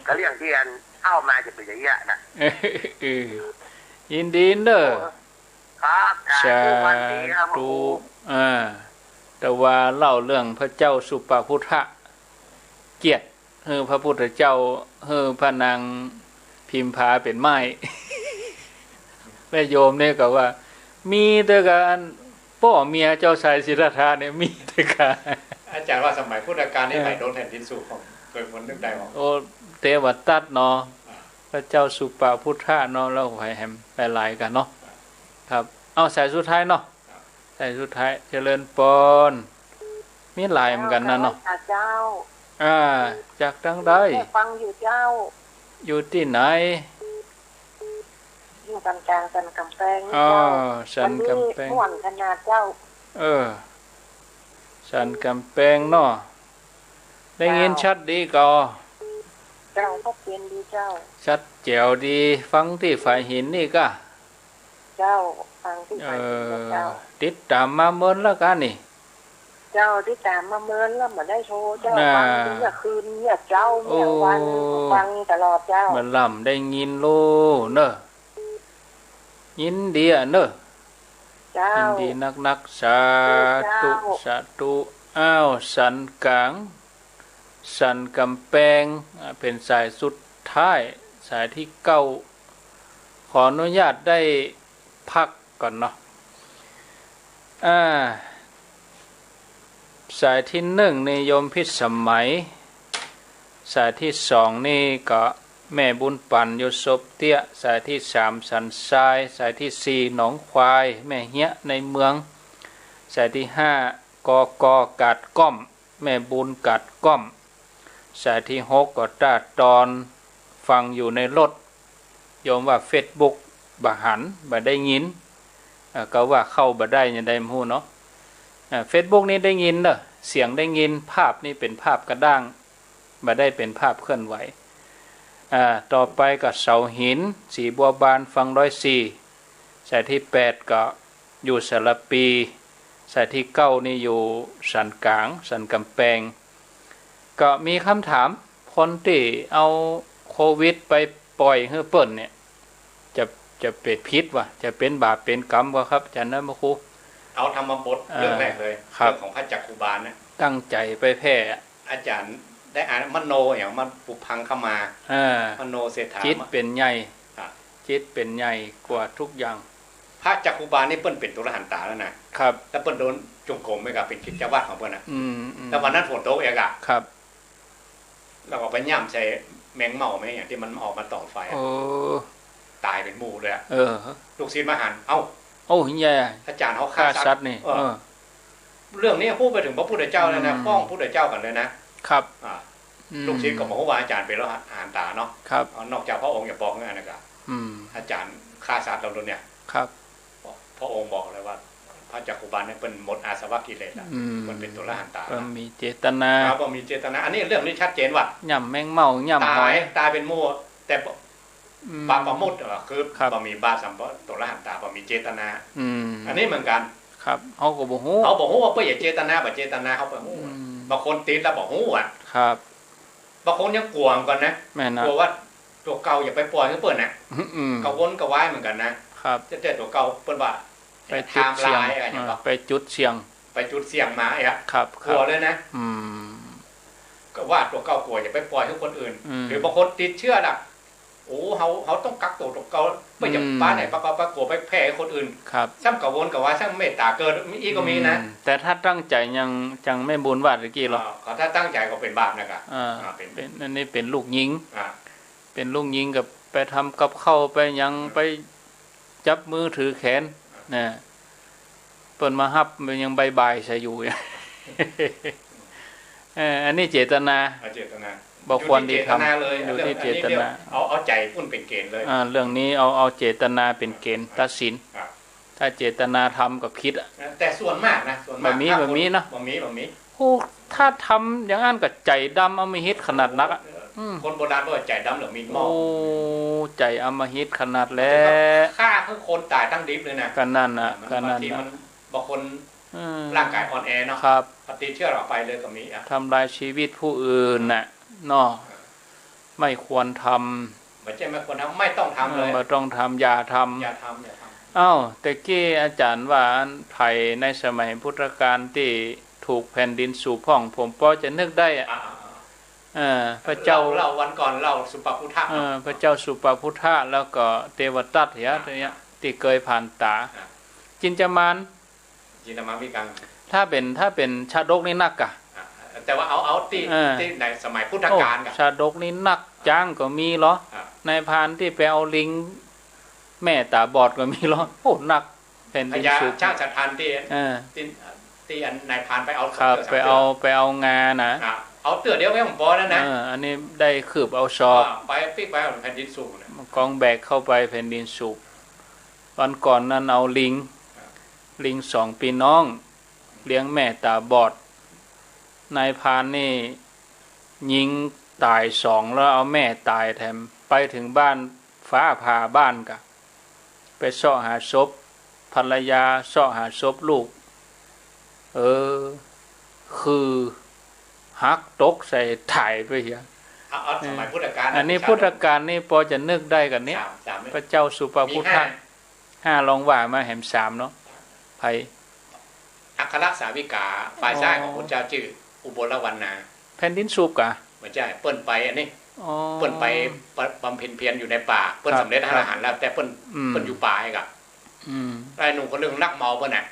D: ก็เรื่องที่อันเข้ามาจะเป็นอย่างเงี้ยนะ
A: ยินดีเด้อ
C: ครับสา
A: สา
C: ธุวันดีครับ
A: ธุแต่ว่าเล่าเรื่องพระเจ้าสุปพุทธะเกียรติพระพุทธเจ้าพระนางพิมพาเป็นไม้ แม่โยมเนี่ยก็ว่า มีแต่การพ่อเมียเจ้าชายสิทธัตถะเนี่ยมีแต่การ
B: อาจารย์ว่าสมัยพุทธกาลนี่ไหลโดนแผ่นดินสู่ของเคยคนนึกได้ของ
A: โอ้เทวตัดเนาะพระเจ้าสุปพุทธะเนาะแล้วให้แฮมหลายๆกันเนาะครับเอาสายสุดท้ายเนาะสายสุดท้ายเจริญปนมีหลายเหมือนกันนะเนาะ
C: เจ้า
A: จากทางใด
C: ฟังอยู่เจ้า
A: อยู่ที่ไหน
C: อยู่กลางสันกำแพง
A: อ๋อ
C: เจ้า
A: สันกำแพง
C: ม่วนขนาดเจ้า
A: สันกำแพงเนาะได้ยินชัดดีก็
C: เจ้าก็เปลี่ยนดีเจ้า
A: ชัดแจ๋วดีฟังที่ฝ่ายหินนี่ก็
C: เจ้าฟังที่ไปเจ้า
A: ติดตามมาเมินแล้วกันนี่
C: เจ้าที่ตามมาเมินแล้วมาได้โชว์เจ้าฟังเนี่ยคืนเนี่ยเจ้าเนี่ยวันฟังตลอดเจ้า
A: มันล่ำได้ยินโลเนอะยินดีอ่ะเนอะ
C: เจ้า
A: ยินดีนักสาธุสาธุอ้าวสันกลางสันกำแพงเป็นสายสุดท้ายสายที่เก้าขออนุญาตได้พักก่อนเนาะสายที่หนึ่งนี่โยมพิสมัยสายที่สองนี่ก็แม่บุญปันยศพเตี้ยสายที่สามสันทรายสายที่สี่หนองควายแม่เหี้ยในเมืองสายที่ห้ากกาดก้อมแม่บุญกาดก้อมสายที่หกก็ตาตอนฟังอยู่ในรถโยมว่าเฟซบุ๊กบ่หันบ่ได้ยินก็ว่าเข้าบ่ได้ยังได้ฮู้เนาะเฟซบุ๊กนี้ได้ยินเด้อเสียงได้ยินภาพนี่เป็นภาพกระด้างบ่ได้เป็นภาพเคลื่อนไหวต่อไปก็เสาหินสีบัวบานฟัง104สายที่8ก็อยู่สระปีสายที่9นี่อยู่สันกลางสันกำแพงก็มีคำถามคนที่เอาโควิดไปปล่อยให้เปิ้นเนี่ยจะเป็นพิษวะจะเป็นบาปเป็นกรรมวะครับอาจารย์นะพระครู
B: เอาธรรมบทเรื่องแรกเลยเรื่องของพระจักคุบาลเนี่ย
A: ตั้งใจไปแพร่
B: อาจารย์ได้อ่านมโนอย่างมันปุพังเข้ามามโนเศรษฐาจิ
A: จิตเป็นใหญ่จิตเป็นใหญ่กว่าทุกอย่าง
B: พระจักคุบาลนี่เปิ้นเป็นตุลหันตาแล้วนะครับแต่เปิ้นโดนจงกรมไปกับเป็นกิจวัตรของเปิ้นน่ะแต่วันนั้นฝนตกเองอ่ะ
A: ครับ
B: เราก็ไปย่ำใส่แมงเม่าไหมอย่างที่มันออกมาต่อไฟตายเป็นหมู่เลยลูกศิษย์มหันเอ้า
A: แย่
B: อาจารย์เขา
A: ฆ่าสัตว์นี่
B: เรื่องนี้พูดไปถึงพระพุทธเจ้าแล้วนะฟ้องพระพุทธเจ้ากันเลยนะครับลูกศิษย์ก็บอกว่าอาจารย์เป็นแล้วหันตาเนาะ
A: ครับ
B: นอกจากพระองค์อย่าบอกงั้นนะครับอาจารย์ฆ่าสัตว์เราเนี่ย
A: ครับ
B: พระองค์บอกเลยว่าพระจักคุบาลเนี่ยเป็นหมดอาสวะกิเลสอ่ะมันเป็นตัวละหันตา
A: มีเจตนา
B: มีเจตนาอันนี้เรื่องนี้ชัดเจนว่า
A: ย่ำแมงเม่าย่ำหอย
B: ตายเป็นหมู่แต่ปาปมุตคือบ่มีบาสัมปตัวละหันตาบ่มีเจตนาอันนี้เหมือนกัน
A: ครับเขาก็บ่ฮู้
B: เขาบอกว่าเปิ้นอย่าเจตนาบ่เจตนาเขาบ่ฮู้บางคนติดแล้วบ่ฮู้อ่ะ
A: ครับ
B: บางคนยังกลัวเหมือนกันนะกลัวว่าตัวเก่าอย่าไปปล่อยให้เปิ้นน่ะกังวลกระวายเหมือนกันนะครับแต่ตัวเก่าเปิ้นว่า
A: ไปจุดเสี่ยงไปจุดเสี่ยง
B: มาไอ้
A: ครับ
B: กลัวเลยนะก็ว่าตัวเก่ากลัวอย่าไปปล่อยให้คนอื่นหรือบางคนติดเชื้อน่ะโอ้เขาต้องกักตัวเก่าไม่อย่าป้าไหนปะกลัวไปแพร่ให้คนอื่น
A: ครับ
B: ซ้ำกังวลกับว่าซ้ำเมตตาเกิดมีอีกก็มีนะ
A: แต่ถ้าตั้งใจยังจังไม่บุญวาดตะกี้หรอก
B: ถ้าตั้งใจก็เป็นบาปนะครับ
A: เป็นอันนี้เป็นลูกยิงเป็นลูกยิงกับไปทำกับเข้าไปยังไปจับมือถือแขนนะเปิดมาฮับมันยังใบใส่อยู่อันนี้เจตนาบอกควรดีทำ
B: อยู่ที่เจตนาเอาใจพุ่นเป็นเกณฑ์เลย
A: เรื่องนี้เอาเจตนาเป็นเกณฑ์ตัดสินถ้าเจตนาทำกับคิด
B: แต่ส่วนมากนะส่วนมาก
A: แบบนี้นะ
B: แบบนี้
A: โอ้ถ้าทำอย่างนั้นกับใจดำอมหิตขนาดนัก
B: คนโบราณบอกใจดำหรือมีหม้อ
A: โอ้ใจอมหิตขนาดแล้ว
B: ฆ่าคือคนตายตั้งดิบเลยนะ
A: กันนั่นนะกันนั่น
B: นะบางคนร่างกายอ่อนแอเนาะปฏิเชื่อเราไปเลยก็มี
A: ทำลายชีวิตผู้อื่นน่ะเนาะไม่ควรท
B: ไม่ใช่ไม่ควรทำไม่ต้องทำเลย
A: ไม่ต้องทำอย่าทำ
B: อ้
A: าวแต่กี้อาจารย์ว่าไผ่ในสมัยพุทธกาลที่ถูกแผ่นดินสูบพ่องผมพอจะนึกได้พระเจ้า
B: เล่าวันก่อนเล่าสุปพุทธะ
A: พระเจ้าสุปพุทธะแล้วก็เทวทัตเนี้ยที่เคยผ่านตาจินจามาน
B: วิกัง
A: ถ้าเป็นชาดกนี่นักกะ
B: แต่ว่าเอาที่ในสมัยพุทธกาล
A: ชาดกนี่นักจ้างก็มีเหรอในพานที่ไปเอาลิงแม่ตาบอดก็มีเหรอโอ้นักแผ่นดินสูบ
B: ชาติสัตว์ทันที่อันนายพานไปเอา
A: ไปเอางานะ
B: เอาเตือเดียวแค่ผมพอนั่นนะ
A: อันนี้ได้คืบเอาชอบ
B: ไปปิ๊กไปแผ่นดินสูบ
A: กองแบกเข้าไปแผ่นดินสูบวันก่อนนั้นเอาลิง2 ปีน้องเลี้ยงแม่ตาบอดนายพานนี่ยิงตาย2แล้วเอาแม่ตายแถมไปถึงบ้านฟ้าผ่าบ้านกะไปเสาะหาศพภรรยาเสาะหาศพลูกคือฮักตกใส่ถ่ายไปเหี้ย
B: สมัยพุทธกาล
A: อันนี้พุทธกาลนี่พอจะนึกได้กันเนี้ยพระเจ้าสุปพุทธะ5ลองว่ามาแหม3เนาะไผ
B: อัครสาวิกาฝ่ายซ้ายของพระเจ้าชื่ออุบลวรรณา
A: แผ่นดินสูบกะ
B: ไม่ใช่เปิ้นไปอันนี้เปิ้นไปบำเพ็ญเพียรอยู่ในป่าเปิ้นสำเร็จอรหันต์แล้วแต่เปิ้นอยู่ป่าไอ้กะไอ้หนุ่มคนนึงนักเมาเปิ้นน่ะ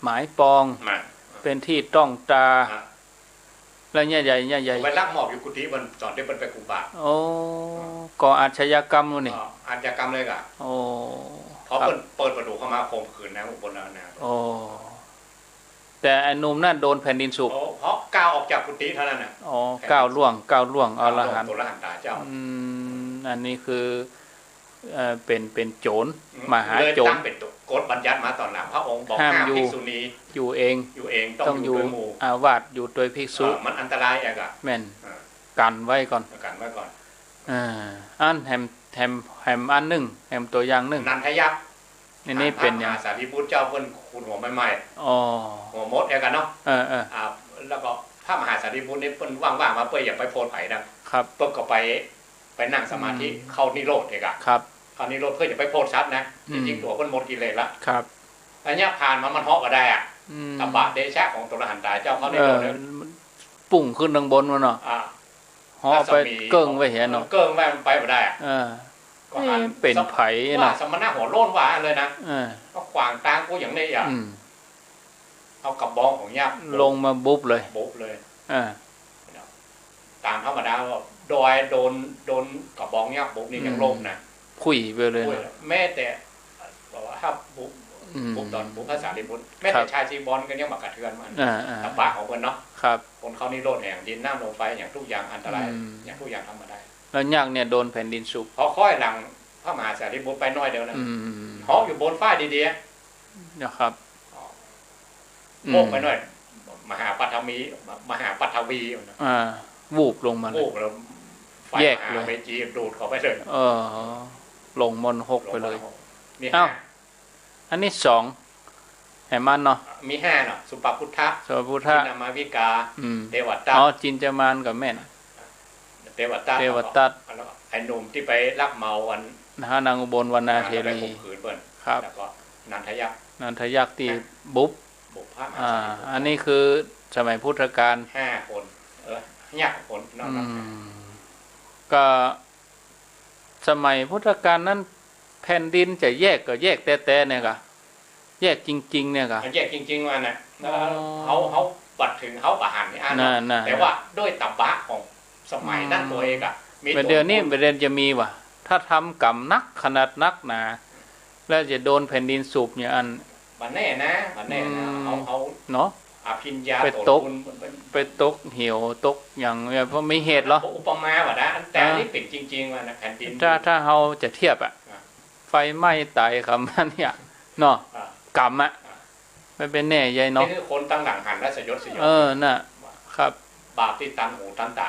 A: หมายปองเป็นที่ต้องตาแล้วใหญ่
B: ไปลักหมอบอยู่กุฏิมันตอนที่เปิ้นไปกุบา
A: โอ้ก่ออาชญากรรมนี่
B: อาชญากรรมเลยกะ
A: โอ้
B: เขาเปิดประตูเข้ามาข่มขืนนะอุบลวรรณา
A: โอ้แต่ไอ้หนุ่มนั่นโดนแผ่นดินสูบ
B: เพราะก้าวออกจากกุฏิเท่านั้นน่ะ
A: ก้าวล่วงอรหันต์
B: อรหันตาเจ้า
A: อันนี้คือเป็นโจรมหาโจร
B: เป็นกฎบัญญัติมาตอนหลังพระองค์บอกห้ามภิกษุณี
A: อยู่เอง
B: ต้องอยู่
A: อาวาสอยู่โดยภิกษุ
B: มันอันตรายอ่ะกะ
A: แม่นกันไว้ก่อนอันแฮมอันนึงแฮมตัวอย่างนึง
B: นันทยักษ์
A: นี่เป็นอย่าง
B: สารีบุตรเจ้าเพิ่นขุดหัวใหม่ๆหัวมดกันเนาะแล้วก็พระมหาสารีบุตรนี่เพิ่นว่างๆมาเปิ้นอย่าไปโพดไผ่นะครับเปิ้นก็ไปนั่งสมาธิเข้านิโรธเองอ่ะ
A: ครับ
B: เข้านิโรธเพื่อจะไปโพดชัดนะจริงๆตัวเพิ่นหมดกิเลสละ
A: ครับ
B: อันนี้ผ่านมันเหาะก็ได้อ่ะกับบะเดชะของตัวอรหันตาเจ้าเขานิโรธเนี่ย
A: ปุ่งขึ้นทางบนมันเนาะเหาะไปเกิ้งไว้เห็นเนาะ
B: เกิ้งไว้มันไปบ่ได้อ่ะ
A: ก็เป็นไผ่
B: เนาะสมณะหัวโล้นว่าเลยนะก็ขวางตางกูอย่างนี้อ่ะเอากับบองของยักษ์
A: ลงมาบุบเลย
B: ตามธรรมดาว่าโดนกับบองยักษ์บุบนี่ยังล้มนะ
A: คุยไปเลย
B: แม่แต่บอกว่าถ้าบุบตอนบุบภาษาลิบุตรแม่แต่ชายชีบอลก็ยังมากระเทือนมันตบปากของคนเนาะคนเขานี่โลดแห่งดินน้ำลมไฟอย่างทุกอย่างอันตรายอย่างทุกอย่างทำมาได้
A: แล้วยักษ์เนี่ยโดนแผ่นดินสูบ
B: พอค่อยหลังพระมหาสารีบุตรไปน้อยเดียวนะเหาะอยู่บนฝ้าดี
A: ๆนะครับ
B: โป่งไปหน่อยมหาปัทวี
A: วูบลงมา
B: วูบแล้วแยกเลยไปจีดูดเขาไปเลย
A: ลงมนหกไปเลยอ้าวอันนี้2แหมันเนาะ
B: มี5เนาะสุปพุทธะ
A: จิ
B: นมาวิกาเทวตา
A: จินจามานกับแม่น
B: เทวตาไอ้หนุ่มที่ไปลักเมาวัน
A: นางอุบลวรรณาเทรี
B: ครับแล้วก็นันท
A: ยักษ์ที่บุบอันนี้คือสมัยพุทธกาล
B: 5 คน5 คนนอก
A: ก็สมัยพุทธกาลนั้นแผ่นดินจะแยกก็แยกแต่เนี่ยก็แยกจริงๆเนี่ยก็
B: แยกจริงๆว่าน่ะเขาปัดถึงเขาประหารนี่แต่ว่าด้วยตับบะของสมัยนั้นตัวเองอ่ะ
A: เดี๋ยวนี้ประเด็นจะมีว่ะถ้าทำกรรมนักขนาดนักหนาแล้วจะโดนแผ่นดินสูบเนี่ยอัน
B: บันแน่นะเขา
A: เนาะ
B: อภิญญา
A: ไปตกเหี่ยวตกอย่างเพราะไม่เหตุหรอ
B: อุปมาว่าได้แต่นี่เป็นจริงๆว่านะแผ่นดิน
A: ถ้าเราจะเทียบอ่ะไฟไหม้ตายคำนั้นเนี่ยเนาะกรรมอ่ะไม่เป็นแน่ใหญ่เนาะ
B: นี่คือคนตั้งหลังหันและสยดสย
A: องน่ะครับ
B: บาปที่ตันหูตันตา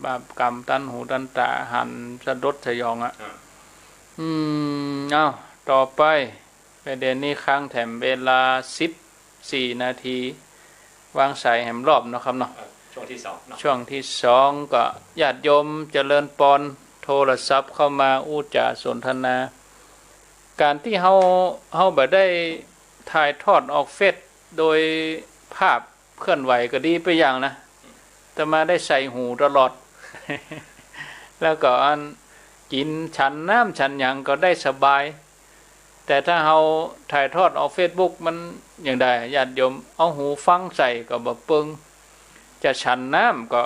A: บาปกรรมตันหูตันตาหันสะดดสยองอ่ะเอาต่อไปประเด็นนี้ค้างแถมเวลา14 นาทีวางสายแหมรอบนะครับเนาะ
B: ช่วงที่2
A: ก็ญาติโยมเจริญปอน โทรศัพท์เข้ามาอู้จาสนทนาการที่เฮาบ่ได้ถ่ายทอดออกเฟซโดยภาพเคลื่อนไหวก็ดีไปอย่างนะแต่มาได้ใส่หูตลอด แล้วก็อันกินฉันน้ำฉันหยังก็ได้สบายแต่ถ้าเฮาถ่ายทอดออก Facebook มันอย่างใดญาติโยมเอาหูฟังใส่ก็บ่เปิงจะฉันน้ำก็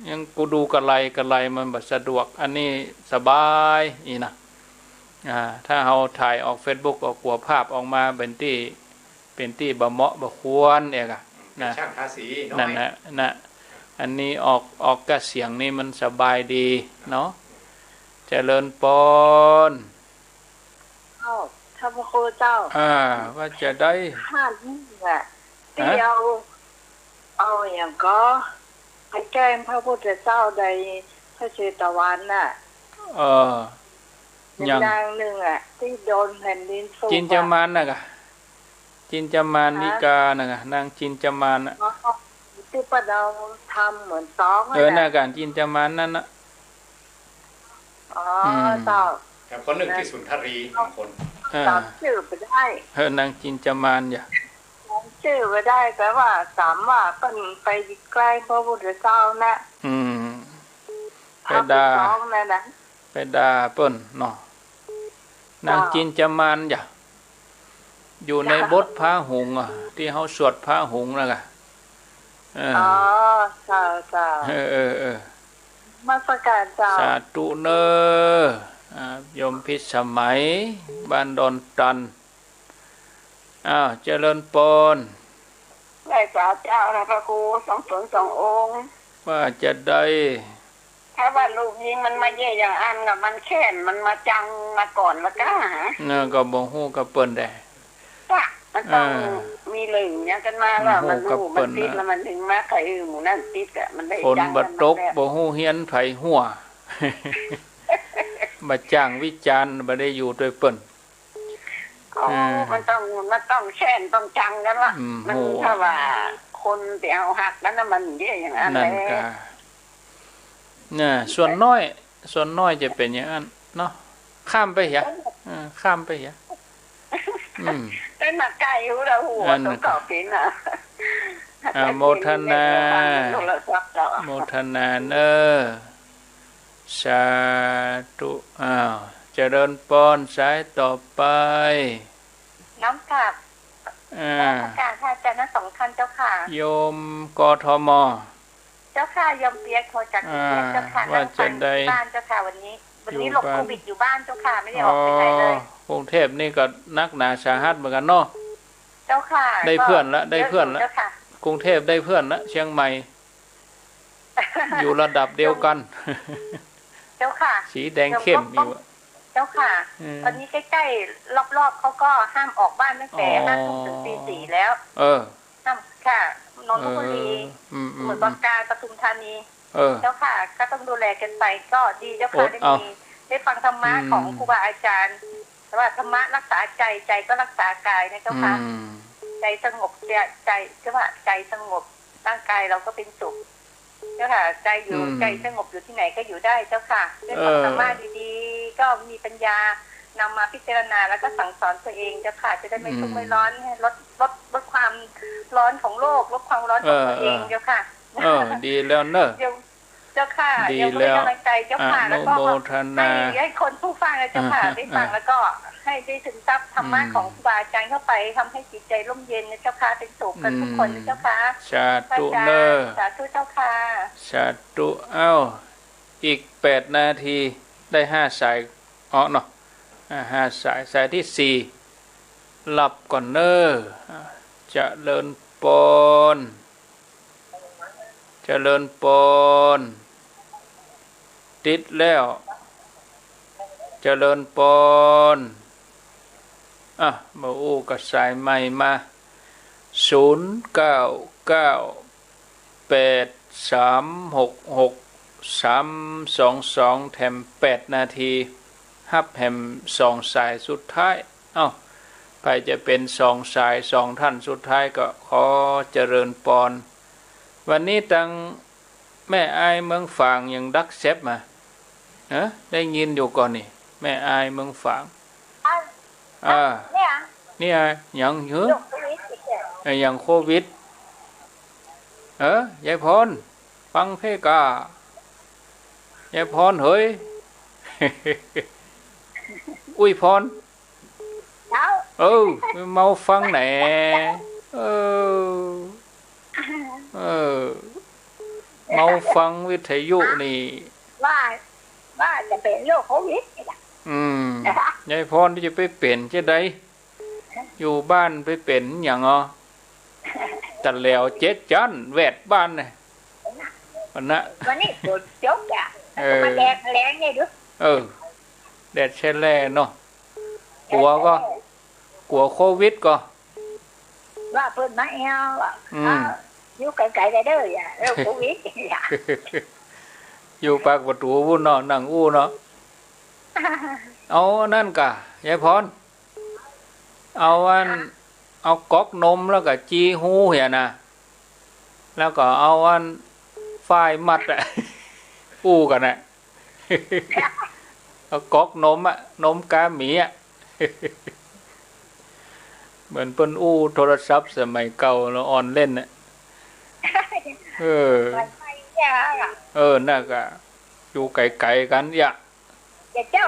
A: ยังกูดูกะไลมันบ่สะดวกอันนี้สบายอีนะถ้าเฮาถ่ายออก Facebook ออกกลัวภาพออกมาเป็นที่บ่เหมาะบ่ควรเองนะ
B: ช่างทาสี
A: นั่นนะอันนี้ออกกะเสียงนี่มันสบายดีเนาะเจริญปน
C: ท่านพระครูเจ้า
A: ว่าจะได้
C: ห้านี่แหละที่เอาอย่างก็ไปแก้พระพุทธเจ้าใดพระเชตวันน่ะอย่างหนึ่งที่โดนแผ่นดินสูบ
A: จินจามานน่ะกะจินจามานนิกาน่ะกะนางจินจามานน่ะ
C: ที่ป้าเราทำเหมือนซ้อม
A: น่ะกันจินจามานนั่นน่ะ
C: เจ้า
B: แต่คนหนึ่งที่สุนทรีบางคน
C: จำชื่อไปได้
A: นางจินจามานอย่า
C: ชื่อไปได้แต่ว่าสามว่าเป็นไปใกล้พระพุทธเจ้านะ
A: ไปด่าเปิ้นเนาะนางจินจามานอย่าอยู่ในบทพระหงส์ที่เฮาสวดพระหงส์น่ะกะ
C: จ้ามาสการเจ้า
A: สาธุเนอยมพิสมัยบ้านดอนตันเจริญปน
C: ได้เจ้านะพระครู2 องค์
A: ว่าจะได้
C: ถ้าว่าลูกยิงมันมาเย่อย่างอันกับมันแค้นมันมาจังมาก่อนแล้วก็
A: ก็บ่ฮู้กับเปิ้นได้
C: มันต้องมีเหลืองเนี่ยกันมาว่ามันรู้มันติดแล้วมันถึงมาไข่หมูนั่นติดมันได้
A: จังฝนบ่ตกบ่ฮู้เฮียนไผหัวมาจ้างวิจารณ์บ่ได้อยู่ด้วยเปิ้น
C: มันต้องแช่นต้องจังกันว่ามันถ้าว่าคนที่เอาหักนั้นมันเยอะอย่างนั้นแหละ
A: น่ะส่วนน้อยจะเป็นอย่างนั้นเนาะข้ามไปเหรอข้ามไปเหรอ
C: เป็นหนักไก่หูเราหัวต้องเกาะปีน่ะ
A: โมทนาเนสาธุเจริญปนสายต่อไป
C: น้ำกราบการพระอาจารย์ทั้งสองท่านเจ้าค่ะ
A: โยมกทม
C: เจ้าค่ะยมเปียกโทรจากกรุงเทพเจ้าค่ะ
A: ว่าจะได้
C: บ้านเจ้าค่ะวันนี้หลบโควิดอยู่บ้านเจ้าค่ะไม่ได้ออกไปไหนเลย
A: กรุงเทพนี่ก็นักหนาสาหัสเหมือนกันเนาะ
C: เจ้าค่ะ
A: ได้เพื่อนละกรุงเทพได้เพื่อนละเชียงใหม่อยู่ระดับเดียวกัน
C: เจ้าค่ะ
A: สีแดงเข้มอยู่
C: เจ้าค่ะตอนนี้ใกล้ๆรอบๆเขาก็ห้ามออกบ้านตั้งแต่5 ทุ่มถึงตี 4แล้วห้ามค่ะนนทบุรีเหมือนบางการปทุมธานีเจ้าค่ะก็ต้องดูแลกันไปก็ดีเจ้าค่ะได้ฟังธรรมะของครูบาอาจารย์แต่ว่าธรรมะรักษาใจก็รักษากายนะเจ้าค่ะใจสงบใจเจ้าค่ะใจสงบร่างกายเราก็เป็นสุขเจ้าค่ะใจสงบอยู่ที่ไหนก็อยู่ได้เจ้าค่ะได้ฟังธรรมะดีๆก็มีปัญญานำมาพิจารณาแล้วก็สั่งสอนตัวเองเจ้าค่ะจะได้ไม่ทุกข์ไม่ร้อนลดความร้อนของโลกลดความร้อนของตัวเองเจ้าค่ะ
A: ดีแล้วเนอะ
C: เจ้าค่ะ
A: ดีแล้ว
C: ใจเจ้าค่ะแล้วก็ให้คนผู้ฟังเจ้าค่ะได้ฟังแล้วก็ให้ได้ซึมซับธรรมะของครูบาอาจารย์เข้าไปทำให้จิตใจร่มเย็นนะเจ้าค่ะเป็นสุขกันทุกคนนะเจ้าค่ะ
A: สาธุเนอะ
C: สาธุเจ้าค่ะ
A: สาธุอีก8 นาทีได้5 สายเนาะ5 สายที่4หลับก่อนเนอะจะเลินปนติดแล้วเจริญปนมาอู้กับสายใหม่มา0998366322แถม8 นาทีฮับแฮม2 สายสุดท้ายไปจะเป็น2 สาย2 ท่านสุดท้ายก็ขอเจริญปนวันนี้ตั้งแม่อายเมืองฝางยังดักเซฟมา ได้ยินอยู่ก่อนนี่แม่อายเมืองฝาง
C: เนี่ย
A: เนี่ยอย่างเยอะอย่างโควิดยายพรฟังเพกายายพรเฮ้ย อุ้ยพรเมาฟังไหนเมาฟังวิทยุนี่
C: ว่าจะเป็นโรคโควิด
A: ยายพรที่จะไปเปลี่ยนจะได้อยู่บ้านไปเป็นอย่างตัดแล้วเจ็ดจันแวดบ้านน่ะวัน
C: นี้ฝนตกอ่ะมาแดดแรงไงดู
A: แดดแช่แล่เนาะกลัวโควิดก็
C: ว่าเพิ่นมาแอวอยู่ไกลๆได้เด้ออย่าโรคโควิดอย่า
A: อยู่ปากประตูวุ่นเนาะนั่งอู้เนาะเอานั่นกะยายพรเอาก๊อกนมแล้วก็จีหูเหี่ยนะแล้วก็เอาฝ้ายมัดอู้กันน่ะเอาก๊อกนมนมกาหมีเหมือนเปิ้นอู้โทรศัพท์สมัยเก่าเราออนเล่นน่ะน่ะก็อยู่ไกลๆกันอย่า
C: เจ้า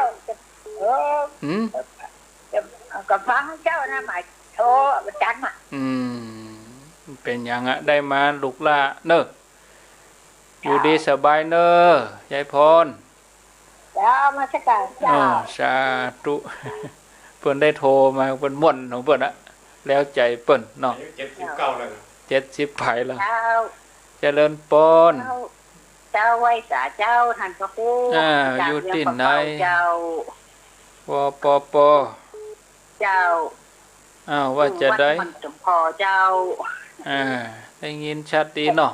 C: กับฟังเจ้านะหมายโทรจัน
A: เป็นอย่างได้มาลูกละเนอะอยู่ดีสบายเนอะยายพร
C: มาสักการ
A: สาธุเปิ้นได้โทรมาเปิ้นม่วนของเปิ้นแล้วใจเปิ้นเนาะ
B: 79แล้ว
A: 70ไผแล้วเจริญปน
C: เจ้าไว้สาเจ้าท่านพระครู
A: อยู่ที่ไหน
C: เจ้า
A: ป
C: เจ้า
A: ว่าจะได้
C: สมพอเจ้า
A: ได้ยินชัดดีเนาะ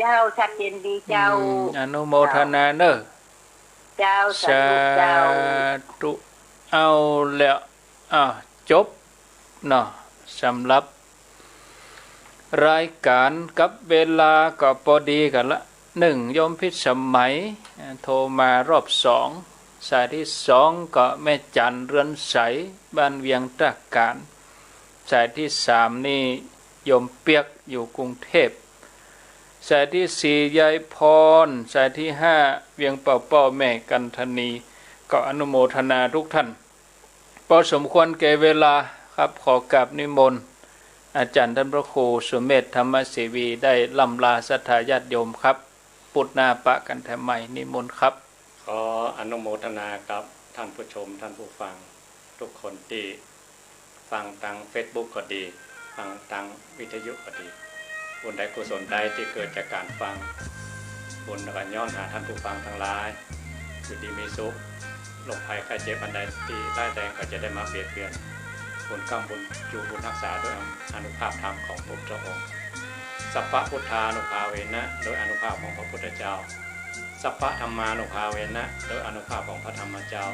C: เจ้าชัดเจนดีเจ้า
A: อนุโมทนาเนอะ
C: เจ้าสา
A: ธุเอาแล้วจบเนาะสำหรับรายการกับเวลาก็พอดีกันละ1โยมพิสมัยโทรมารอบ2สายที่2ก็แม่จันเรือนใสบ้านเวียงตะการสายที่3นี่โยมเปียกอยู่กรุงเทพสายที่4ยายพรสายที่5เวียงเป่าแม่กันธนีก็อนุโมทนาทุกท่านพอสมควรแก่เวลาครับขอกราบนิมนต์อาจารย์ท่านพระครูสุเมธธรรมเสวีได้ล่ำลาศรัทธาญาติโยมครับปุตนาปะกันแถมใหม่นิมนต์ครับ
B: ขออนุโมทนากับท่านผู้ชมท่านผู้ฟังทุกคนที่ฟังทาง Facebook ก็ดีฟังทางวิทยุก็ดีบุญใดกุศลใดที่เกิดจากการฟังบุญกันย้อนหาท่านผู้ฟังทั้งหลายอยู่ดีมีสุขโรคภัยไข้เจ็บอันใดที่ร้ายแรงก็จะได้มาเบียดเบียนบุญกรรมบุญจูบุญรักษาโดยอนุภาพธรรมของพระพุทธองค์สัพพะพุทธานุภาเวนะโดยอนุภาพของพระพุทธเจ้าสัพพะธรรมานุภาเวนะโดยอนุภาพของพระธรรมเจ้า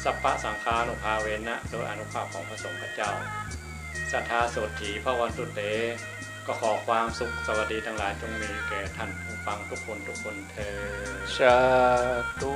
B: สัพพะสังฆานุภาเวนะโดยอนุภาพของพระสงฆ์เจ้าศรัทธาโสถีพระวันตุเตก็ขอความสุขสวัสดีทั้งหลายจงมีแก่ท่านผู้ฟังทุกคนเทอญ
A: สาธุ